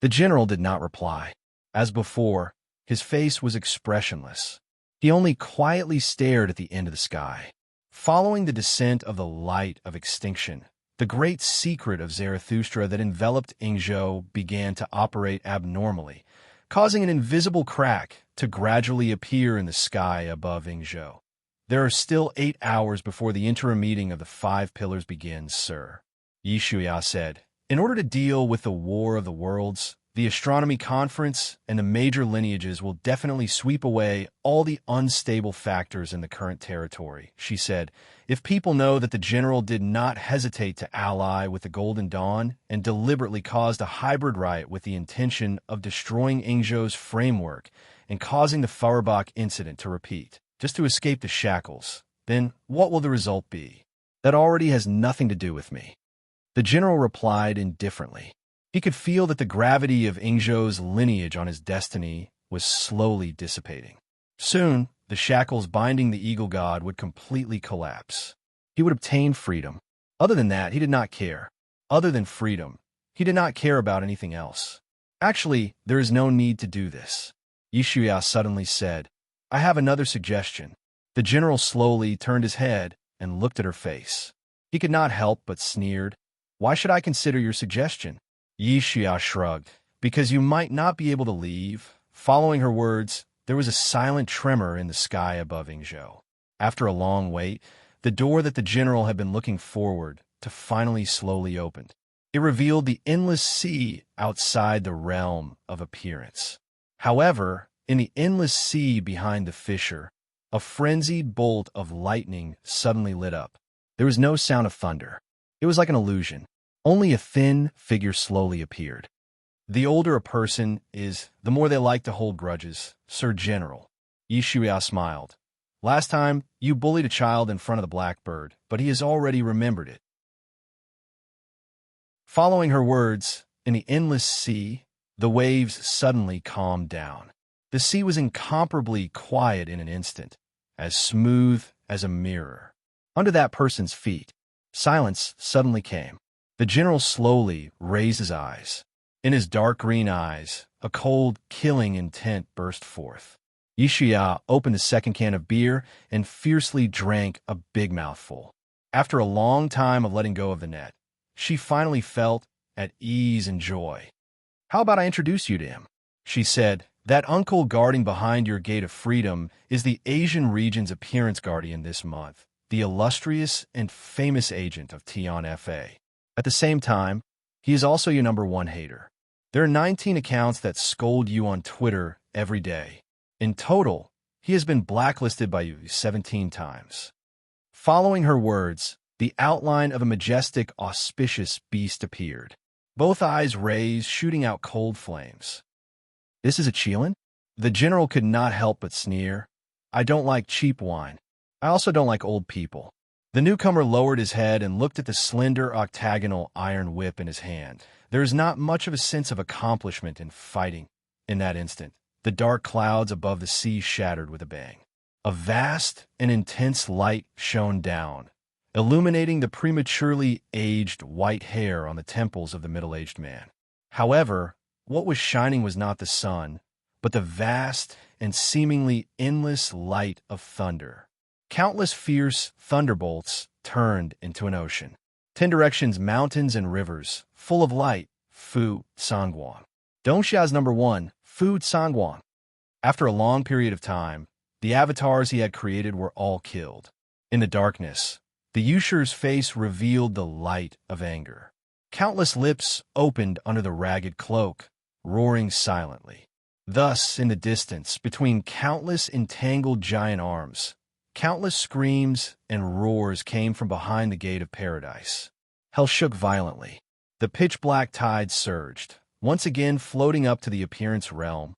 The general did not reply. As before, his face was expressionless. He only quietly stared at the end of the sky. Following the descent of the light of extinction, the great secret of Zarathustra that enveloped Ingzhou began to operate abnormally, causing an invisible crack to gradually appear in the sky above Ingzhou. There are still 8 hours before the interim meeting of the 5 pillars begins, sir, Yi Shuya said. In order to deal with the War of the Worlds, the Astronomy Conference and the major lineages will definitely sweep away all the unstable factors in the current territory, she said. If people know that the general did not hesitate to ally with the Golden Dawn and deliberately caused a hybrid riot with the intention of destroying Ingzhou's framework and causing the Feuerbach incident to repeat, just to escape the shackles, then what will the result be? That already has nothing to do with me. The general replied indifferently. He could feel that the gravity of Ingzhou's lineage on his destiny was slowly dissipating. Soon, the shackles binding the Eagle God would completely collapse. He would obtain freedom. Other than that, he did not care. Other than freedom, he did not care about anything else. Actually, there is no need to do this, Yishuya suddenly said. I have another suggestion. The general slowly turned his head and looked at her face. He could not help but sneered. Why should I consider your suggestion? Yi Xia shrugged. Because you might not be able to leave. Following her words, there was a silent tremor in the sky above Ingzhou. After a long wait, the door that the general had been looking forward to finally slowly opened. It revealed the endless sea outside the realm of appearance. However, in the endless sea behind the fissure, a frenzied bolt of lightning suddenly lit up. There was no sound of thunder. It was like an illusion. Only a thin figure slowly appeared. The older a person is, the more they like to hold grudges, Sir General. Yi Shuya smiled. Last time, you bullied a child in front of the blackbird, but he has already remembered it. Following her words, in the endless sea, the waves suddenly calmed down. The sea was incomparably quiet in an instant, as smooth as a mirror. Under that person's feet, silence suddenly came. The general slowly raised his eyes. In his dark green eyes, a cold, killing intent burst forth. Yishuya opened a second can of beer and fiercely drank a big mouthful. After a long time of letting go of the net, she finally felt at ease and joy. "How about I introduce you to him?" she said. "That uncle guarding behind your gate of freedom is the Asian region's appearance guardian this month, the illustrious and famous agent of Tion Fa. At the same time, he is also your #1 hater. There are 19 accounts that scold you on Twitter every day. In total, he has been blacklisted by you 17 times." Following her words, the outline of a majestic, auspicious beast appeared, both eyes raised, shooting out cold flames. "This is a Chelan?" The general could not help but sneer. "I don't like cheap wine. I also don't like old people." The newcomer lowered his head and looked at the slender octagonal iron whip in his hand. There is not much of a sense of accomplishment in fighting. In that instant, the dark clouds above the sea shattered with a bang. A vast and intense light shone down, illuminating the prematurely aged white hair on the temples of the middle-aged man. However, what was shining was not the sun, but the vast and seemingly endless light of thunder. Countless fierce thunderbolts turned into an ocean. 10 directions, mountains and rivers, full of light. Fu Sangguang. Dongxia's #1, Fu Sangguang. After a long period of time, the avatars he had created were all killed. In the darkness, the Yusher's face revealed the light of anger. Countless lips opened under the ragged cloak, roaring silently. Thus, in the distance, between countless entangled giant arms, countless screams and roars came from behind the gate of paradise. Hell shook violently. The pitch-black tide surged, once again floating up to the appearance realm.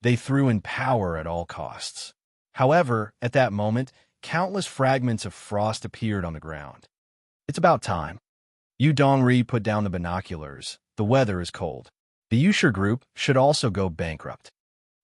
They threw in power at all costs. However, at that moment, countless fragments of frost appeared on the ground. "It's about time." Yu Dongri put down the binoculars. "The weather is cold. The Yusher group should also go bankrupt."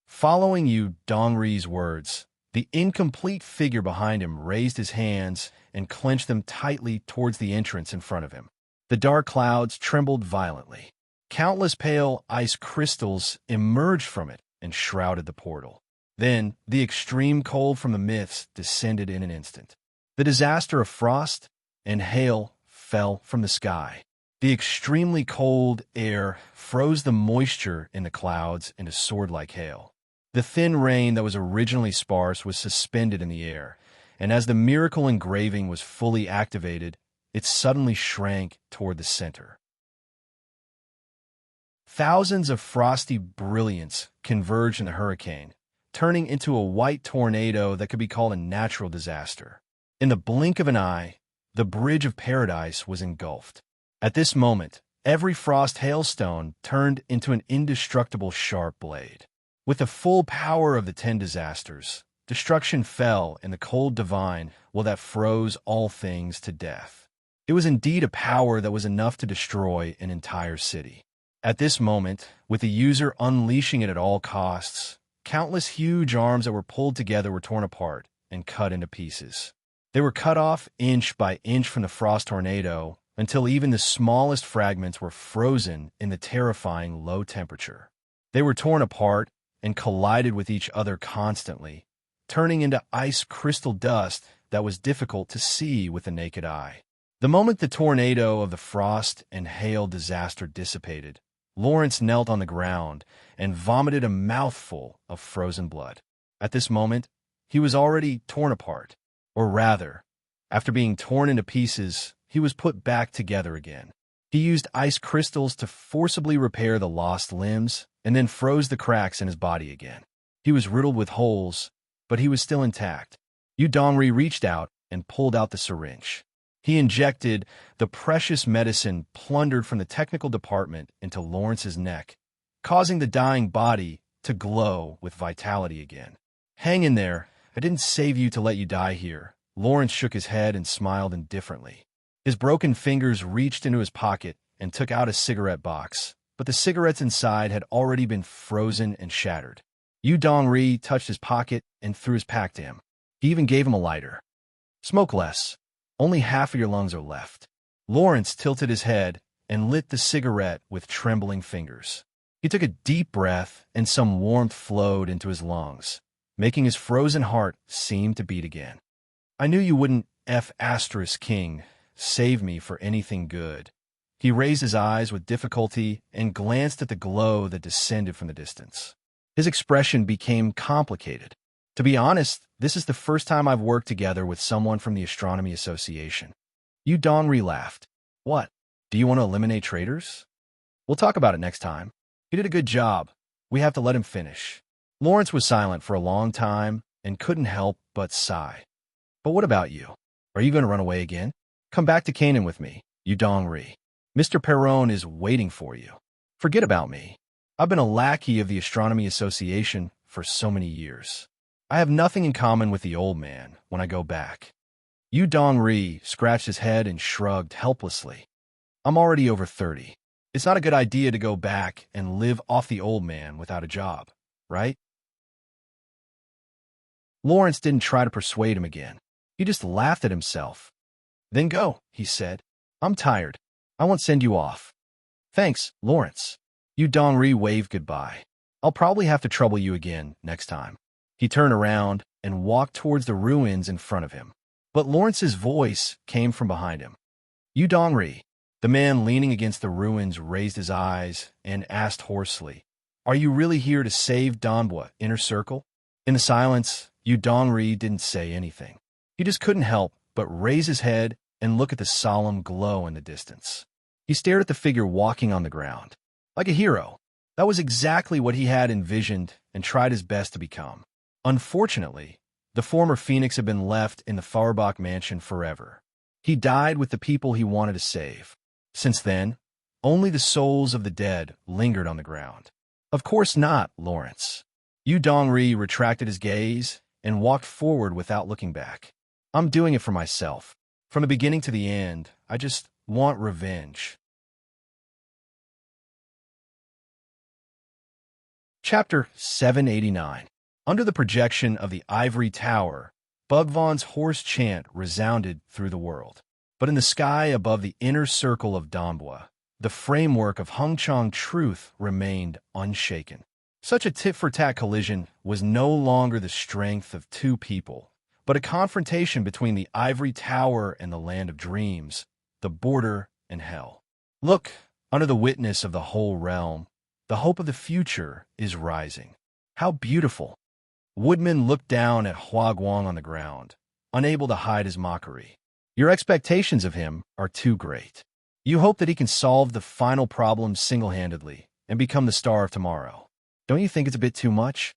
Following Yu Dongri's words, the incomplete figure behind him raised his hands and clenched them tightly towards the entrance in front of him. The dark clouds trembled violently. Countless pale ice crystals emerged from it and shrouded the portal. Then, the extreme cold from the myths descended in an instant. The disaster of frost and hail fell from the sky. The extremely cold air froze the moisture in the clouds into sword-like hail. The thin rain that was originally sparse was suspended in the air, and as the miracle engraving was fully activated, it suddenly shrank toward the center. Thousands of frosty brilliance converged in the hurricane, turning into a white tornado that could be called a natural disaster. In the blink of an eye, the bridge of paradise was engulfed. At this moment, every frost hailstone turned into an indestructible sharp blade. With the full power of the 10 disasters, destruction fell in the cold divine that froze all things to death. It was indeed a power that was enough to destroy an entire city. At this moment, with the user unleashing it at all costs, countless huge arms that were pulled together were torn apart and cut into pieces. They were cut off inch by inch from the frost tornado until even the smallest fragments were frozen in the terrifying low temperature. They were torn apart and collided with each other constantly, turning into ice crystal dust that was difficult to see with the naked eye. The moment the tornado of the frost and hail disaster dissipated, Lawrence knelt on the ground and vomited a mouthful of frozen blood. At this moment, he was already torn apart, or rather, after being torn into pieces, he was put back together again. He used ice crystals to forcibly repair the lost limbs and then froze the cracks in his body again. He was riddled with holes, but he was still intact. Yu Dongri reached out and pulled out the syringe. He injected the precious medicine plundered from the technical department into Lawrence's neck, causing the dying body to glow with vitality again. "Hang in there. I didn't save you to let you die here." Lawrence shook his head and smiled indifferently. His broken fingers reached into his pocket and took out a cigarette box, but the cigarettes inside had already been frozen and shattered. Yu Dongri touched his pocket and threw his pack to him. He even gave him a lighter. "Smoke less. Only half of your lungs are left." Lawrence tilted his head and lit the cigarette with trembling fingers. He took a deep breath and some warmth flowed into his lungs, making his frozen heart seem to beat again. "I knew you wouldn't King save me for anything good." He raised his eyes with difficulty and glanced at the glow that descended from the distance. His expression became complicated. To be honest, this is the first time I've worked together with someone from the Astronomy Association. Yu Dongri laughed. What? Do you want to eliminate traitors? We'll talk about it next time. He did a good job. We have to let him finish. Lawrence was silent for a long time and couldn't help but sigh. But what about you? Are you going to run away again? Come back to Canaan with me, Yu Dongri. Mr. Perron is waiting for you. Forget about me. I've been a lackey of the Astronomy Association for so many years. I have nothing in common with the old man when I go back. Yu Dongri scratched his head and shrugged helplessly. I'm already over 30. It's not a good idea to go back and live off the old man without a job, right? Lawrence didn't try to persuade him again. He just laughed at himself. Then go, he said. I'm tired. I won't send you off. Thanks, Lawrence. Yu Dongri waved goodbye. I'll probably have to trouble you again next time. He turned around and walked towards the ruins in front of him. But Lawrence's voice came from behind him. Yu Dongri. The man leaning against the ruins raised his eyes and asked hoarsely, Are you really here to save Donbua, Inner Circle? In the silence, Yu Dongri didn't say anything. He just couldn't help but raise his head and look at the solemn glow in the distance. He stared at the figure walking on the ground. Like a hero. That was exactly what he had envisioned and tried his best to become. Unfortunately, the former Phoenix had been left in the Fauerbach mansion forever. He died with the people he wanted to save. Since then, only the souls of the dead lingered on the ground. Of course not, Lawrence. Yu Dongri retracted his gaze and walked forward without looking back. I'm doing it for myself. From the beginning to the end, I just want revenge. Chapter 789. Under the projection of the ivory tower, Bhagwan's hoarse chant resounded through the world. But in the sky above the inner circle of Donbua, the framework of Hengchang truth remained unshaken. Such a tit-for-tat collision was no longer the strength of two people, but a confrontation between the ivory tower and the land of dreams, the border and hell. Look, under the witness of the whole realm, the hope of the future is rising. How beautiful! Woodman looked down at Hua Guang on the ground, unable to hide his mockery. Your expectations of him are too great. You hope that he can solve the final problem single-handedly and become the star of tomorrow. Don't you think it's a bit too much?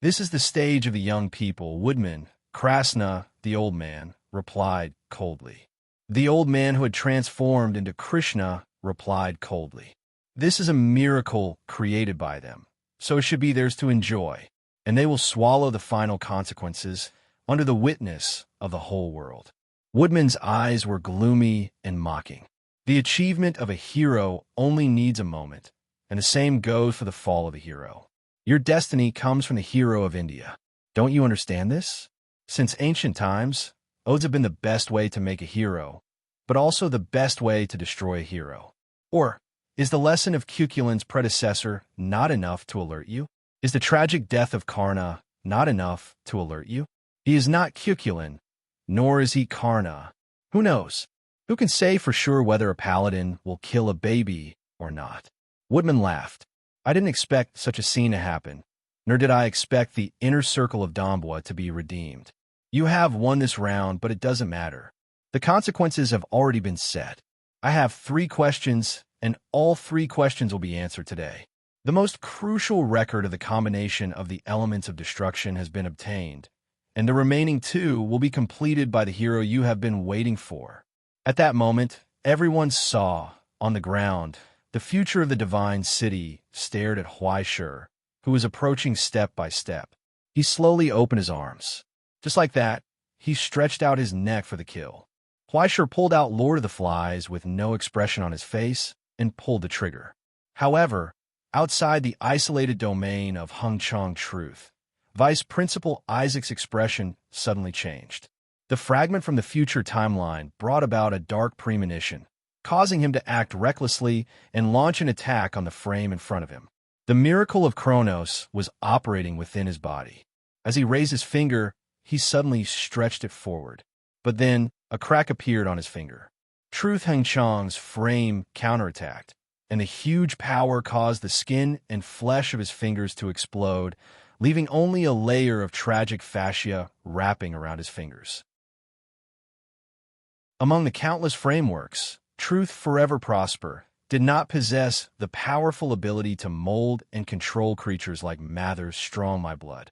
This is the stage of the young people, Woodman. Krasna, the old man, replied coldly. The old man who had transformed into Krishna replied coldly. This is a miracle created by them, so it should be theirs to enjoy, and they will swallow the final consequences under the witness of the whole world. Woodman's eyes were gloomy and mocking. The achievement of a hero only needs a moment, and the same goes for the fall of a hero. Your destiny comes from the hero of India. Don't you understand this? Since ancient times, odes have been the best way to make a hero, but also the best way to destroy a hero. Or, is the lesson of Cuculin's predecessor not enough to alert you? Is the tragic death of Karna not enough to alert you? He is not Cuculin, nor is he Karna. Who knows? Who can say for sure whether a paladin will kill a baby or not? Woodman laughed. I didn't expect such a scene to happen, nor did I expect the inner circle of Donbua to be redeemed. You have won this round, but it doesn't matter. The consequences have already been set. I have 3 questions, and all 3 questions will be answered today. The most crucial record of the combination of the elements of destruction has been obtained, and the remaining 2 will be completed by the hero you have been waiting for. At that moment, everyone saw, on the ground, the future of the divine city stared at Huaishur, who was approaching step by step. He slowly opened his arms. Just like that, he stretched out his neck for the kill. Huaishur pulled out Lord of the Flies with no expression on his face and pulled the trigger. However, outside the isolated domain of Hengchang truth, Vice Principal Isaac's expression suddenly changed. The fragment from the future timeline brought about a dark premonition, causing him to act recklessly and launch an attack on the frame in front of him. The miracle of Kronos was operating within his body. As he raised his finger, he suddenly stretched it forward. But then, a crack appeared on his finger. Truth Heng Chang's frame counterattacked, and the huge power caused the skin and flesh of his fingers to explode, leaving only a layer of tragic fascia wrapping around his fingers. Among the countless frameworks, Truth Forever Prosper did not possess the powerful ability to mold and control creatures like Mather's Strong My Blood.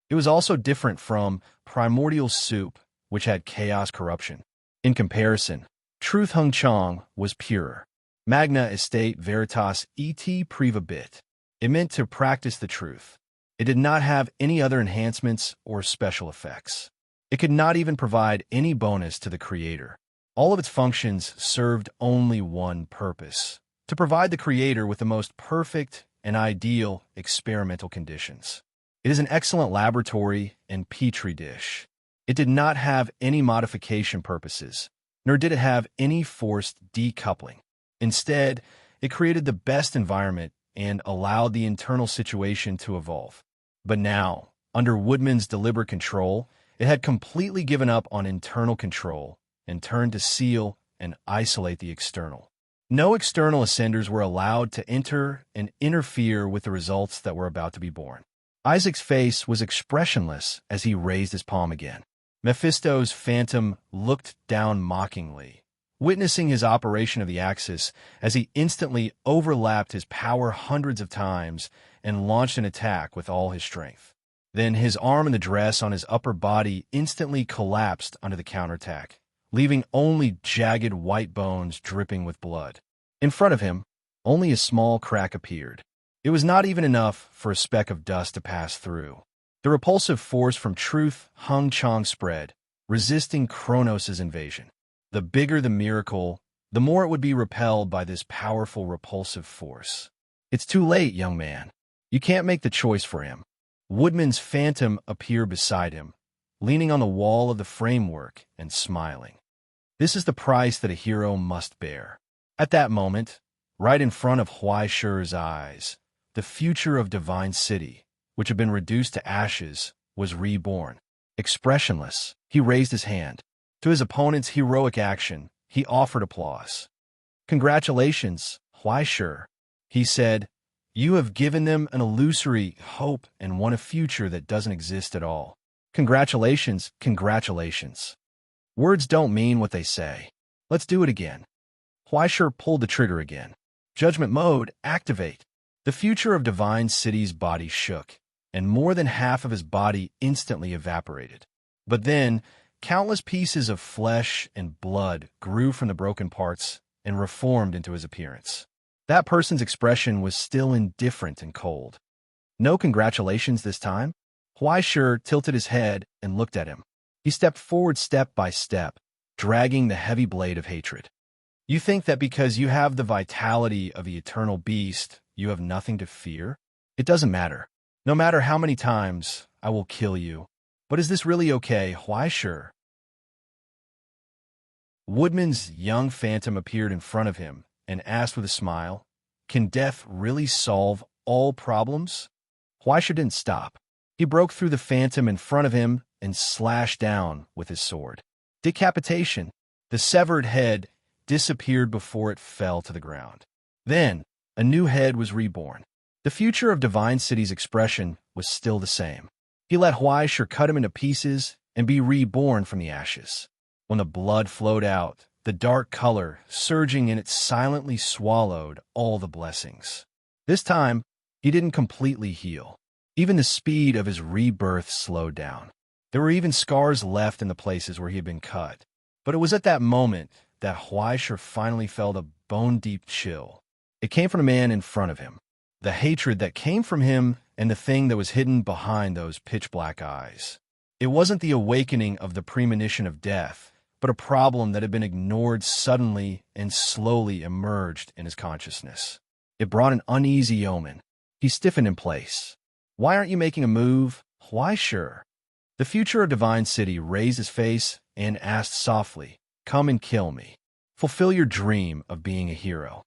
It was also different from Primordial Soup, which had chaos corruption. In comparison, Truth Hung Chang was purer. Magna Estate Veritas et Priva Bit. It meant to practice the truth. It did not have any other enhancements or special effects. It could not even provide any bonus to the creator. All of its functions served only one purpose: to provide the creator with the most perfect and ideal experimental conditions. It is an excellent laboratory and petri dish. It did not have any modification purposes, nor did it have any forced decoupling. Instead, it created the best environment and allowed the internal situation to evolve. But now, under Woodman's deliberate control, it had completely given up on internal control and turned to seal and isolate the external. No external ascenders were allowed to enter and interfere with the results that were about to be born. Isaac's face was expressionless as he raised his palm again. Mephisto's phantom looked down mockingly, witnessing his operation of the axis as he instantly overlapped his power hundreds of times and launched an attack with all his strength. Then his arm and the dress on his upper body instantly collapsed under the counterattack, leaving only jagged white bones dripping with blood. In front of him, only a small crack appeared. It was not even enough for a speck of dust to pass through. The repulsive force from Truth Hung Chang spread, resisting Kronos' invasion. The bigger the miracle, the more it would be repelled by this powerful repulsive force. It's too late, young man. You can't make the choice for him. Woodman's phantom appeared beside him, leaning on the wall of the framework and smiling. This is the price that a hero must bear. At that moment, right in front of Huai Shi's eyes, the future of Divine City, which had been reduced to ashes, was reborn. Expressionless, he raised his hand. To his opponent's heroic action, he offered applause. "Congratulations, Huai Shi," he said. "You have given them an illusory hope and won a future that doesn't exist at all. Congratulations, congratulations. Words don't mean what they say. Let's do it again." Huai Shi pulled the trigger again. Judgment mode, activate. The future of Divine City's body shook, and more than half of his body instantly evaporated. But then, countless pieces of flesh and blood grew from the broken parts and reformed into his appearance. That person's expression was still indifferent and cold. No congratulations this time? Huai Shi tilted his head and looked at him. He stepped forward step by step, dragging the heavy blade of hatred. "You think that because you have the vitality of the eternal beast, you have nothing to fear? It doesn't matter. No matter how many times, I will kill you. But is this really okay, Huai Shi?" Woodman's young phantom appeared in front of him and asked with a smile, "Can death really solve all problems?" Huai Shi didn't stop. He broke through the phantom in front of him and slashed down with his sword. Decapitation. The severed head disappeared before it fell to the ground. Then, a new head was reborn. The future of Divine City's expression was still the same. He let Huai Shi cut him into pieces and be reborn from the ashes. When the blood flowed out, the dark color surging in it silently swallowed all the blessings. This time, he didn't completely heal. Even the speed of his rebirth slowed down. There were even scars left in the places where he had been cut. But it was at that moment that Huai Shi finally felt a bone-deep chill. It came from the man in front of him. The hatred that came from him and the thing that was hidden behind those pitch-black eyes. It wasn't the awakening of the premonition of death, but a problem that had been ignored suddenly and slowly emerged in his consciousness. It brought an uneasy omen. He stiffened in place. "Why aren't you making a move, Huai Shi?" The future of Divine City raised his face and asked softly, "Come and kill me. Fulfill your dream of being a hero."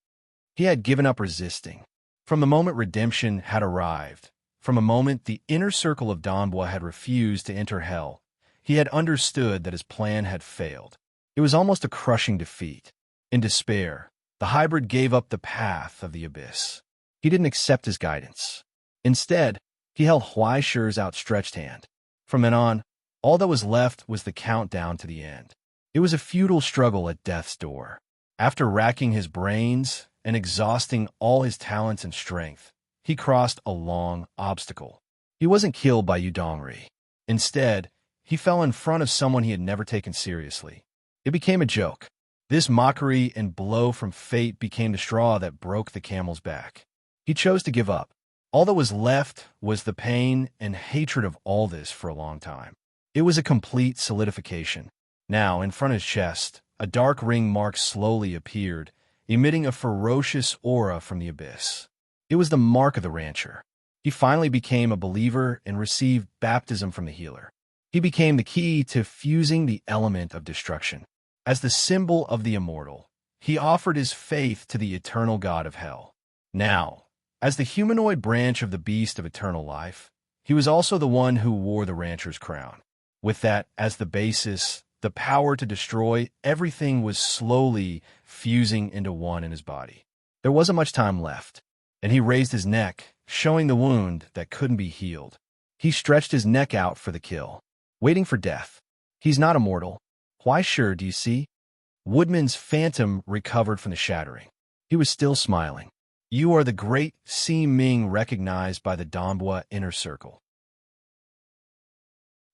He had given up resisting. From the moment redemption had arrived, from a moment the inner circle of Donbua had refused to enter hell, he had understood that his plan had failed. It was almost a crushing defeat. In despair, the hybrid gave up the path of the abyss. He didn't accept his guidance. Instead, he held Huaishi's outstretched hand. From then on, all that was left was the countdown to the end. It was a futile struggle at death's door. After racking his brains and exhausting all his talents and strength, he crossed a long obstacle. He wasn't killed by Yudongri. Instead, he fell in front of someone he had never taken seriously. It became a joke. This mockery and blow from fate became the straw that broke the camel's back. He chose to give up. All that was left was the pain and hatred of all this for a long time. It was a complete solidification. Now, in front of his chest, a dark ring mark slowly appeared, emitting a ferocious aura from the abyss. It was the mark of the rancher. He finally became a believer and received baptism from the healer. He became the key to fusing the element of destruction. As the symbol of the immortal, he offered his faith to the eternal god of hell. Now, as the humanoid branch of the beast of eternal life, he was also the one who wore the rancher's crown. With that as the basis, the power to destroy everything was slowly fusing into one in his body. There wasn't much time left, and he raised his neck, showing the wound that couldn't be healed. He stretched his neck out for the kill, waiting for death. He's not immortal. Why sure, do you see? Woodman's phantom recovered from the shattering. He was still smiling. You are the great Si Ming recognized by the Donbua inner circle.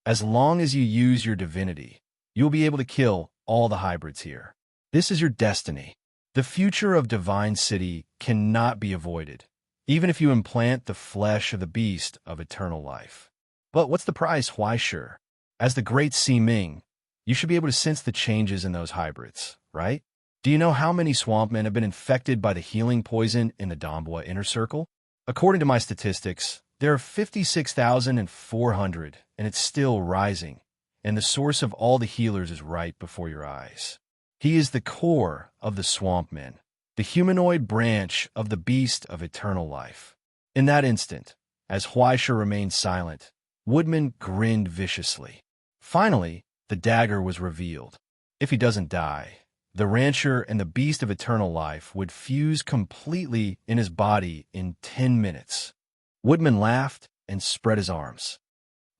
As long as you use your divinity, you'll be able to kill all the hybrids here. This is your destiny. The future of Divine City cannot be avoided, even if you implant the flesh of the beast of eternal life. But what's the price, Huaishe? As the great Si Ming, you should be able to sense the changes in those hybrids, right? Do you know how many swampmen have been infected by the healing poison in the Donbua inner circle? According to my statistics, there are 56,400, and it's still rising, and the source of all the healers is right before your eyes. He is the core of the swampmen, the humanoid branch of the beast of eternal life. In that instant, as Huaishe remained silent, Woodman grinned viciously. Finally, the dagger was revealed. If he doesn't die, the rancher and the beast of eternal life would fuse completely in his body in 10 minutes. Woodman laughed and spread his arms.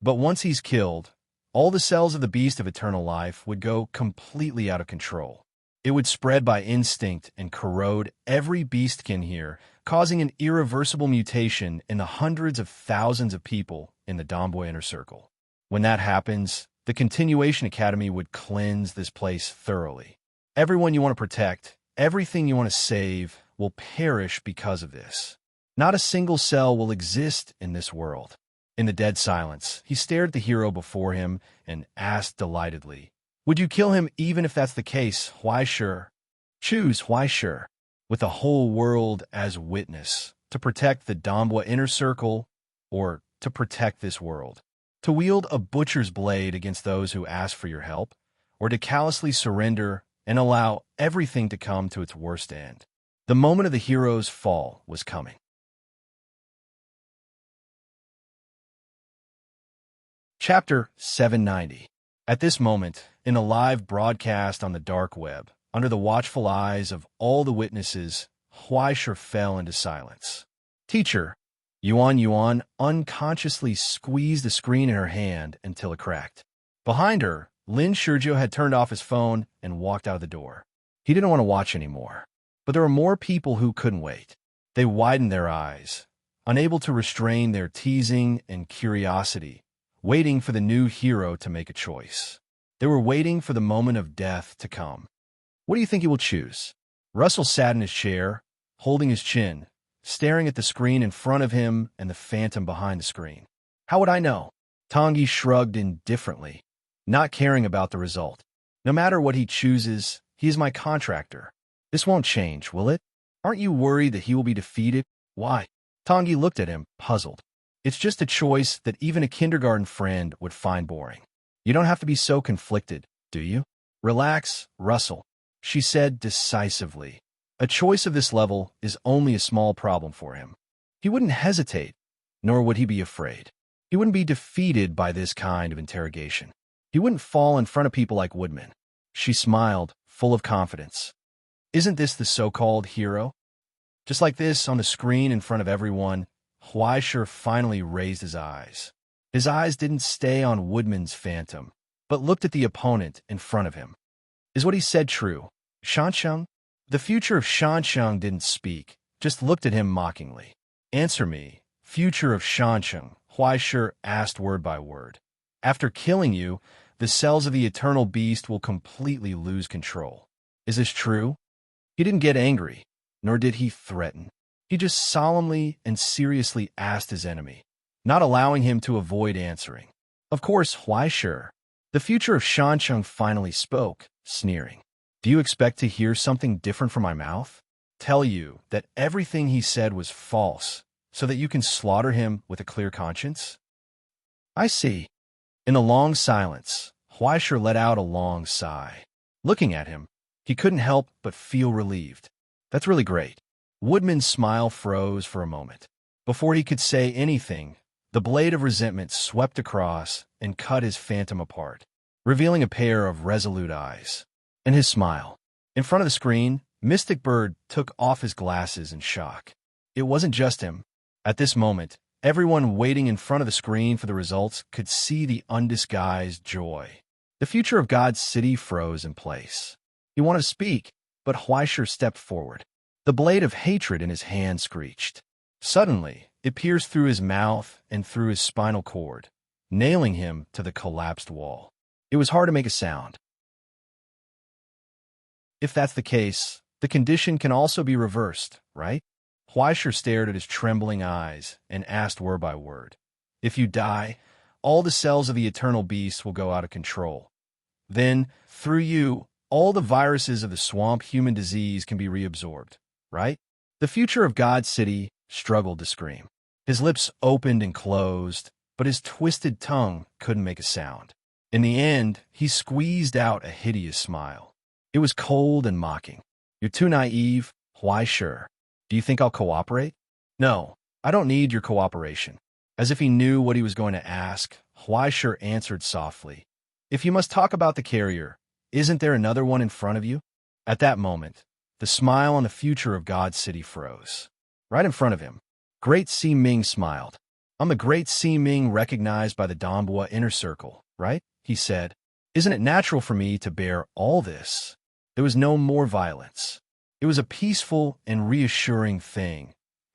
But once he's killed, all the cells of the beast of eternal life would go completely out of control. It would spread by instinct and corrode every beastkin here, causing an irreversible mutation in the hundreds of thousands of people in the Donbua inner circle. When that happens, the Continuation Academy would cleanse this place thoroughly. Everyone you want to protect, everything you want to save, will perish because of this. Not a single cell will exist in this world. In the dead silence, he stared at the hero before him and asked delightedly, "Would you kill him even if that's the case, Huaishe? Choose Huaishe, with the whole world as witness, to protect the Donbua inner circle, or to protect this world. To wield a butcher's blade against those who ask for your help, or to callously surrender and allow everything to come to its worst end." The moment of the hero's fall was coming. Chapter 790. At this moment, in a live broadcast on the dark web, under the watchful eyes of all the witnesses, Huaishe fell into silence. Teacher, Yuan unconsciously squeezed the screen in her hand until it cracked. Behind her, Lin Shizhou had turned off his phone and walked out of the door. He didn't want to watch anymore. But there were more people who couldn't wait. They widened their eyes, unable to restrain their teasing and curiosity, waiting for the new hero to make a choice. They were waiting for the moment of death to come. What do you think he will choose? Russell sat in his chair, holding his chin, staring at the screen in front of him and the phantom behind the screen. How would I know? Tanguy shrugged indifferently, not caring about the result. No matter what he chooses, he is my contractor. This won't change, will it? Aren't you worried that he will be defeated? Why? Tanguy looked at him, puzzled. It's just a choice that even a kindergarten friend would find boring. You don't have to be so conflicted, do you? Relax, Russell, she said decisively. A choice of this level is only a small problem for him. He wouldn't hesitate, nor would he be afraid. He wouldn't be defeated by this kind of interrogation. He wouldn't fall in front of people like Woodman. She smiled, full of confidence. Isn't this the so-called hero? Just like this, on the screen in front of everyone, Huaishur finally raised his eyes. His eyes didn't stay on Woodman's phantom, but looked at the opponent in front of him. Is what he said true? Shansheng? The future of Shansheng didn't speak, just looked at him mockingly. Answer me, future of Shansheng, Huaishur asked word by word. After killing you, the cells of the eternal beast will completely lose control. Is this true? He didn't get angry, nor did he threaten. He just solemnly and seriously asked his enemy, not allowing him to avoid answering. Of course, Huaishur. The future of Shansheng finally spoke, sneering. Do you expect to hear something different from my mouth? Tell you that everything he said was false, so that you can slaughter him with a clear conscience? I see. In a long silence, Huaishur let out a long sigh. Looking at him, he couldn't help but feel relieved. That's really great. Woodman's smile froze for a moment. Before he could say anything, the blade of resentment swept across and cut his phantom apart, revealing a pair of resolute eyes. And his smile. In front of the screen, Mystic Bird took off his glasses in shock. It wasn't just him. At this moment, everyone waiting in front of the screen for the results could see the undisguised joy. The future of God's city froze in place. He wanted to speak, but Huaishur stepped forward. The blade of hatred in his hand screeched. Suddenly, it pierced through his mouth and through his spinal cord, nailing him to the collapsed wall. It was hard to make a sound. If that's the case, the condition can also be reversed, right? Huaishur stared at his trembling eyes and asked word by word. If you die, all the cells of the eternal beast will go out of control. Then, through you, all the viruses of the swamp human disease can be reabsorbed, right? The future of God's city struggled to scream. His lips opened and closed, but his twisted tongue couldn't make a sound. In the end, he squeezed out a hideous smile. It was cold and mocking. You're too naive, Huaishur. Do you think I'll cooperate? No, I don't need your cooperation. As if he knew what he was going to ask, Huaishur answered softly. If you must talk about the carrier, isn't there another one in front of you? At that moment, the smile on the future of God's city froze. Right in front of him, Great Si Ming smiled. I'm the Great Si Ming recognized by the Donghua inner circle, right? He said. Isn't it natural for me to bear all this? There was no more violence. It was a peaceful and reassuring thing,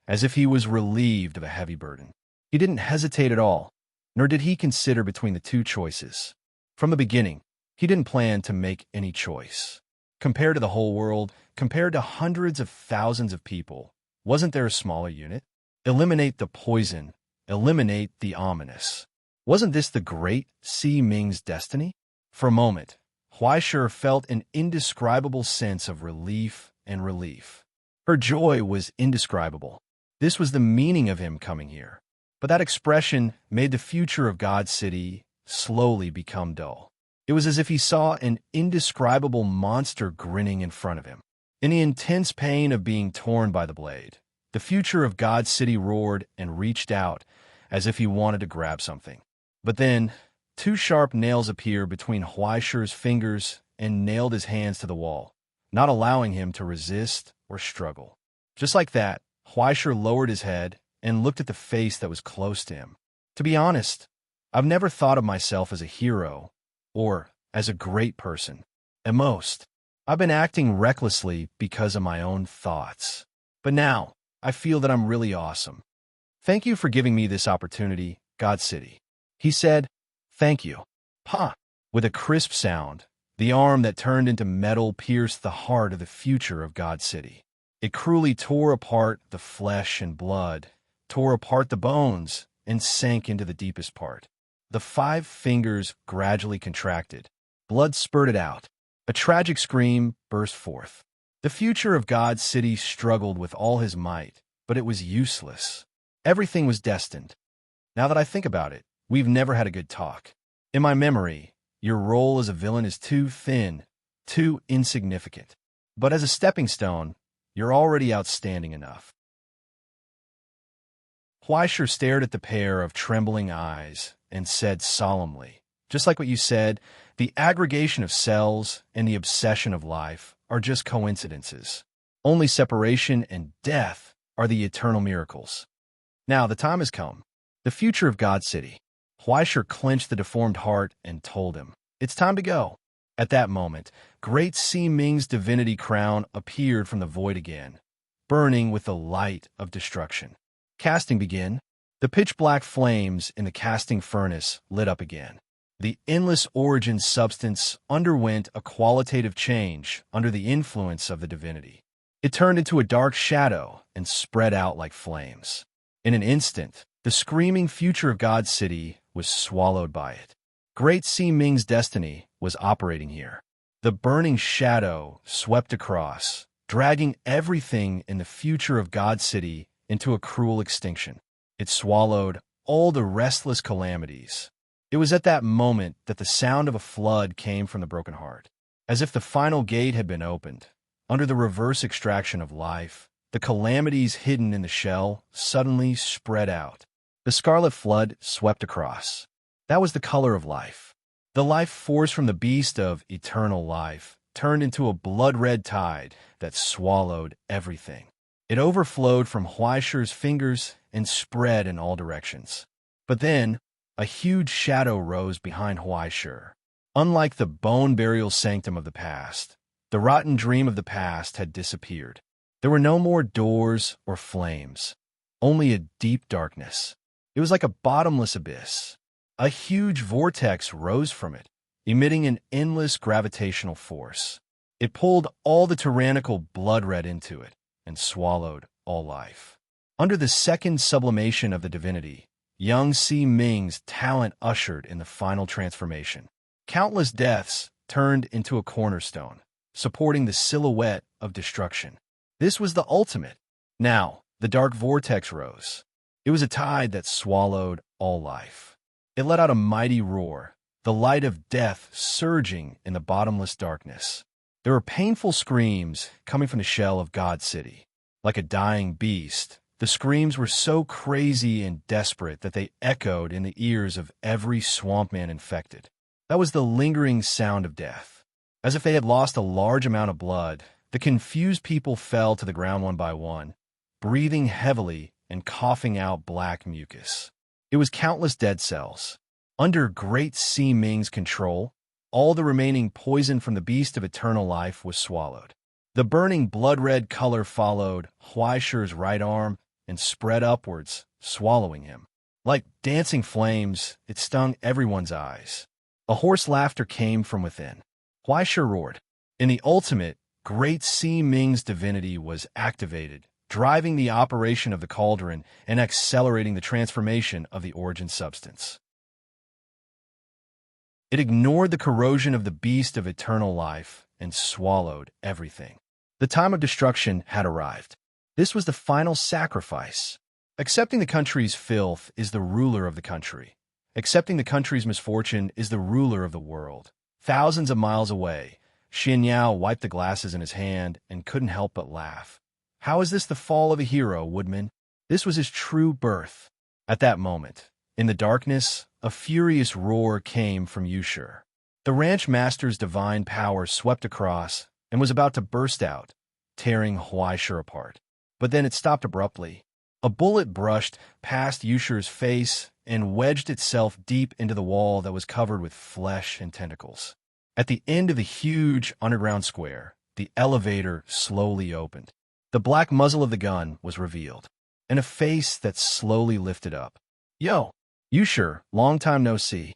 as if he was relieved of a heavy burden. He didn't hesitate at all, nor did he consider between the two choices. From the beginning, he didn't plan to make any choice. Compared to the whole world, compared to hundreds of thousands of people, wasn't there a smaller unit? Eliminate the poison, eliminate the ominous. Wasn't this the Great Si Ming's destiny? For a moment, Huaishur felt an indescribable sense of relief and relief. Her joy was indescribable. This was the meaning of him coming here. But that expression made the future of God's city slowly become dull. It was as if he saw an indescribable monster grinning in front of him. In the intense pain of being torn by the blade, the future of God's city roared and reached out as if he wanted to grab something. But then, two sharp nails appeared between Huaishur's fingers and nailed his hands to the wall, not allowing him to resist or struggle. Just like that, Huaishur lowered his head and looked at the face that was close to him. To be honest, I've never thought of myself as a hero or as a great person. At most, I've been acting recklessly because of my own thoughts. But now, I feel that I'm really awesome. Thank you for giving me this opportunity, God City. He said, thank you. Pa! With a crisp sound, the arm that turned into metal pierced the heart of the future of God City. It cruelly tore apart the flesh and blood, tore apart the bones, and sank into the deepest part. The 5 fingers gradually contracted. Blood spurted out. A tragic scream burst forth. The future of God's city struggled with all his might, but it was useless. Everything was destined. Now that I think about it, we've never had a good talk. In my memory, your role as a villain is too thin, too insignificant. But as a stepping stone, you're already outstanding enough. Huaishur stared at the pair of trembling eyes and said solemnly, just like what you said, the aggregation of cells and the obsession of life are just coincidences. Only separation and death are the eternal miracles. Now the time has come. The future of God's city. Huaishir clenched the deformed heart and told him, "It's time to go." At that moment, great Si Ming's divinity crown appeared from the void again, burning with the light of destruction. Casting began. The pitch-black flames in the casting furnace lit up again. The endless origin substance underwent a qualitative change under the influence of the divinity. It turned into a dark shadow and spread out like flames. In an instant, the screaming future of God's city was swallowed by it. Great Si Ming's destiny was operating here. The burning shadow swept across, dragging everything in the future of God's city into a cruel extinction. It swallowed all the restless calamities. It was at that moment that the sound of a flood came from the broken heart. As if the final gate had been opened, under the reverse extraction of life, the calamities hidden in the shell suddenly spread out. The scarlet flood swept across. That was the color of life. The life force from the beast of eternal life turned into a blood-red tide that swallowed everything. It overflowed from Huaishir's fingers and spread in all directions. But then, a huge shadow rose behind Huaishir. Unlike the bone burial sanctum of the past, the rotten dream of the past had disappeared. There were no more doors or flames, only a deep darkness. It was like a bottomless abyss. A huge vortex rose from it, emitting an endless gravitational force. It pulled all the tyrannical blood red into it and swallowed all life. Under the second sublimation of the divinity, young Si Ming's talent ushered in the final transformation. Countless deaths turned into a cornerstone, supporting the silhouette of destruction. This was the ultimate. Now, the dark vortex rose. It was a tide that swallowed all life. It let out a mighty roar, the light of death surging in the bottomless darkness. There were painful screams coming from the shell of God's city. Like a dying beast, the screams were so crazy and desperate that they echoed in the ears of every swampman infected. That was the lingering sound of death. As if they had lost a large amount of blood, the confused people fell to the ground one by one, breathing heavily and coughing out black mucus. It was countless dead cells. Under great Si Ming's control, all the remaining poison from the beast of eternal life was swallowed. The burning blood-red color followed Huaishir's right arm and spread upwards, swallowing him. Like dancing flames, it stung everyone's eyes. A hoarse laughter came from within. Huaishir roared. In the ultimate, great Si Ming's divinity was activated, driving the operation of the cauldron and accelerating the transformation of the origin substance. It ignored the corrosion of the beast of eternal life and swallowed everything. The time of destruction had arrived. This was the final sacrifice. Accepting the country's filth is the ruler of the country. Accepting the country's misfortune is the ruler of the world. Thousands of miles away, Xian Yao wiped the glasses in his hand and couldn't help but laugh. How is this the fall of a hero, Woodman? This was his true birth. At that moment, in the darkness, a furious roar came from Yushir. The ranch master's divine power swept across and was about to burst out, tearing Huaishir apart. But then it stopped abruptly. A bullet brushed past Yushir's face and wedged itself deep into the wall that was covered with flesh and tentacles. At the end of the huge underground square, the elevator slowly opened. The black muzzle of the gun was revealed, and a face that slowly lifted up. "Yo, Yushir, long time no see."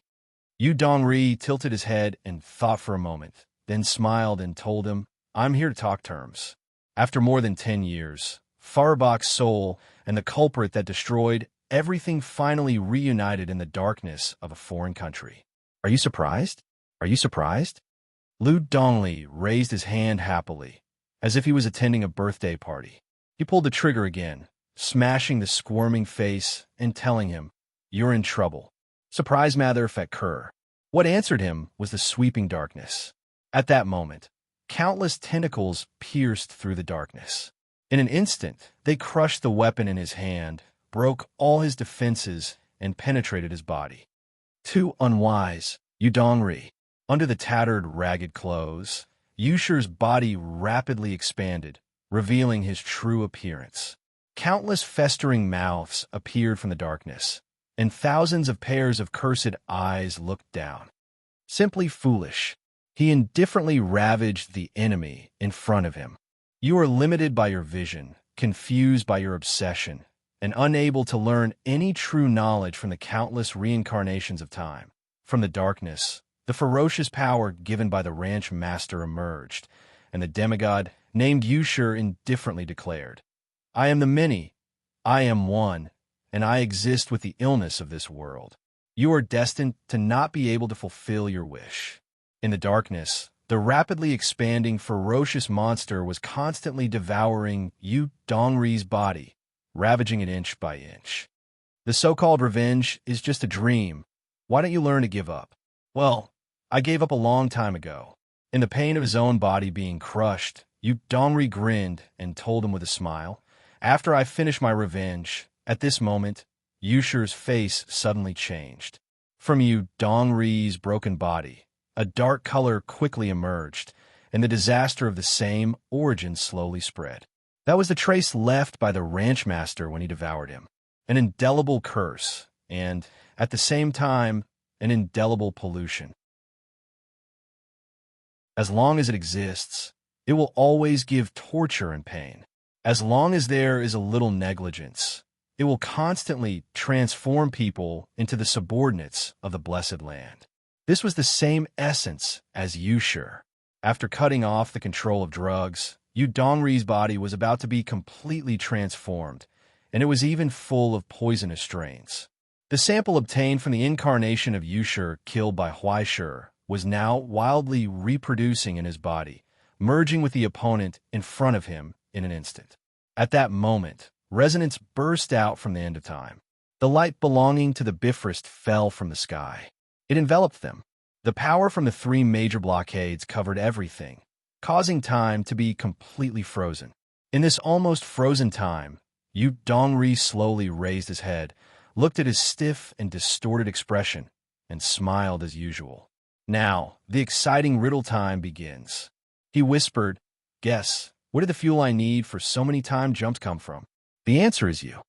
Yu Dongri tilted his head and thought for a moment, then smiled and told him, "I'm here to talk terms." After more than 10 years, Farbach's soul and the culprit that destroyed everything finally reunited in the darkness of a foreign country. Are you surprised? Are you surprised? Lu Dongli raised his hand happily, as if he was attending a birthday party. He pulled the trigger again, smashing the squirming face and telling him, "You're in trouble." Surprise Mather Fakur. What answered him was the sweeping darkness. At that moment, countless tentacles pierced through the darkness. In an instant, they crushed the weapon in his hand, broke all his defenses, and penetrated his body. Too unwise, Yu Dongri. Under the tattered, ragged clothes, Yushur's body rapidly expanded, revealing his true appearance. Countless festering mouths appeared from the darkness, and thousands of pairs of cursed eyes looked down. Simply foolish. He indifferently ravaged the enemy in front of him. You are limited by your vision, confused by your obsession, and unable to learn any true knowledge from the countless reincarnations of time. From the darkness, the ferocious power given by the ranch master emerged, and the demigod, named Yushur, indifferently declared, "I am the many, I am one, and I exist with the illness of this world. You are destined to not be able to fulfill your wish." In the darkness, the rapidly expanding, ferocious monster was constantly devouring Yu Dongri's body, ravaging it inch by inch. The so-called revenge is just a dream. Why don't you learn to give up? Well, I gave up a long time ago. In the pain of his own body being crushed, Yu Dongri grinned and told him with a smile, "After I finish my revenge." At this moment, Yushur's face suddenly changed. From Yu Dongri's broken body, a dark color quickly emerged, and the disaster of the same origin slowly spread. That was the trace left by the ranch master when he devoured him. An indelible curse, and, at the same time, an indelible pollution. As long as it exists, it will always give torture and pain. As long as there is a little negligence, it will constantly transform people into the subordinates of the blessed land. This was the same essence as Yushur. After cutting off the control of drugs, Yu Dongri's body was about to be completely transformed, and it was even full of poisonous strains. The sample obtained from the incarnation of Yushur killed by Huaishur was now wildly reproducing in his body, merging with the opponent in front of him in an instant. At that moment, resonance burst out from the end of time. The light belonging to the Bifrost fell from the sky. It enveloped them. The power from the three major blockades covered everything, causing time to be completely frozen. In this almost frozen time, Yu Dongri slowly raised his head, looked at his stiff and distorted expression, and smiled as usual. Now, the exciting riddle time begins. He whispered, "Guess, where did the fuel I need for so many time jumps come from? The answer is you."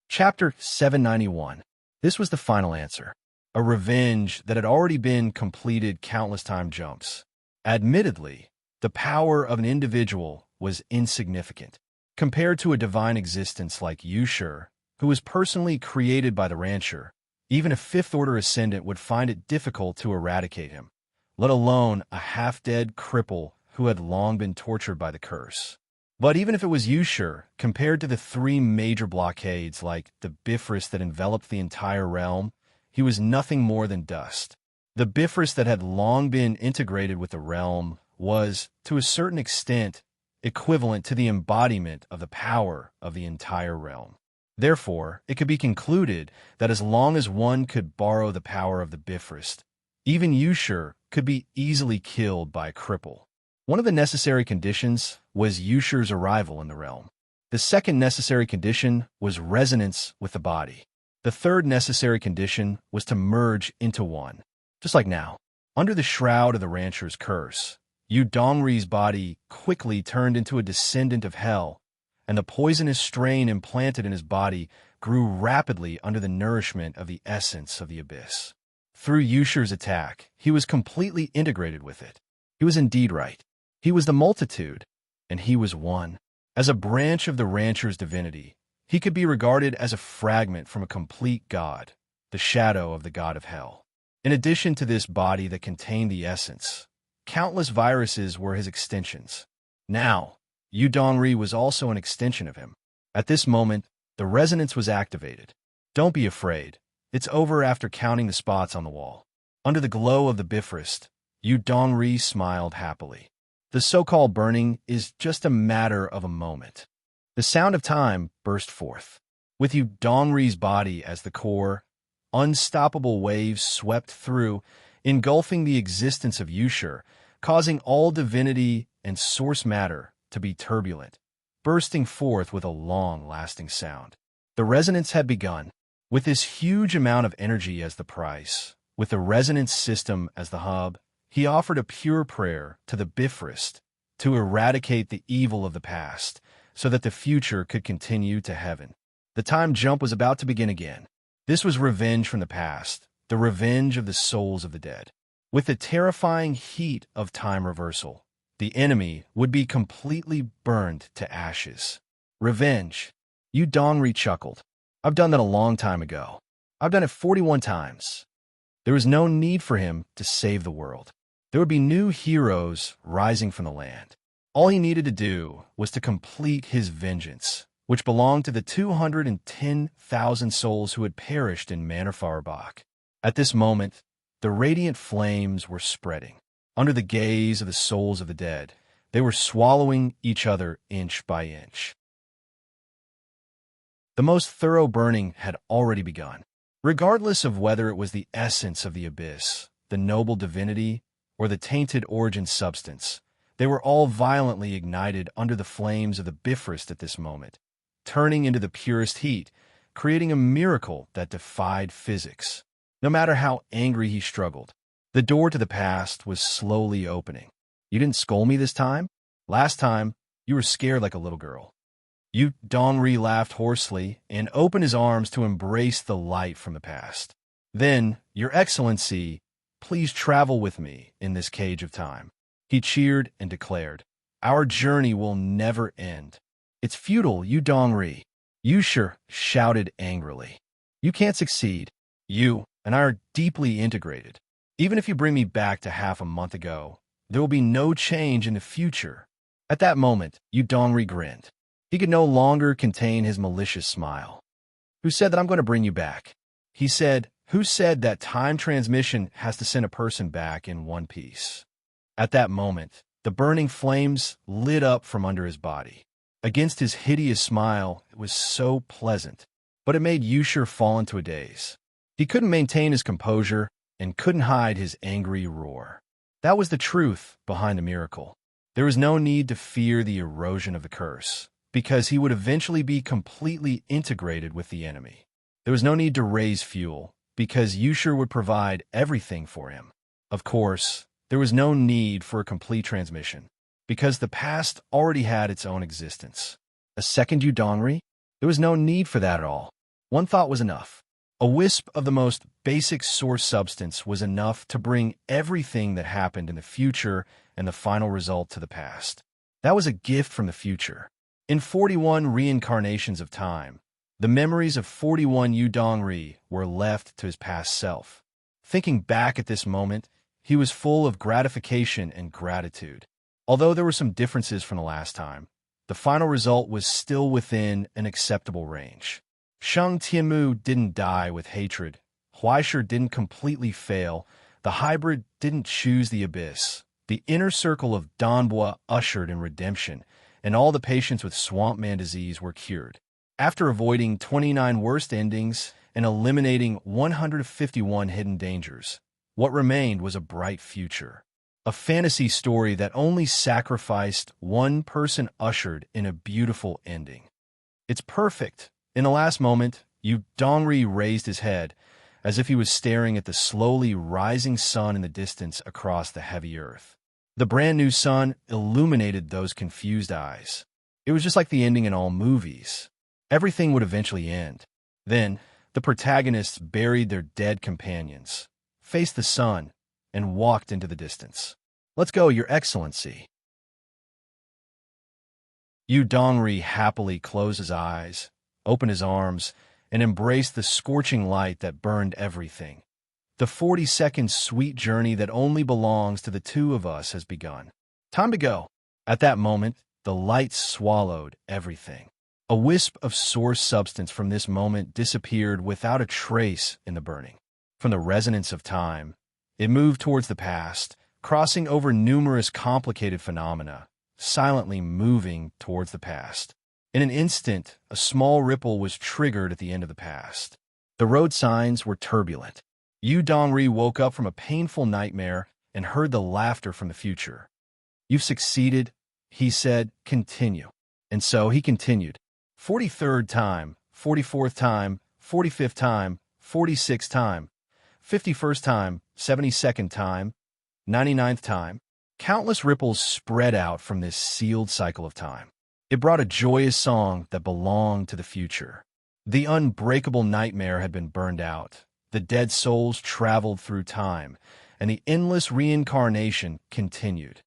Chapter 791. This was the final answer. A revenge that had already been completed countless time jumps. Admittedly, the power of an individual was insignificant. Compared to a divine existence like Yushur, who was personally created by the rancher, even a fifth-order ascendant would find it difficult to eradicate him, let alone a half-dead cripple who had long been tortured by the curse. But even if it was Yushur, compared to the three major blockades like the Bifrost that enveloped the entire realm, he was nothing more than dust. The Bifrost that had long been integrated with the realm was, to a certain extent, equivalent to the embodiment of the power of the entire realm. Therefore, it could be concluded that as long as one could borrow the power of the Bifrost, even Yushur could be easily killed by a cripple. One of the necessary conditions was Yushur's arrival in the realm. The second necessary condition was resonance with the body. The third necessary condition was to merge into one. Just like now, under the shroud of the rancher's curse, Yu Dongri's body quickly turned into a descendant of hell, and the poisonous strain implanted in his body grew rapidly under the nourishment of the essence of the abyss. Through Yushur's attack, he was completely integrated with it. He was indeed right. He was the multitude, and he was one. As a branch of the rancher's divinity, he could be regarded as a fragment from a complete god, the shadow of the god of hell. In addition to this body that contained the essence, countless viruses were his extensions. Now, Yu Dongri was also an extension of him. At this moment, the resonance was activated. Don't be afraid. It's over after counting the spots on the wall. Under the glow of the Bifrost, Yu Dongri smiled happily. The so-called burning is just a matter of a moment. The sound of time burst forth. With Yu Dongri's body as the core, unstoppable waves swept through, engulfing the existence of Yushur, causing all divinity and source matter to be turbulent, bursting forth with a long-lasting sound. The resonance had begun. With this huge amount of energy as the price, With the resonance system as the hub, he offered a pure prayer to the Bifrost to eradicate the evil of the past so that the future could continue to heaven. The time jump was about to begin again. This was revenge from the past, the revenge of the souls of the dead. With the terrifying heat of time reversal, the enemy would be completely burned to ashes. Revenge. Yu Dongri chuckled. I've done that a long time ago. I've done it 41 times. There was no need for him to save the world. There would be new heroes rising from the land. All he needed to do was to complete his vengeance, which belonged to the 210,000 souls who had perished in Embark. At this moment, the radiant flames were spreading. Under the gaze of the souls of the dead, they were swallowing each other inch by inch. The most thorough burning had already begun. Regardless of whether it was the essence of the abyss, the noble divinity, or the tainted origin substance, they were all violently ignited under the flames of the Bifrost at this moment, turning into the purest heat, creating a miracle that defied physics. No matter how angry he struggled, the door to the past was slowly opening. You didn't scold me this time? Last time, you were scared like a little girl. Yu Dongri laughed hoarsely and opened his arms to embrace the light from the past. Then, Your Excellency, please travel with me in this cage of time. He cheered and declared, Our journey will never end. It's futile, Yu Dongri. Yushir shouted angrily. You can't succeed. You and I are deeply integrated. Even if you bring me back to half a month ago, there will be no change in the future. At that moment, Yu Dongri grinned. He could no longer contain his malicious smile. Who said that I'm going to bring you back? He said, Who said that time transmission has to send a person back in one piece? At that moment, the burning flames lit up from under his body. Against his hideous smile, it was so pleasant, but it made Yushir fall into a daze. He couldn't maintain his composure and couldn't hide his angry roar. That was the truth behind the miracle. There was no need to fear the erosion of the curse, because he would eventually be completely integrated with the enemy. There was no need to raise fuel, because Yushir would provide everything for him. Of course, there was no need for a complete transmission, because the past already had its own existence. A second Yu Dongri? There was no need for that at all. One thought was enough. A wisp of the most basic source substance was enough to bring everything that happened in the future and the final result to the past. That was a gift from the future. In 41 reincarnations of time, the memories of 41 Yu Dongri were left to his past self. Thinking back at this moment, he was full of gratification and gratitude. Although there were some differences from the last time, the final result was still within an acceptable range. Shang Tianmu didn't die with hatred. Huaishir didn't completely fail. The hybrid didn't choose the abyss. The inner circle of Donbua ushered in redemption, and all the patients with swamp man disease were cured. After avoiding 29 worst endings and eliminating 151 hidden dangers, what remained was a bright future. A fantasy story that only sacrificed one person ushered in a beautiful ending. It's perfect. In the last moment, Yu Dongri raised his head, as if he was staring at the slowly rising sun in the distance across the heavy earth. The brand new sun illuminated those confused eyes. It was just like the ending in all movies. Everything would eventually end. Then, the protagonists buried their dead companions, faced the sun, and walked into the distance. Let's go, Your Excellency. Yu Dongri happily closed his eyes, opened his arms, and embraced the scorching light that burned everything. The 40-second sweet journey that only belongs to the two of us has begun. Time to go. At that moment, the light swallowed everything. A wisp of source substance from this moment disappeared without a trace in the burning. From the resonance of time, it moved towards the past, crossing over numerous complicated phenomena, silently moving towards the past. In an instant, a small ripple was triggered at the end of the past. The road signs were turbulent. Yu Dongri woke up from a painful nightmare and heard the laughter from the future. You've succeeded, he said, continue. And so he continued. 43rd time, 44th time, 45th time, 46th time, 51st time, 72nd time, 99th time. Countless ripples spread out from this sealed cycle of time. It brought a joyous song that belonged to the future. The unbreakable nightmare had been burned out. The dead souls traveled through time, and the endless reincarnation continued.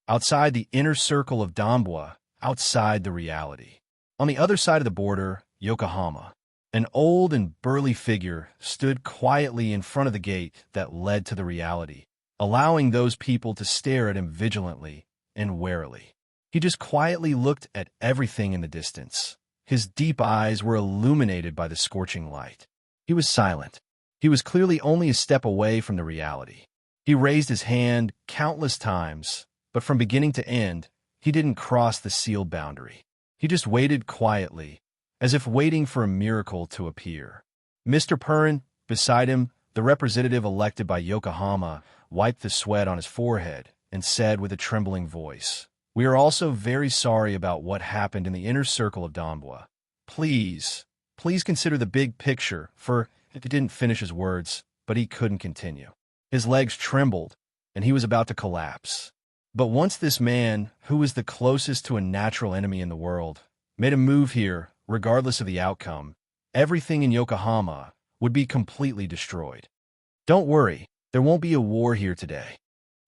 Outside the inner circle of Donbwa, outside the reality. On the other side of the border, Yokohama. An old and burly figure stood quietly in front of the gate that led to the reality, allowing those people to stare at him vigilantly and warily. He just quietly looked at everything in the distance. His deep eyes were illuminated by the scorching light. He was silent. He was clearly only a step away from the reality. He raised his hand countless times, but from beginning to end, he didn't cross the sealed boundary. He just waited quietly, as if waiting for a miracle to appear. Mr. Purin, beside him, the representative elected by Yokohama, wiped the sweat on his forehead and said with a trembling voice, "We are also very sorry about what happened in the inner circle of Donbwa. Please consider the big picture," for he didn't finish his words, but he couldn't continue. His legs trembled, and he was about to collapse. But once this man, who was the closest to a natural enemy in the world, made a move here, regardless of the outcome, everything in Yokohama would be completely destroyed. "Don't worry, there won't be a war here today,"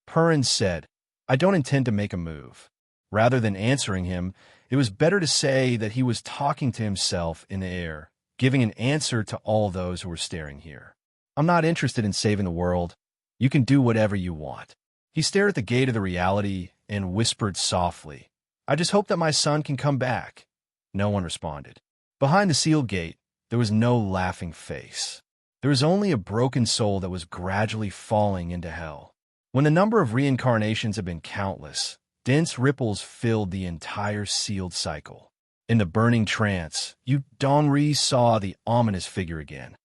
Purin said. "I don't intend to make a move." Rather than answering him, it was better to say that he was talking to himself in the air, giving an answer to all those who were staring here. "I'm not interested in saving the world. You can do whatever you want." He stared at the gate of the reality and whispered softly, "I just hope that my son can come back." No one responded. Behind the sealed gate, there was no laughing face. There was only a broken soul that was gradually falling into hell. When the number of reincarnations had been countless, dense ripples filled the entire sealed cycle. In the burning trance, Yu Dongri saw the ominous figure again.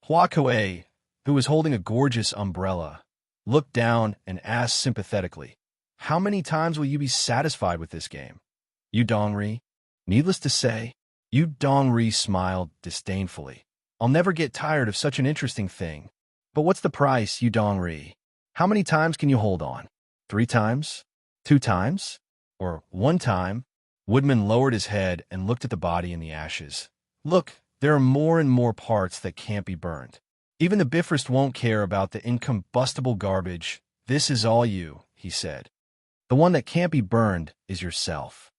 Hua Kuei, who was holding a gorgeous umbrella, looked down and asked sympathetically, "How many times will you be satisfied with this game?" Yu Dongri. Needless to say, Yu Dongri smiled disdainfully. "I'll never get tired of such an interesting thing. But what's the price, Yu Dongri? How many times can you hold on? 3 times? 2 times? Or 1 time?" Woodman lowered his head and looked at the body in the ashes. "Look, there are more and more parts that can't be burned. Even the Bifrost won't care about the incombustible garbage. This is all you," he said. "The one that can't be burned is yourself."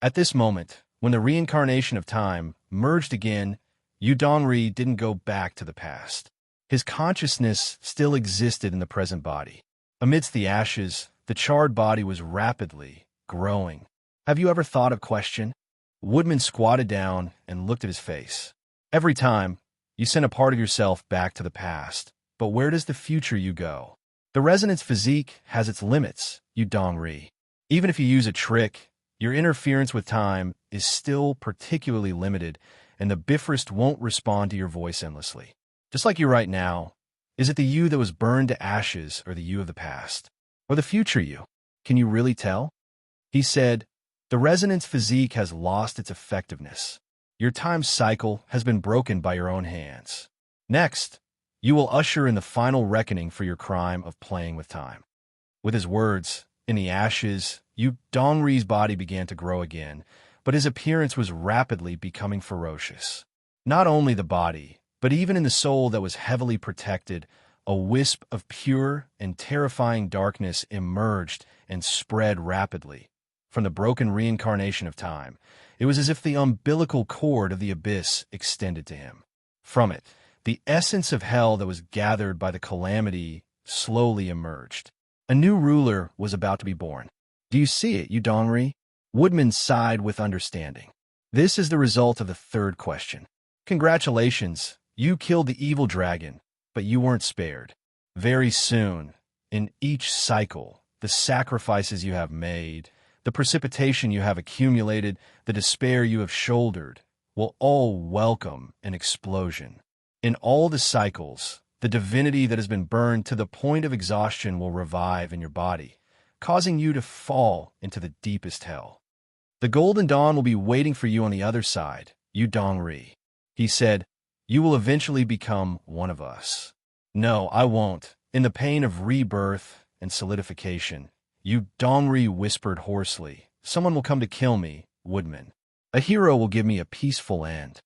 At this moment, when the reincarnation of time merged again, Yu Dongri didn't go back to the past. His consciousness still existed in the present body. Amidst the ashes, the charred body was rapidly growing. "Have you ever thought of question?" Woodman squatted down and looked at his face. "Every time, you send a part of yourself back to the past. But where does the future you go? The resonance physique has its limits, Yu Dongri. Even if you use a trick, your interference with time is still particularly limited, and the Bifrost won't respond to your voice endlessly. Just like you right now, is it the you that was burned to ashes, or the you of the past? Or the future you? Can you really tell?" He said, "The resonance physique has lost its effectiveness. Your time cycle has been broken by your own hands. Next, you will usher in the final reckoning for your crime of playing with time." With his words, in the ashes, Yu Dongri's body began to grow again, but his appearance was rapidly becoming ferocious. Not only the body, but even in the soul that was heavily protected, a wisp of pure and terrifying darkness emerged and spread rapidly. From the broken reincarnation of time, it was as if the umbilical cord of the abyss extended to him. From it, the essence of hell that was gathered by the calamity slowly emerged. A new ruler was about to be born. "Do you see it, Yu Dongri?" Woodman sighed with understanding. "This is the result of the 3rd question. Congratulations, you killed the evil dragon, but you weren't spared. Very soon, in each cycle, the sacrifices you have made, the precipitation you have accumulated, the despair you have shouldered, will all welcome an explosion. In all the cycles, the divinity that has been burned to the point of exhaustion will revive in your body, causing you to fall into the deepest hell. The golden dawn will be waiting for you on the other side, Yu Dongri." He said, You will eventually become one of us. No, I won't. In the pain of rebirth and solidification, Yu Dongri whispered hoarsely. Someone will come to kill me, Woodman. A hero will give me a peaceful end.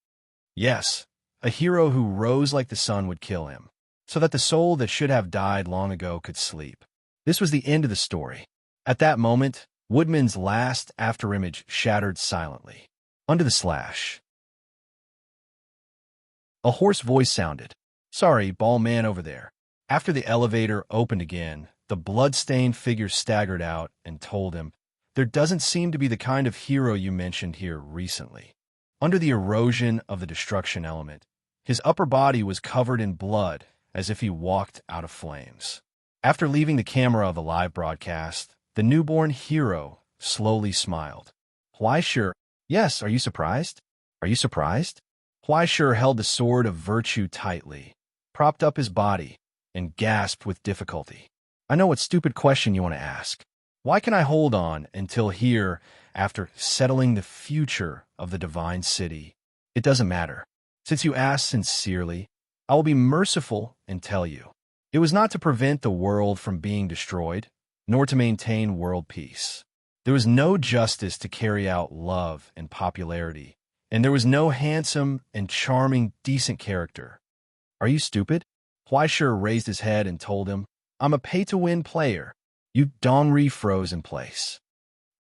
Yes, a hero who rose like the sun would kill him, so that the soul that should have died long ago could sleep. This was the end of the story. At that moment, Woodman's last afterimage shattered silently. Under the slash, a hoarse voice sounded. Sorry, ball man over there. After the elevator opened again, the blood-stained figure staggered out and told him, there doesn't seem to be the kind of hero you mentioned here recently. Under the erosion of the destruction element, his upper body was covered in blood as if he walked out of flames. After leaving the camera of the live broadcast, the newborn hero slowly smiled. Why sure? Yes, are you surprised? Are you surprised? Why sure held the sword of virtue tightly, propped up his body, and gasped with difficulty. I know what stupid question you want to ask. Why can I hold on until here after settling the future of the divine city? It doesn't matter. Since you ask sincerely, I will be merciful and tell you. It was not to prevent the world from being destroyed, nor to maintain world peace. There was no justice to carry out love and popularity, and there was no handsome and charming, decent character. Are you stupid? Huaishir raised his head and told him, I'm a pay-to-win player. Yu Dongri froze in place.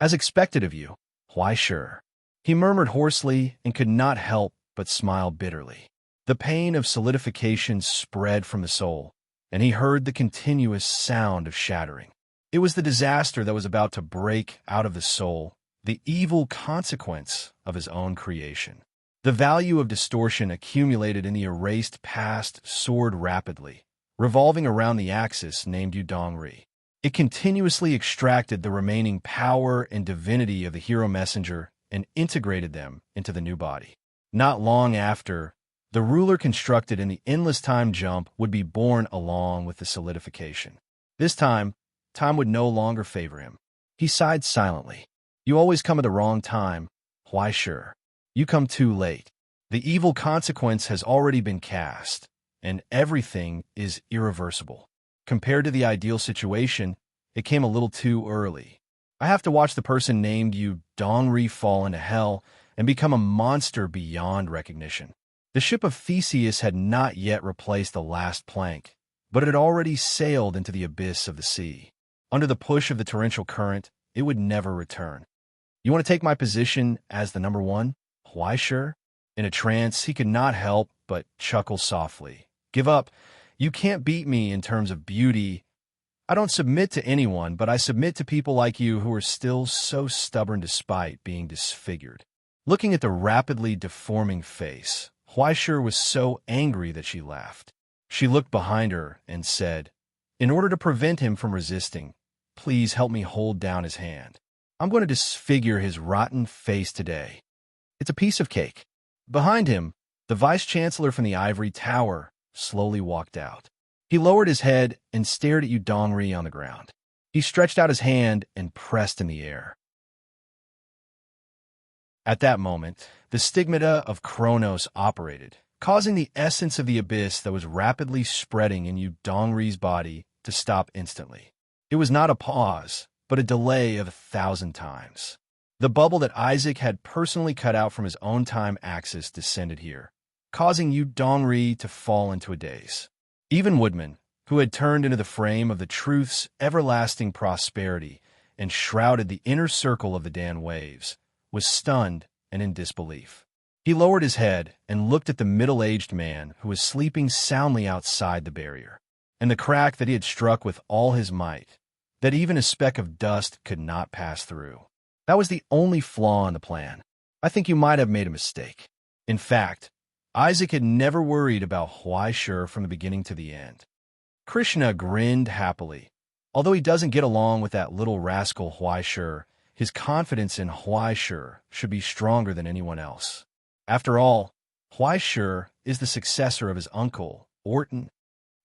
As expected of you, Huaishir. He murmured hoarsely and could not help but smile bitterly. The pain of solidification spread from the soul, and he heard the continuous sound of shattering. It was the disaster that was about to break out of the soul, the evil consequence of his own creation. The value of distortion accumulated in the erased past soared rapidly, revolving around the axis named Yu Dongri. It continuously extracted the remaining power and divinity of the hero messenger and integrated them into the new body. Not long after, the ruler constructed in the endless time jump would be born along with the solidification. This time would no longer favor him. He sighed silently. You always come at the wrong time, Huaishir. You come too late. The evil consequence has already been cast, and everything is irreversible. Compared to the ideal situation, it came a little too early. I have to watch the person named Yu Dongri fall into hell and become a monster beyond recognition. The ship of Theseus had not yet replaced the last plank, but it had already sailed into the abyss of the sea. Under the push of the torrential current, it would never return. You want to take my position as the number one? Huaishir? In a trance, he could not help but chuckle softly. Give up. You can't beat me in terms of beauty. I don't submit to anyone, but I submit to people like you who are still so stubborn despite being disfigured. Looking at the rapidly deforming face, Huaishir was so angry that she laughed. She looked behind her and said, in order to prevent him from resisting, please help me hold down his hand. I'm going to disfigure his rotten face today. It's a piece of cake. Behind him, the vice-chancellor from the ivory tower slowly walked out. He lowered his head and stared at Yu Dongri on the ground. He stretched out his hand and pressed in the air. At that moment, the stigmata of Kronos operated, causing the essence of the abyss that was rapidly spreading in Yu Dongri's body to stop instantly. It was not a pause, but a delay of 1,000 times. The bubble that Isaac had personally cut out from his own time axis descended here, causing Yu Dongri to fall into a daze. Even Woodman, who had turned into the frame of the truth's everlasting prosperity and shrouded the inner circle of the Dan waves, was stunned and in disbelief. He lowered his head and looked at the middle-aged man who was sleeping soundly outside the barrier, and the crack that he had struck with all his might, that even a speck of dust could not pass through. That was the only flaw in the plan. I think you might have made a mistake. In fact, Isaac had never worried about Huaishir from the beginning to the end. Krishna grinned happily. Although he doesn't get along with that little rascal Huaishir, his confidence in Huaishir should be stronger than anyone else. After all, Huaishir is the successor of his uncle, Orton.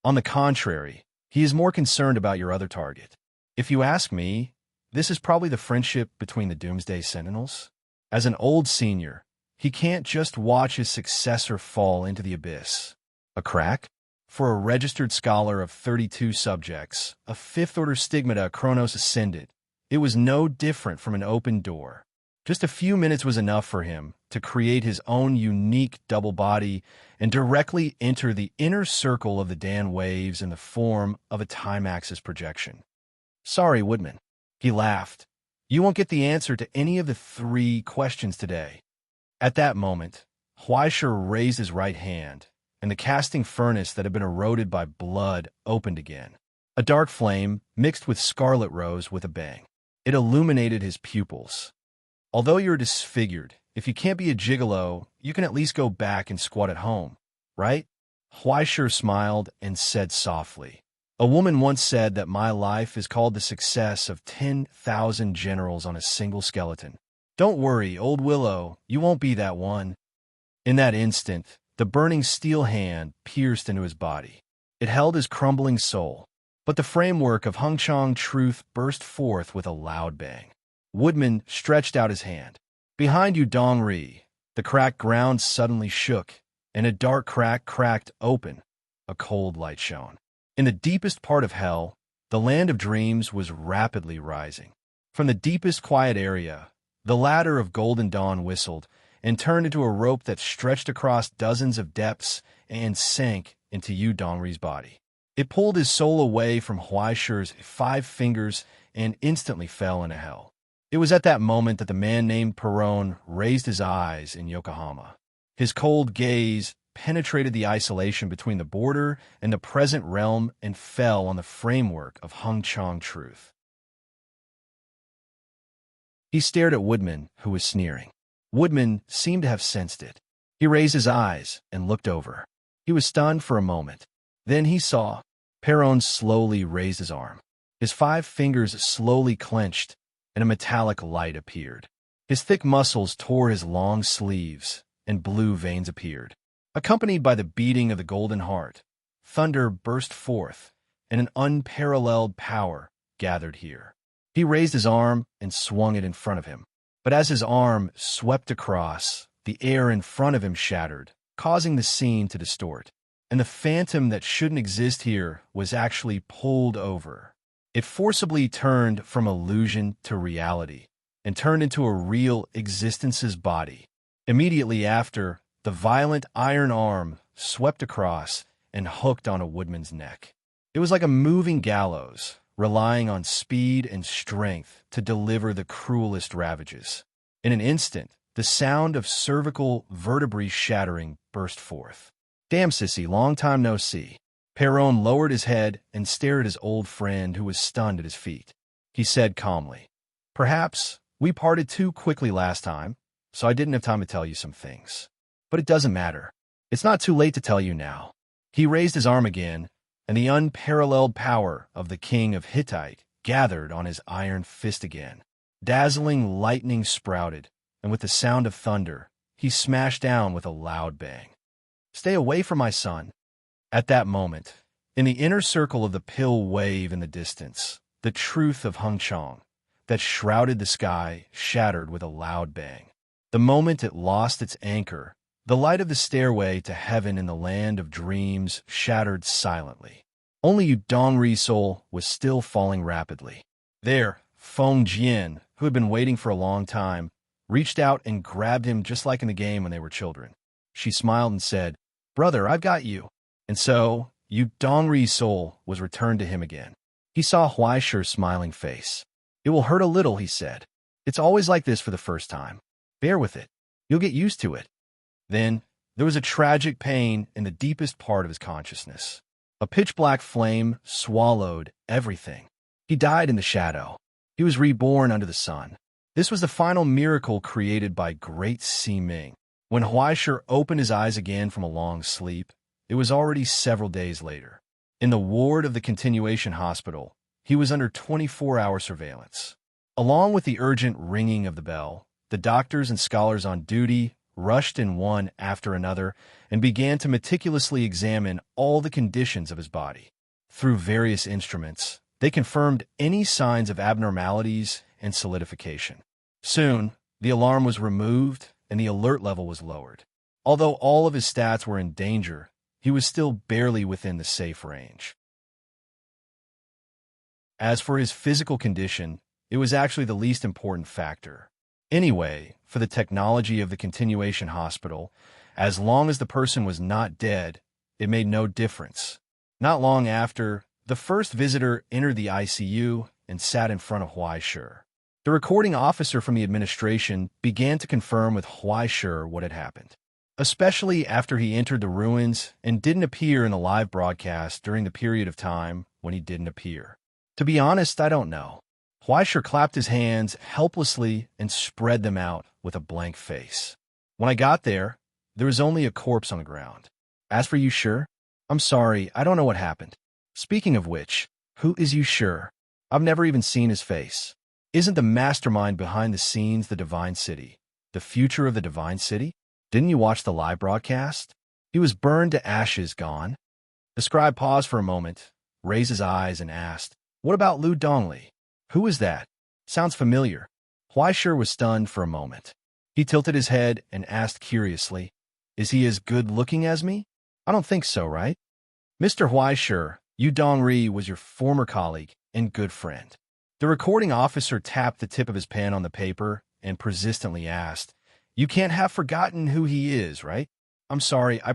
On the contrary, he is more concerned about your other target. If you ask me, this is probably the friendship between the Doomsday Sentinels. As an old senior, He can't just watch his successor fall into the abyss. A crack? For a registered scholar of 32 subjects, a fifth-order stigmata Kronos ascended, it was no different from an open door. Just a few minutes was enough for him to create his own unique double body and directly enter the inner circle of the Dan waves in the form of a time-axis projection. Sorry, Woodman. He laughed. You won't get the answer to any of the 3 questions today. At that moment, Huaisher raised his right hand, and the casting furnace that had been eroded by blood opened again. A dark flame mixed with scarlet rose with a bang. It illuminated his pupils. Although you're disfigured, if you can't be a gigolo, you can at least go back and squat at home, right? Huaisher smiled and said softly, a woman once said that my life is called the success of 10,000 generals on a single skeleton. Don't worry, old Willow, you won't be that one. In that instant, the burning steel hand pierced into his body. It held his crumbling soul, but the framework of Hengchang truth burst forth with a loud bang. Woodman stretched out his hand. Behind you, Dongri. The cracked ground suddenly shook, and a dark crack cracked open. A cold light shone. In the deepest part of hell, the land of dreams was rapidly rising. From the deepest quiet area, the ladder of golden dawn whistled and turned into a rope that stretched across dozens of depths and sank into Yu Dongri's body. It pulled his soul away from Huaisher's 5 fingers and instantly fell into hell. It was at that moment that the man named Perron raised his eyes in Yokohama. His cold gaze penetrated the isolation between the border and the present realm and fell on the framework of Hengchang truth. He stared at Woodman, who was sneering. Woodman seemed to have sensed it. He raised his eyes and looked over. He was stunned for a moment. Then he saw. Perron slowly raised his arm. His 5 fingers slowly clenched, and a metallic light appeared. His thick muscles tore his long sleeves, and blue veins appeared. Accompanied by the beating of the golden heart, thunder burst forth, and an unparalleled power gathered here. He raised his arm and swung it in front of him. But as his arm swept across, the air in front of him shattered, causing the scene to distort. And the phantom that shouldn't exist here was actually pulled over. It forcibly turned from illusion to reality and turned into a real existence's body. Immediately after, the violent iron arm swept across and hooked on a woodman's neck. It was like a moving gallows, relying on speed and strength to deliver the cruelest ravages. In an instant, the sound of cervical vertebrae shattering burst forth. Damn, sissy, long time no see. Perron lowered his head and stared at his old friend who was stunned at his feet. He said calmly, perhaps we parted too quickly last time, so I didn't have time to tell you some things. But it doesn't matter. It's not too late to tell you now. He raised his arm again, and the unparalleled power of the king of Hittite gathered on his iron fist again. Dazzling lightning sprouted, and with the sound of thunder, he smashed down with a loud bang. Stay away from my son. At that moment, in the inner circle of the pill wave in the distance, the truth of Hengchang that shrouded the sky shattered with a loud bang. The moment it lost its anchor, the light of the stairway to heaven in the land of dreams shattered silently. Only Yu Dongri's soul was still falling rapidly. There, Feng Jian, who had been waiting for a long time, reached out and grabbed him just like in the game when they were children. She smiled and said, "Brother, I've got you." And so, Yu Dongri's soul was returned to him again. He saw Huaisher's smiling face. "It will hurt a little," he said. "It's always like this for the first time. Bear with it. You'll get used to it." Then, there was a tragic pain in the deepest part of his consciousness. A pitch-black flame swallowed everything. He died in the shadow. He was reborn under the sun. This was the final miracle created by Great Si-Ming. When Huaisher opened his eyes again from a long sleep, it was already several days later. In the ward of the continuation hospital, he was under 24-hour surveillance. Along with the urgent ringing of the bell, the doctors and scholars on duty rushed in one after another and began to meticulously examine all the conditions of his body. Through various instruments, they confirmed any signs of abnormalities and solidification. Soon, the alarm was removed and the alert level was lowered. Although all of his stats were in danger, he was still barely within the safe range. As for his physical condition, it was actually the least important factor. Anyway, for the technology of the continuation hospital, as long as the person was not dead, it made no difference. Not long after, the first visitor entered the ICU and sat in front of Huaishur. The recording officer from the administration began to confirm with Huaishur what had happened, especially after he entered the ruins and didn't appear in the live broadcast during the period of time when he didn't appear. To be honest, I don't know. Huaishur clapped his hands helplessly and spread them out with a blank face. When I got there was only a corpse on the ground. As for Yushur, I'm sorry, I don't know what happened. Speaking of which, who is Yushur? I've never even seen his face. Isn't the mastermind behind the scenes the Divine City? The future of the Divine City? Didn't you watch the live broadcast? He was burned to ashes, gone. The scribe paused for a moment, raised his eyes, and asked, "What about Lu Dongli? Who is that? Sounds familiar." Huaishur was stunned for a moment. He tilted his head and asked curiously, "Is he as good-looking as me? I don't think so, right?" "Mr. Huaishur, Yu Dongri was your former colleague and good friend." The recording officer tapped the tip of his pen on the paper and persistently asked, "You can't have forgotten who he is, right?" "I'm sorry, I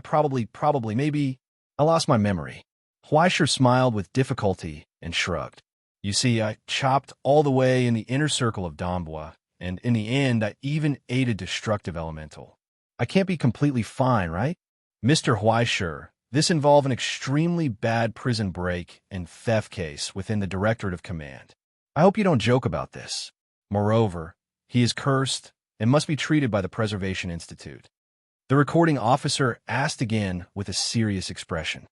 maybe I lost my memory." Huaishur smiled with difficulty and shrugged. "You see, I chopped all the way in the inner circle of Donbua, and in the end, I even ate a destructive elemental. I can't be completely fine, right?" "Mr. Huaishur, this involved an extremely bad prison break and theft case within the Directorate of Command. I hope you don't joke about this. Moreover, he is cursed and must be treated by the Preservation Institute." The recording officer asked again with a serious expression,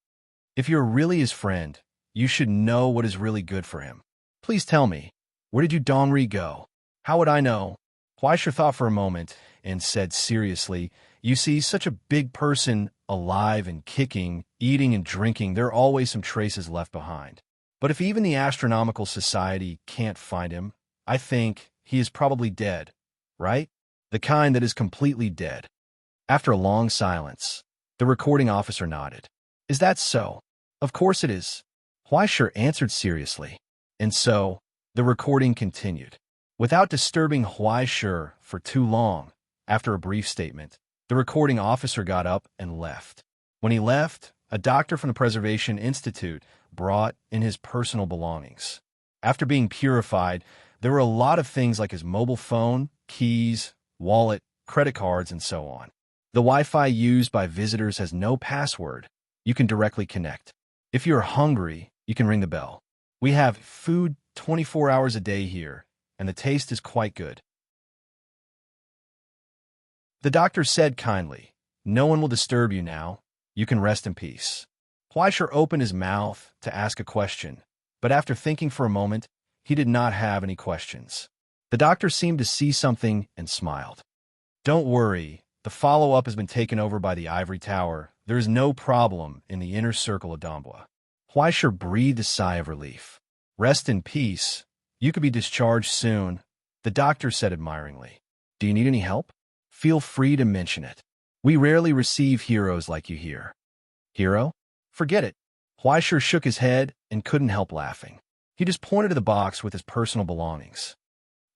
"If you're really his friend, you should know what is really good for him. Please tell me, where did you Dongri go?" "How would I know?" Huaishur thought for a moment and said seriously, "You see, such a big person, alive and kicking, eating and drinking, there are always some traces left behind. But if even the Astronomical Society can't find him, I think he is probably dead, right? The kind that is completely dead." After a long silence, the recording officer nodded. "Is that so?" "Of course it is," Huaishur answered seriously. And so, the recording continued. Without disturbing Huaishur for too long, after a brief statement, the recording officer got up and left. When he left, a doctor from the Preservation Institute brought in his personal belongings. After being purified, there were a lot of things like his mobile phone, keys, wallet, credit cards, and so on. The Wi-Fi used by visitors has no password. You can directly connect. If you're hungry, you can ring the bell. We have food 24 hours a day here, and the taste is quite good. The doctor said kindly, "No one will disturb you now. You can rest in peace." Huaishur opened his mouth to ask a question, but after thinking for a moment, he did not have any questions. The doctor seemed to see something and smiled. "Don't worry, the follow-up has been taken over by the Ivory Tower. There is no problem in the inner circle of Donbua." Huaishur breathed a sigh of relief. "Rest in peace. You could be discharged soon," the doctor said admiringly. "Do you need any help? Feel free to mention it. We rarely receive heroes like you here." "Hero? Forget it." Huaishur shook his head and couldn't help laughing. He just pointed to the box with his personal belongings.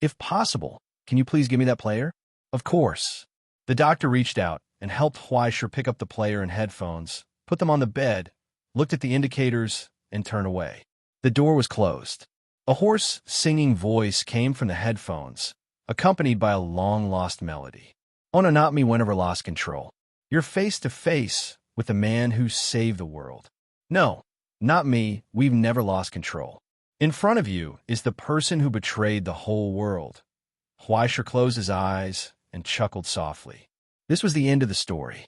"If possible, can you please give me that player?" "Of course." The doctor reached out and helped Huaishur pick up the player and headphones, put them on the bed, looked at the indicators, and turned away. The door was closed. A hoarse, singing voice came from the headphones, accompanied by a long-lost melody. "Oh no, not me, whenever lost control. You're face to face with the man who saved the world." "No, not me, we've never lost control. In front of you is the person who betrayed the whole world." Huaishur closed his eyes and chuckled softly. This was the end of the story.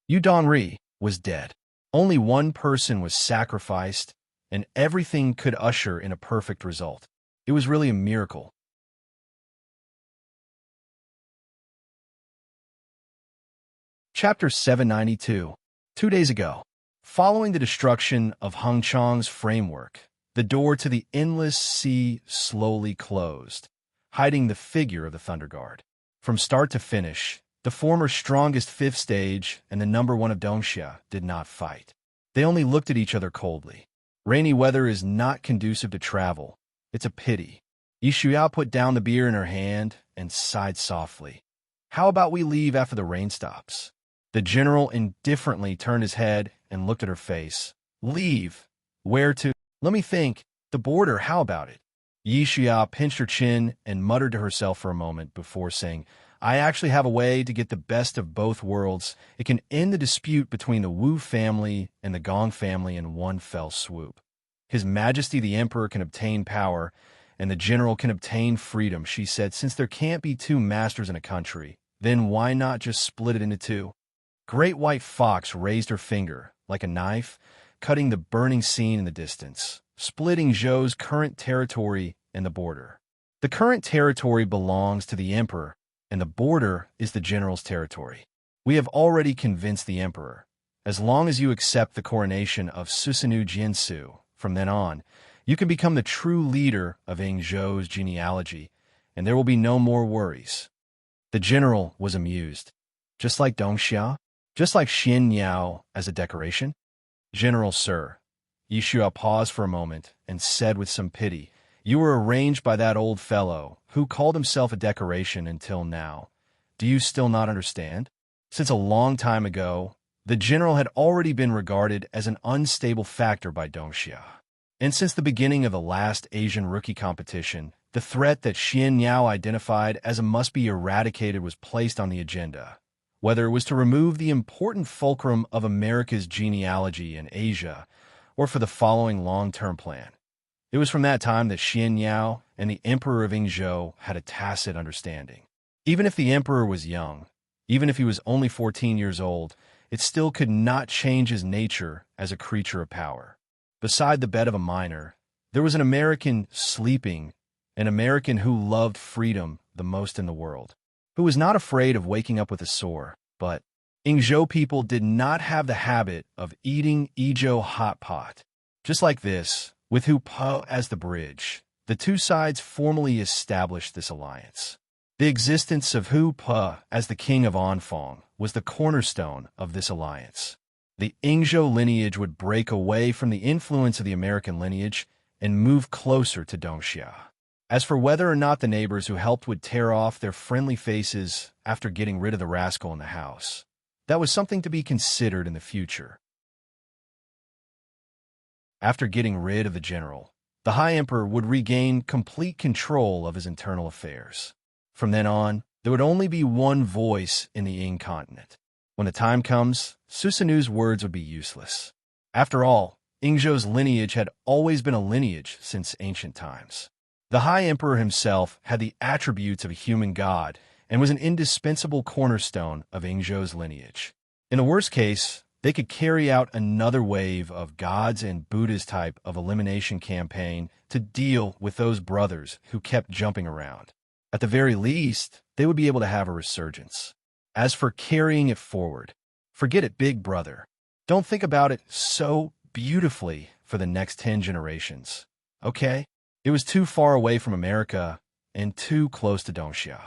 Yu Dongri was dead. Only one person was sacrificed, and everything could usher in a perfect result. It was really a miracle. Chapter 792. 2 days ago. Following the destruction of Hengchang's framework, the door to the endless sea slowly closed, hiding the figure of the Thunder Guard. From start to finish, The former strongest fifth stage and the number one of Dongxia did not fight. They only looked at each other coldly. Rainy weather is not conducive to travel. It's a pity. Yishuya put down the beer in her hand and sighed softly. How about we leave after the rain stops? The general indifferently turned his head and looked at her face. Leave? Where to? Let me think. The border, how about it? Yishuya pinched her chin and muttered to herself for a moment before saying, I actually have a way to get the best of both worlds. It can end the dispute between the Wu family and the Gong family in one fell swoop. His Majesty the Emperor can obtain power, and the general can obtain freedom, she said. Since there can't be two masters in a country, then why not just split it into two? Great White Fox raised her finger, like a knife, cutting the burning scene in the distance, splitting Zhou's current territory and the border. The current territory belongs to the Emperor, and the border is the general's territory. We have already convinced the Emperor. As long as you accept the coronation of Susanoo Jiansu, from then on, you can become the true leader of Zhou's genealogy, and there will be no more worries. The general was amused. Just like Dongxia? Just like Xin Yao as a decoration? General, sir. Yishuya paused for a moment and said with some pity, you were arranged by that old fellow who called himself a decoration until now. Do you still not understand? Since a long time ago, the general had already been regarded as an unstable factor by Dongxia. And since the beginning of the last Asian rookie competition, the threat that Xin Yao identified as a must-be eradicated was placed on the agenda. Whether it was to remove the important fulcrum of America's genealogy in Asia, or for the following long-term plan. It was from that time that Xin Yao and the Emperor of Zhou had a tacit understanding. Even if the Emperor was young, even if he was only 14 years old, it still could not change his nature as a creature of power. Beside the bed of a miner, there was an American sleeping, an American who loved freedom the most in the world, who was not afraid of waking up with a sore, but Zhou people did not have the habit of eating Zhou hot pot. Just like this, with Hu Po as the bridge, the two sides formally established this alliance. The existence of Hu Po as the king of Anfang was the cornerstone of this alliance. The Zhou lineage would break away from the influence of the American lineage and move closer to Dongxia. As for whether or not the neighbors who helped would tear off their friendly faces after getting rid of the rascal in the house, that was something to be considered in the future. After getting rid of the general, the High Emperor would regain complete control of his internal affairs. From then on, there would only be one voice in the Ying continent. When the time comes, Susanoo's words would be useless. After all, Zhou's lineage had always been a lineage since ancient times. The High Emperor himself had the attributes of a human god and was an indispensable cornerstone of Zhou's lineage. In the worst case, they could carry out another wave of gods and Buddhas type of elimination campaign to deal with those brothers who kept jumping around. At the very least, they would be able to have a resurgence. As for carrying it forward, forget it, big brother. Don't think about it so beautifully for the next 10 generations. Okay? It was too far away from America and too close to Dongxia.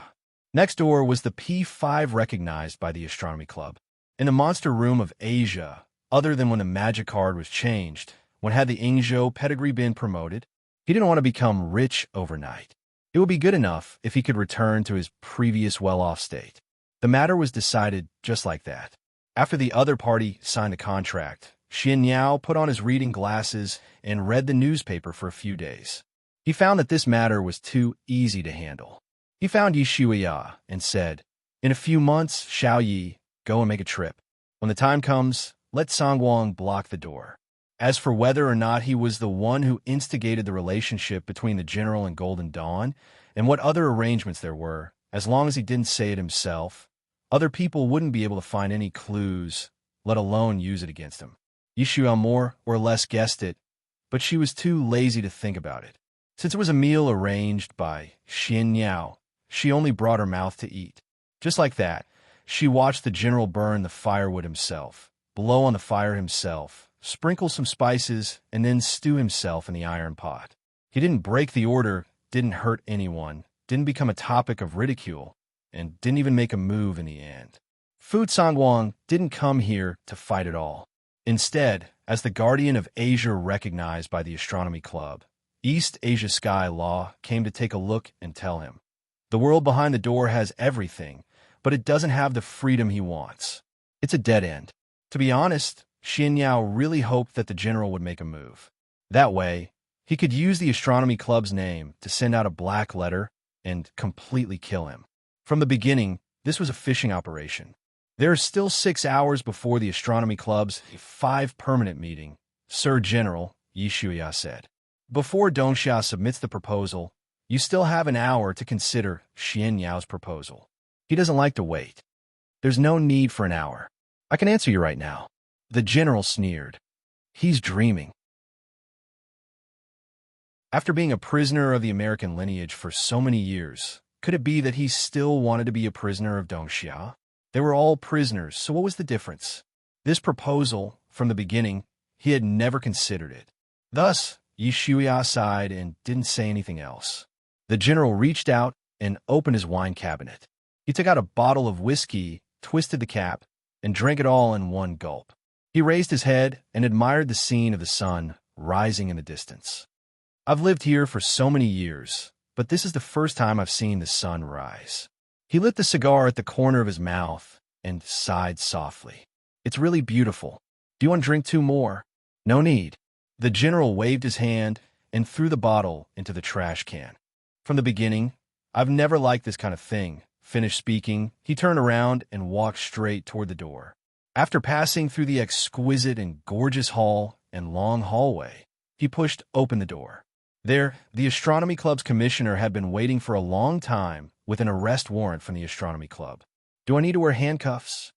Next door was the P5 recognized by the Astronomy Club. In the monster room of Asia, other than when the magic card was changed, when had the Zhou pedigree been promoted? He didn't want to become rich overnight. It would be good enough if he could return to his previous well-off state. The matter was decided just like that. After the other party signed the contract, Xin Yao put on his reading glasses and read the newspaper for a few days. He found that this matter was too easy to handle. He found Yishuya and said, in a few months, Xiao Yi, go and make a trip. When the time comes, let Songwang block the door. As for whether or not he was the one who instigated the relationship between the general and Golden Dawn, and what other arrangements there were, as long as he didn't say it himself, other people wouldn't be able to find any clues, let alone use it against him. Yishuya more or less guessed it, but she was too lazy to think about it. Since it was a meal arranged by Xin Yao, she only brought her mouth to eat. Just like that, she watched the general burn the firewood himself, blow on the fire himself, sprinkle some spices, and then stew himself in the iron pot. He didn't break the order, didn't hurt anyone, didn't become a topic of ridicule. and didn't even make a move in the end. Fu Sangwang didn't come here to fight at all. Instead, as the guardian of Asia recognized by the Astronomy Club, East Asia Sky Law came to take a look and tell him, the world behind the door has everything, but it doesn't have the freedom he wants. It's a dead end. To be honest, Xian Yao really hoped that the general would make a move. That way, he could use the Astronomy Club's name to send out a black letter and completely kill him. From the beginning, this was a fishing operation. There are still 6 hours before the Astronomy Club's 5 permanent meeting, Sir General, Yi Shuya said. Before Dongxia submits the proposal, you still have an hour to consider Xian Yao's proposal. He doesn't like to wait. There's no need for an hour. I can answer you right now. The general sneered. He's dreaming. After being a prisoner of the American lineage for so many years, could it be that he still wanted to be a prisoner of Dongxia? They were all prisoners, so what was the difference? This proposal, from the beginning, he had never considered it. Thus, Yi Shuya sighed and didn't say anything else. The general reached out and opened his wine cabinet. He took out a bottle of whiskey, twisted the cap, and drank it all in one gulp. He raised his head and admired the scene of the sun rising in the distance. I've lived here for so many years, but this is the first time I've seen the sun rise. He lit the cigar at the corner of his mouth and sighed softly. It's really beautiful. Do you want to drink 2 more? No need. The general waved his hand and threw the bottle into the trash can. From the beginning, I've never liked this kind of thing. Finished speaking, he turned around and walked straight toward the door. After passing through the exquisite and gorgeous hall and long hallway, he pushed open the door. There, the Astronomy Club's commissioner had been waiting for a long time with an arrest warrant from the Astronomy Club. Do I need to wear handcuffs?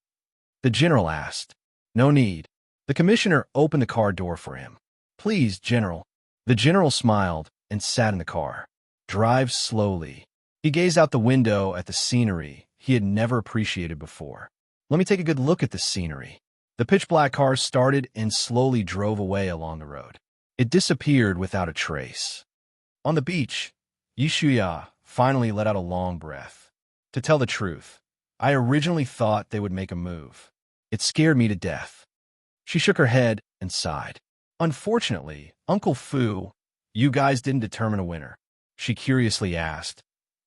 The general asked. No need. The commissioner opened the car door for him. Please, General. The general smiled and sat in the car. Drive slowly. He gazed out the window at the scenery he had never appreciated before. Let me take a good look at the scenery. The pitch-black car started and slowly drove away along the road. It disappeared without a trace. On the beach, Yi Shuya finally let out a long breath. To tell the truth, I originally thought they would make a move. It scared me to death. She shook her head and sighed. Unfortunately, Uncle Fu, you guys didn't determine a winner. She curiously asked.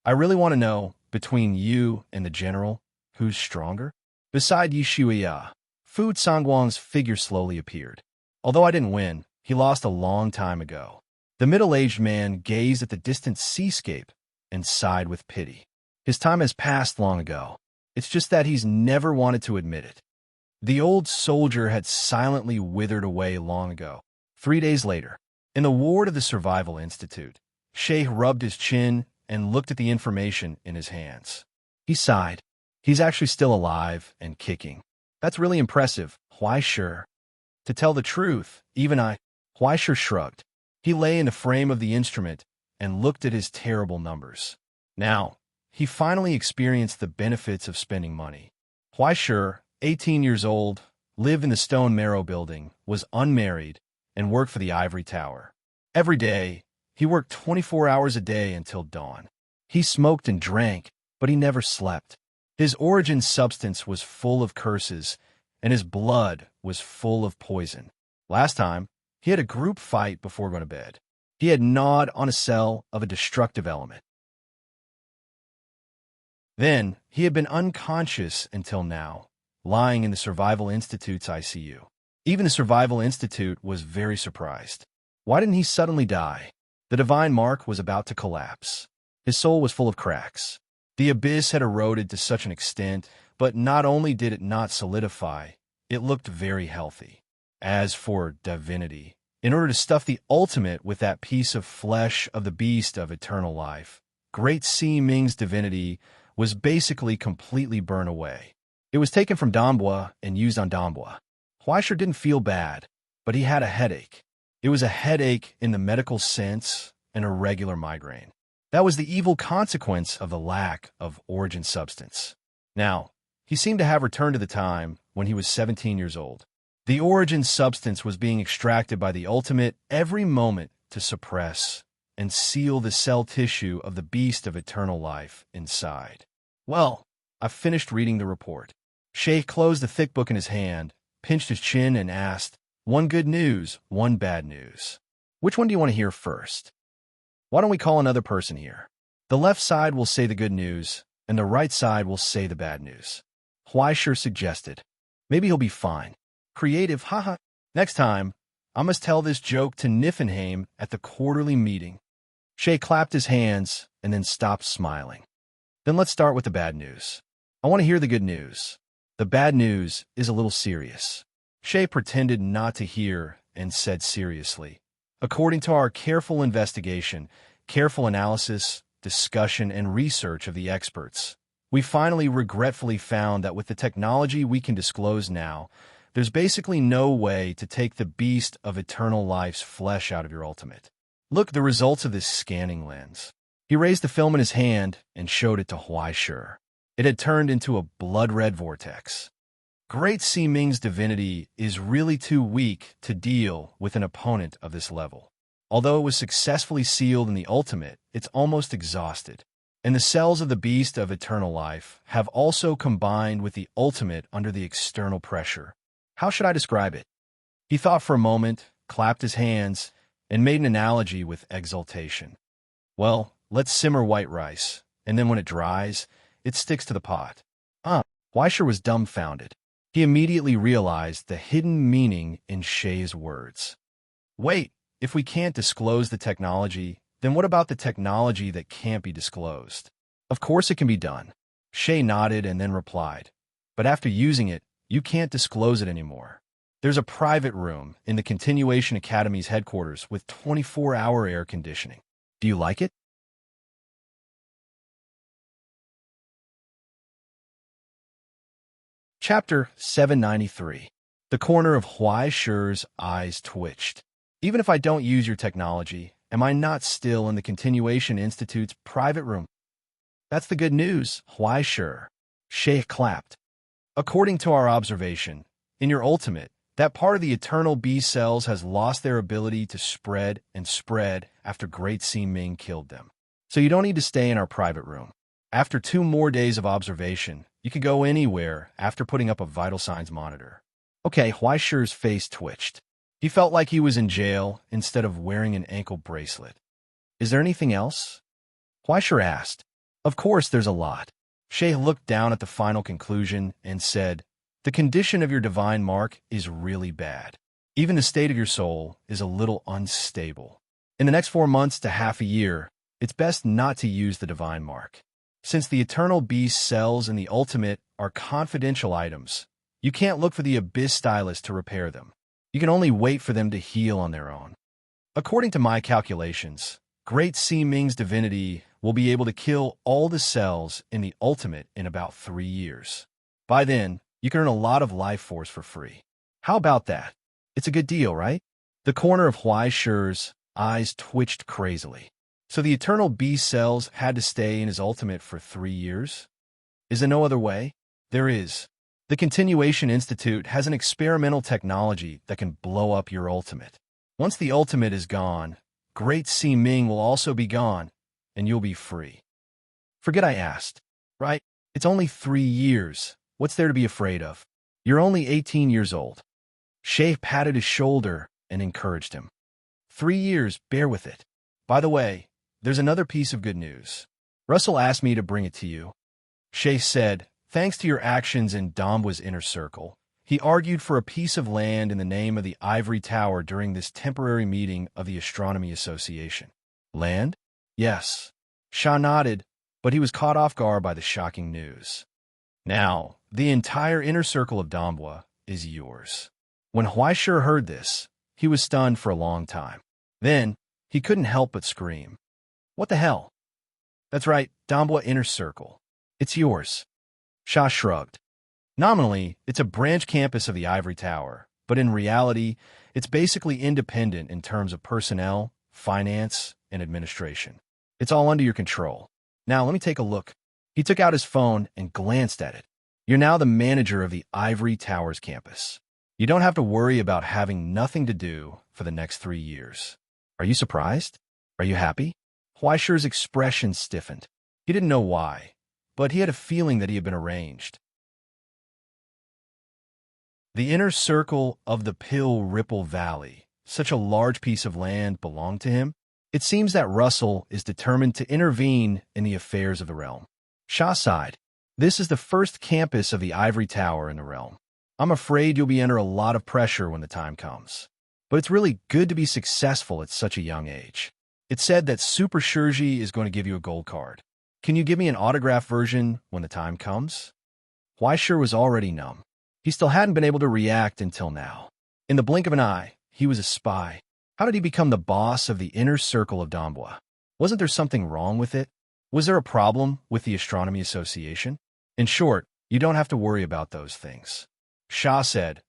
I really want to know, between you and the general, who's stronger? Beside Yi Shuya, Fu Sangwang's figure slowly appeared. Although I didn't win, he lost a long time ago. The middle-aged man gazed at the distant seascape and sighed with pity. His time has passed long ago. It's just that he's never wanted to admit it. The old soldier had silently withered away long ago. 3 days later, in the ward of the Survival Institute, Sheikh rubbed his chin and looked at the information in his hands. He sighed. He's actually still alive and kicking. That's really impressive. Why sure? To tell the truth, even Huaisher shrugged. He lay in the frame of the instrument and looked at his terrible numbers. Now, he finally experienced the benefits of spending money. Huaisher, 18 years old, lived in the Stone Marrow building, was unmarried, and worked for the Ivory Tower. Every day, he worked 24 hours a day until dawn. He smoked and drank, but he never slept. His origin substance was full of curses, and his blood was full of poison. Last time, he had a group fight before going to bed. He had gnawed on a cell of a destructive element. Then, he had been unconscious until now, lying in the Survival Institute's ICU. Even the Survival Institute was very surprised. Why didn't he suddenly die? The divine mark was about to collapse. His soul was full of cracks. The abyss had eroded to such an extent, but not only did it not solidify, it looked very healthy. As for divinity, in order to stuff the ultimate with that piece of flesh of the beast of eternal life, Great Si Ming's divinity was basically completely burned away. It was taken from Dambwa and used on Dambwa. Huaisher didn't feel bad, but he had a headache. It was a headache in the medical sense, an irregular migraine. That was the evil consequence of the lack of origin substance. Now, he seemed to have returned to the time when he was 17 years old. The origin substance was being extracted by the ultimate every moment to suppress and seal the cell tissue of the beast of eternal life inside. Well, I've finished reading the report. Shay closed the thick book in his hand, pinched his chin, and asked, one good news, one bad news. Which one do you want to hear first? Why don't we call another person here? The left side will say the good news, and the right side will say the bad news. Huaisher suggested. Maybe he'll be fine. Creative, haha. Next time, I must tell this joke to Niflheim at the quarterly meeting. Shay clapped his hands and then stopped smiling. Then let's start with the bad news. I want to hear the good news. The bad news is a little serious. Shay pretended not to hear and said seriously. According to our careful investigation, careful analysis, discussion, and research of the experts, we finally regretfully found that with the technology we can disclose now, there's basically no way to take the beast of eternal life's flesh out of your ultimate. Look, the results of this scanning lens. He raised the film in his hand and showed it to Huaisher. It had turned into a blood-red vortex. Great Ming's divinity is really too weak to deal with an opponent of this level. Although it was successfully sealed in the ultimate, it's almost exhausted. And the cells of the beast of eternal life have also combined with the ultimate under the external pressure. How should I describe it? He thought for a moment, clapped his hands, and made an analogy with exaltation. Well, let's simmer white rice, and then when it dries, it sticks to the pot. Huaisher was dumbfounded. He immediately realized the hidden meaning in Shay's words. Wait, if we can't disclose the technology, then what about the technology that can't be disclosed? Of course it can be done. Shay nodded and then replied, but after using it, you can't disclose it anymore. There's a private room in the Continuation Academy's headquarters with 24-hour air conditioning. Do you like it? Chapter 793. The corner of Huaisher's eyes twitched. Even if I don't use your technology, am I not still in the Continuation Institute's private room? That's the good news, Huaisher. Shay clapped. According to our observation, in your ultimate, that part of the eternal B cells has lost their ability to spread and spread after Great Ming killed them. So you don't need to stay in our private room. After 2 more days of observation, you can go anywhere after putting up a vital signs monitor. Okay, Huaisher's face twitched. He felt like he was in jail instead of wearing an ankle bracelet. Is there anything else? Huaisher asked. Of course there's a lot. Shay looked down at the final conclusion and said, the condition of your divine mark is really bad. Even the state of your soul is a little unstable. In the next 4 months to half a year, it's best not to use the divine mark. Since the eternal beast cells in the ultimate are confidential items, you can't look for the abyss stylist to repair them. You can only wait for them to heal on their own. According to my calculations, Great Ming's divinity will be able to kill all the cells in the ultimate in about 3 years. By then, you can earn a lot of life force for free. How about that? It's a good deal, right? The corner of Huaisher's eyes twitched crazily. So the eternal B cells had to stay in his ultimate for 3 years? Is there no other way? There is. The Continuation Institute has an experimental technology that can blow up your ultimate. Once the ultimate is gone, Great Ming will also be gone, and you'll be free. Forget I asked, right? It's only 3 years. What's there to be afraid of? You're only 18 years old. Shay patted his shoulder and encouraged him. 3 years, bear with it. By the way, there's another piece of good news. Russell asked me to bring it to you. Shay said, thanks to your actions in Domwa's inner circle, he argued for a piece of land in the name of the Ivory Tower during this temporary meeting of the Astronomy Association. Land? Yes. Shah nodded, but he was caught off guard by the shocking news. Now, the entire inner circle of Domwa is yours. When Huaisher heard this, he was stunned for a long time. Then, he couldn't help but scream. What the hell? That's right, Domwa Inner Circle. It's yours. Shah shrugged. Nominally, it's a branch campus of the Ivory Tower, but in reality, it's basically independent in terms of personnel, finance, and administration. It's all under your control. Now, let me take a look. He took out his phone and glanced at it. You're now the manager of the Ivory Towers campus. You don't have to worry about having nothing to do for the next 3 years. Are you surprised? Are you happy? Huaisher's expression stiffened. He didn't know why, but he had a feeling that he had been arranged. The inner circle of the Pill Ripple Valley, such a large piece of land, belonged to him. It seems that Russell is determined to intervene in the affairs of the realm. Shah sighed. This is the first campus of the Ivory Tower in the realm. I'm afraid you'll be under a lot of pressure when the time comes. But it's really good to be successful at such a young age. It's said that Super Shurji is going to give you a gold card. Can you give me an autograph version when the time comes? Huaishur was already numb. He still hadn't been able to react until now. In the blink of an eye, he was a spy. How did he become the boss of the inner circle of Doomsday? Wasn't there something wrong with it? Was there a problem with the Astronomy Association? In short, you don't have to worry about those things. Shah said,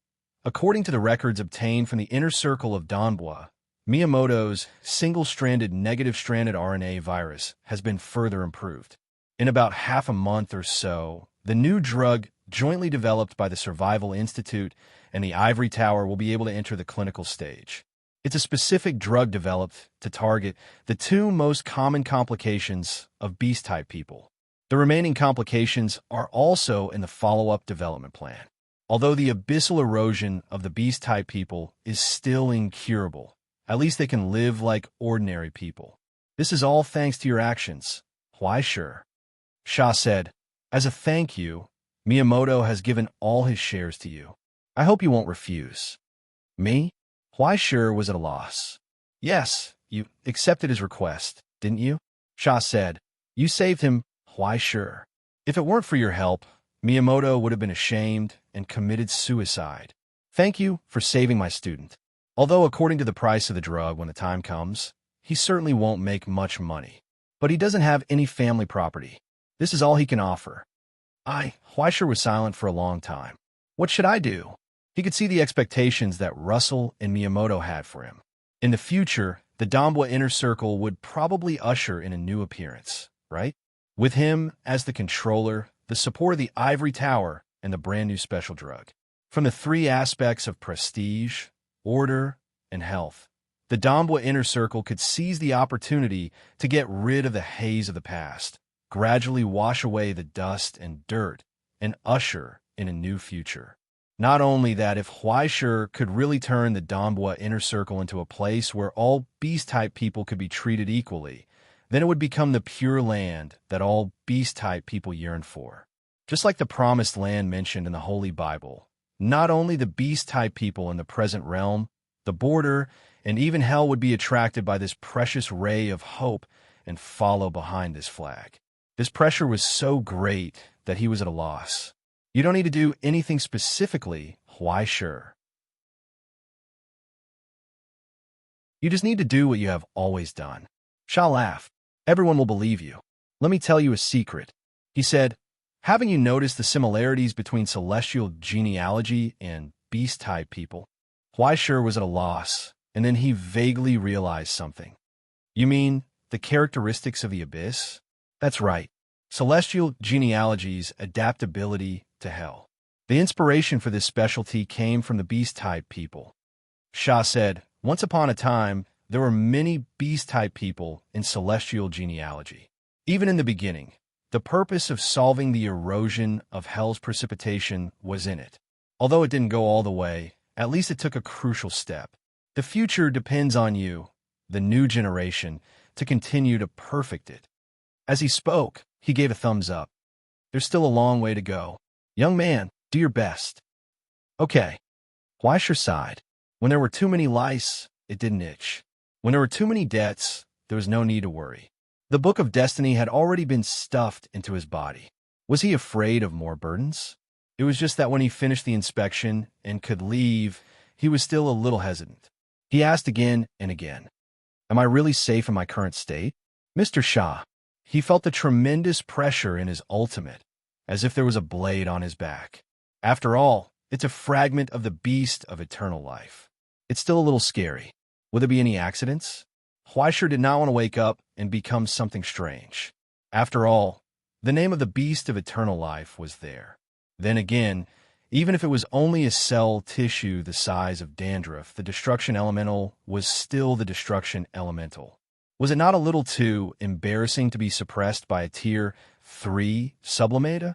according to the records obtained from the inner circle of Doomsday, Miyamoto's single-stranded negative-stranded RNA virus has been further improved. In about half a month or so, the new drug jointly developed by the Survival Institute and the Ivory Tower will be able to enter the clinical stage. It's a specific drug developed to target the two most common complications of beast-type people. The remaining complications are also in the follow-up development plan. Although the abyssal erosion of the beast-type people is still incurable, at least they can live like ordinary people. This is all thanks to your actions. Huaishur. Shah said, as a thank you, Miyamoto has given all his shares to you. I hope you won't refuse. Me? Huaishur was at a loss. Yes, you accepted his request, didn't you? Shah said, you saved him, Huaishur. If it weren't for your help, Miyamoto would have been ashamed and committed suicide. Thank you for saving my student. Although according to the price of the drug when the time comes, he certainly won't make much money. But he doesn't have any family property. This is all he can offer. Huaishur was silent for a long time. What should I do? He could see the expectations that Russell and Miyamoto had for him. In the future, the Doomsday Inner Circle would probably usher in a new appearance, right? With him as the controller, the support of the Ivory Tower, and the brand new special drug. From the three aspects of prestige, order, and health, the Doomsday Inner Circle could seize the opportunity to get rid of the haze of the past, gradually wash away the dust and dirt, and usher in a new future. Not only that, if Huaishur could really turn the Doomsday Inner Circle into a place where all beast-type people could be treated equally, then it would become the pure land that all beast-type people yearn for. Just like the promised land mentioned in the Holy Bible, not only the beast-type people in the present realm, the border, and even hell would be attracted by this precious ray of hope and follow behind this flag. This pressure was so great that he was at a loss. You don't need to do anything specifically, Huaishur. You just need to do what you have always done. Shah laughed. Everyone will believe you. Let me tell you a secret. He said, haven't you noticed the similarities between celestial genealogy and beast-type people? Huaishur was at a loss, and then he vaguely realized something. You mean the characteristics of the abyss? That's right. Celestial genealogy's adaptability to hell. The inspiration for this specialty came from the beast-type people. Shah said, once upon a time, there were many beast-type people in celestial genealogy. Even in the beginning, the purpose of solving the erosion of hell's precipitation was in it. Although it didn't go all the way, at least it took a crucial step. The future depends on you, the new generation, to continue to perfect it. As he spoke, he gave a thumbs up. There's still a long way to go. Young man, do your best. Okay. Huaishur sighed. When there were too many lice, it didn't itch. When there were too many debts, there was no need to worry. The Book of Destiny had already been stuffed into his body. Was he afraid of more burdens? It was just that when he finished the inspection and could leave, he was still a little hesitant. He asked again and again, am I really safe in my current state? Mr. Shah. He felt the tremendous pressure in his ultimate, as if there was a blade on his back. After all, it's a fragment of the beast of eternal life. It's still a little scary. Will there be any accidents? Huaishur did not want to wake up and become something strange. After all, the name of the beast of eternal life was there. Then again, even if it was only a cell tissue the size of dandruff, the destruction elemental was still the destruction elemental. Was it not a little too embarrassing to be suppressed by a tear 3 sublimata?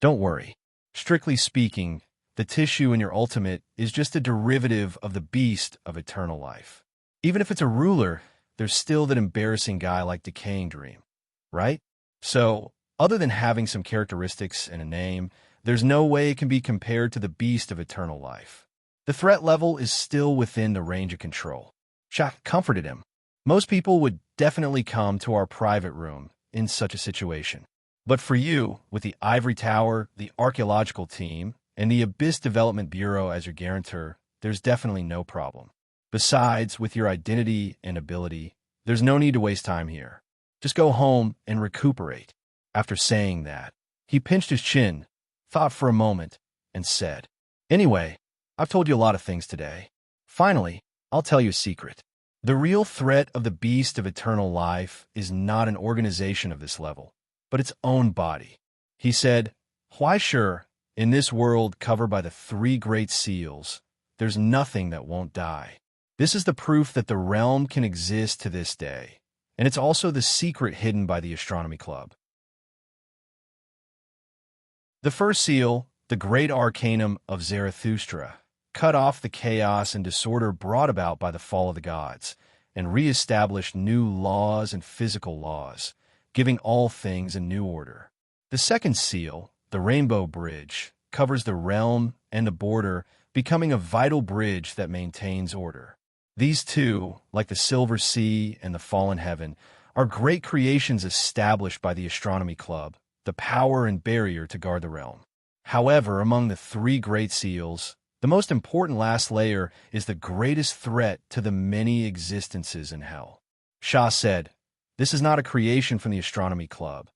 Don't worry. Strictly speaking, the tissue in your ultimate is just a derivative of the beast of eternal life. Even if it's a ruler, there's still that embarrassing guy like Decaying Dream, right? So, other than having some characteristics and a name, there's no way it can be compared to the beast of eternal life. The threat level is still within the range of control. Shaq comforted him. Most people would definitely come to our private room in such a situation. But for you, with the Ivory Tower, the archaeological team, and the Abyss Development Bureau as your guarantor, there's definitely no problem. Besides, with your identity and ability, there's no need to waste time here. Just go home and recuperate. After saying that, he pinched his chin, thought for a moment, and said, "Anyway, I've told you a lot of things today. Finally, I'll tell you a secret. The real threat of the beast of eternal life is not an organization of this level, but its own body." He said, "Why sure, in this world covered by the 3 great seals, there's nothing that won't die. This is the proof that the realm can exist to this day, and it's also the secret hidden by the Astronomy Club." The first seal, the great arcanum of Zarathustra, cut off the chaos and disorder brought about by the fall of the gods, and re-established new laws and physical laws, giving all things a new order. The second seal, the Rainbow Bridge, covers the realm and the border, becoming a vital bridge that maintains order. These two, like the Silver Sea and the Fallen Heaven, are great creations established by the Astronomy Club, the power and barrier to guard the realm. However, among the 3 great seals, the most important last layer is the greatest threat to the many existences in hell. Shah said, "This is not a creation from the Astronomy Club,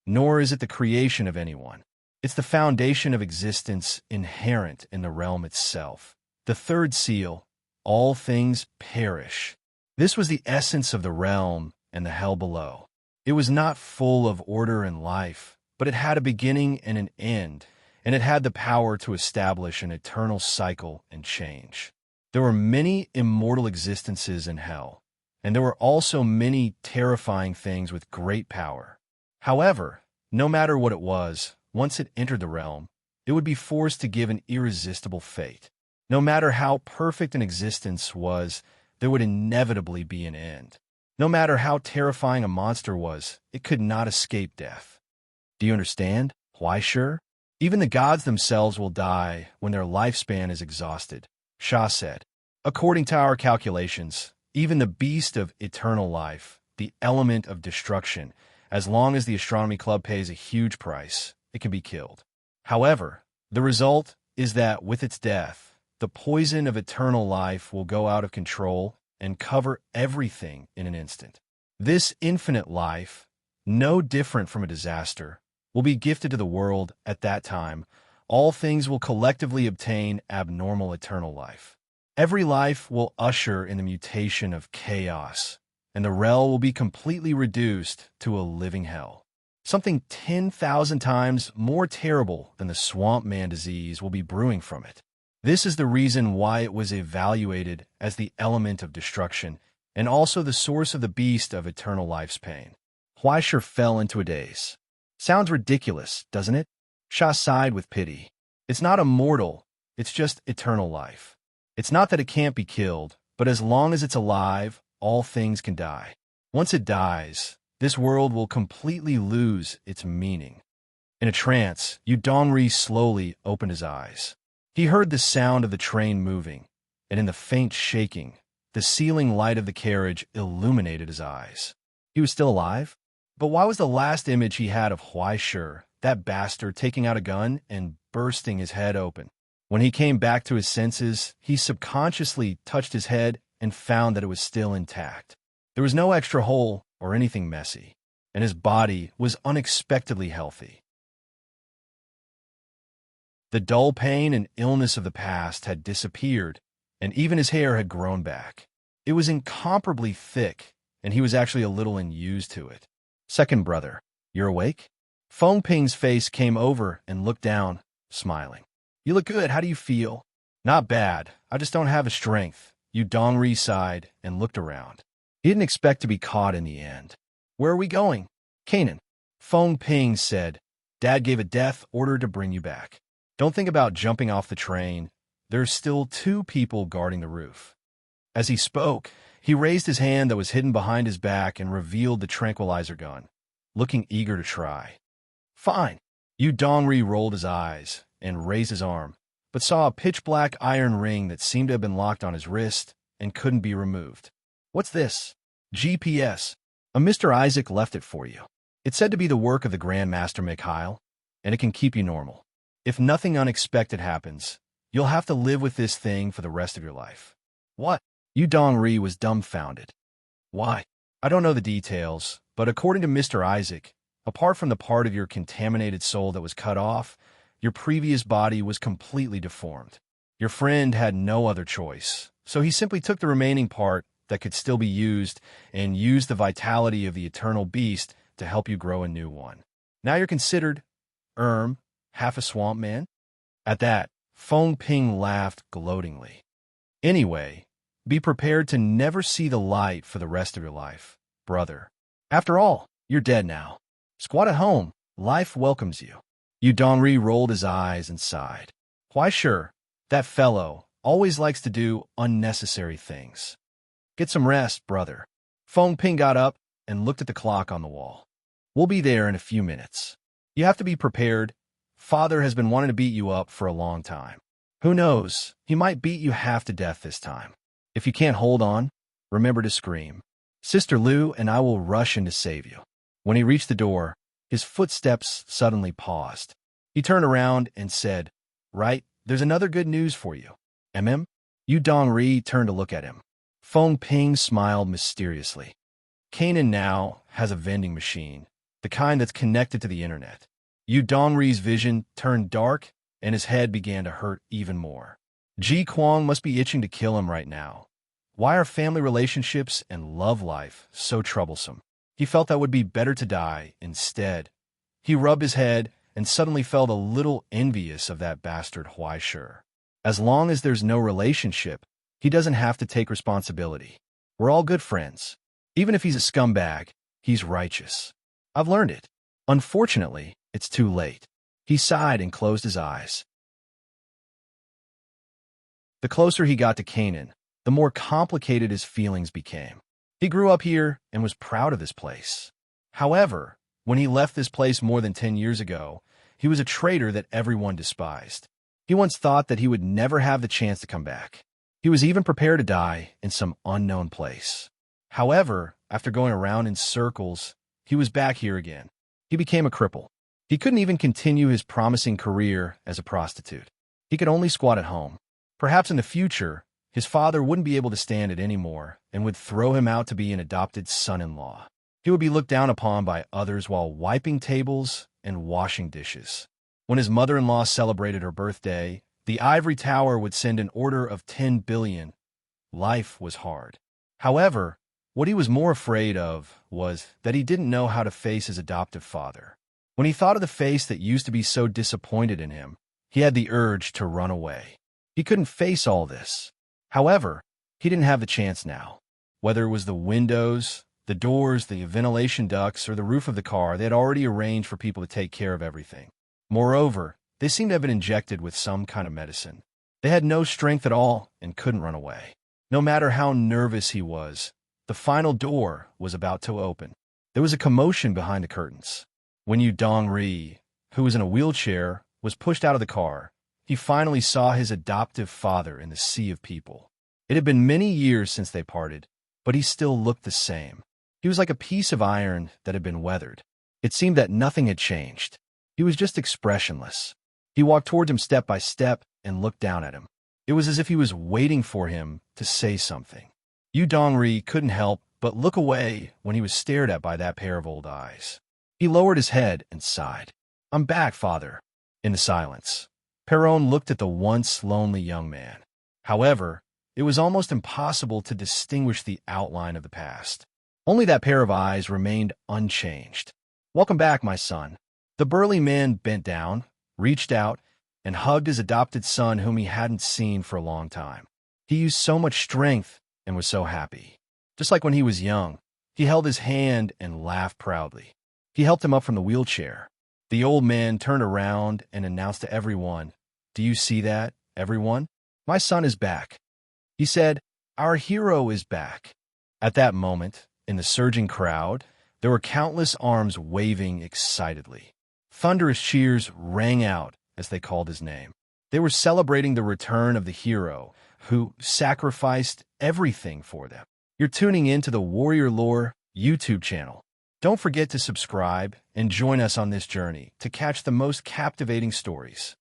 nor is it the creation of anyone. It's the foundation of existence inherent in the realm itself. The third seal, all things perish. This was the essence of the realm and the hell below. It was not full of order and life, but it had a beginning and an end, and it had the power to establish an eternal cycle and change. There were many immortal existences in hell, and there were also many terrifying things with great power. However, no matter what it was, once it entered the realm, it would be forced to give an irresistible fate. No matter how perfect an existence was, there would inevitably be an end. No matter how terrifying a monster was, it could not escape death. Do you understand? Why sure? Even the gods themselves will die when their lifespan is exhausted," Shah said. "According to our calculations, even the beast of eternal life, the element of destruction, as long as the Astronomy Club pays a huge price, it can be killed. However, the result is that with its death, the poison of eternal life will go out of control and cover everything in an instant. This infinite life, no different from a disaster, will be gifted to the world at that time. All things will collectively obtain abnormal eternal life. Every life will usher in the mutation of chaos, and the realm will be completely reduced to a living hell. Something 10,000 times more terrible than the swamp man disease will be brewing from it. This is the reason why it was evaluated as the element of destruction, and also the source of the beast of eternal life's pain." Huaisher fell into a daze. "Sounds ridiculous, doesn't it?" Shah sighed with pity. "It's not immortal, it's just eternal life. It's not that it can't be killed, but as long as it's alive, all things can die. Once it dies, this world will completely lose its meaning." In a trance, Yu Dongri slowly opened his eyes. He heard the sound of the train moving, and in the faint shaking, the ceiling light of the carriage illuminated his eyes. He was still alive? But why was the last image he had of Huaisher, that bastard, taking out a gun and bursting his head open? When he came back to his senses, he subconsciously touched his head and found that it was still intact. There was no extra hole or anything messy, and his body was unexpectedly healthy. The dull pain and illness of the past had disappeared, and even his hair had grown back. It was incomparably thick, and he was actually a little unused to it. "Second brother, you're awake?" Feng Ping's face came over and looked down, smiling. "You look good. How do you feel?" "Not bad. I just don't have the strength." Yu Dongri sighed and looked around. He didn't expect to be caught in the end. "Where are we going?" "Canaan." Phone ping said, "Dad gave a death order to bring you back. Don't think about jumping off the train. There's still 2 people guarding the roof." As he spoke, he raised his hand that was hidden behind his back and revealed the tranquilizer gun, looking eager to try. "Fine." Yu Dongri rolled his eyes and raised his arm, but saw a pitch-black iron ring that seemed to have been locked on his wrist and couldn't be removed. "What's this?" "GPS. A Mr. Isaac left it for you. It's said to be the work of the Grand Master Mikhail, and it can keep you normal. If nothing unexpected happens, you'll have to live with this thing for the rest of your life." "What?" Yu Dongri was dumbfounded. "Why? I don't know the details, but according to Mr. Isaac, apart from the part of your contaminated soul that was cut off, your previous body was completely deformed. Your friend had no other choice, so he simply took the remaining part that could still be used and used the vitality of the eternal beast to help you grow a new one. Now you're considered, half a swamp man?" At that, Feng Ping laughed gloatingly. "Anyway, be prepared to never see the light for the rest of your life, brother. After all, you're dead now. Squat at home. Life welcomes you." Yu Dongri rolled his eyes and sighed. "Why sure, that fellow always likes to do unnecessary things. Get some rest, brother." Feng Ping got up and looked at the clock on the wall. "We'll be there in a few minutes. You have to be prepared. Father has been wanting to beat you up for a long time. Who knows, he might beat you half to death this time. If you can't hold on, remember to scream. Sister Lu and I will rush in to save you." When he reached the door, his footsteps suddenly paused. He turned around and said, "Right, there's another good news for you." Yu Dongri turned to look at him. Feng Ping smiled mysteriously. "Kanan now has a vending machine, the kind that's connected to the internet." Yu Dongri's vision turned dark, and his head began to hurt even more. Ji Kwang must be itching to kill him right now. Why are family relationships and love life so troublesome? He felt that would be better to die instead. He rubbed his head and suddenly felt a little envious of that bastard Huai Shi. As long as there's no relationship, he doesn't have to take responsibility. We're all good friends. Even if he's a scumbag, he's righteous. I've learned it. Unfortunately, it's too late. He sighed and closed his eyes. The closer he got to Canaan, the more complicated his feelings became. He grew up here and was proud of this place. However, when he left this place more than 10 years ago, he was a traitor that everyone despised. He once thought that he would never have the chance to come back. He was even prepared to die in some unknown place. However, after going around in circles, he was back here again. He became a cripple. He couldn't even continue his promising career as a prostitute. He could only squat at home. Perhaps in the future, his father wouldn't be able to stand it anymore and would throw him out to be an adopted son-in-law. He would be looked down upon by others while wiping tables and washing dishes. When his mother-in-law celebrated her birthday, the ivory tower would send an order of 10 billion. Life was hard. However, what he was more afraid of was that he didn't know how to face his adoptive father. When he thought of the face that used to be so disappointed in him, he had the urge to run away. He couldn't face all this. However, he didn't have the chance now. Whether it was the windows, the doors, the ventilation ducts, or the roof of the car, they had already arranged for people to take care of everything. Moreover, they seemed to have been injected with some kind of medicine. They had no strength at all and couldn't run away. No matter how nervous he was, the final door was about to open. There was a commotion behind the curtains. When Yu Dongri, who was in a wheelchair, was pushed out of the car, he finally saw his adoptive father in the sea of people. It had been many years since they parted, but he still looked the same. He was like a piece of iron that had been weathered. It seemed that nothing had changed. He was just expressionless. He walked towards him step by step and looked down at him. It was as if he was waiting for him to say something. Yu Dongri couldn't help but look away when he was stared at by that pair of old eyes. He lowered his head and sighed. "I'm back, father." In the silence, Perron looked at the once lonely young man. However, it was almost impossible to distinguish the outline of the past. Only that pair of eyes remained unchanged. "Welcome back, my son." The burly man bent down, reached out, and hugged his adopted son whom he hadn't seen for a long time. He used so much strength and was so happy. Just like when he was young, he held his hand and laughed proudly. He helped him up from the wheelchair. The old man turned around and announced to everyone, "Do you see that, everyone? My son is back." He said, "Our hero is back." At that moment, in the surging crowd, there were countless arms waving excitedly. Thunderous cheers rang out as they called his name. They were celebrating the return of the hero who sacrificed everything for them. You're tuning in to the Warrior Lore YouTube channel. Don't forget to subscribe and join us on this journey to catch the most captivating stories.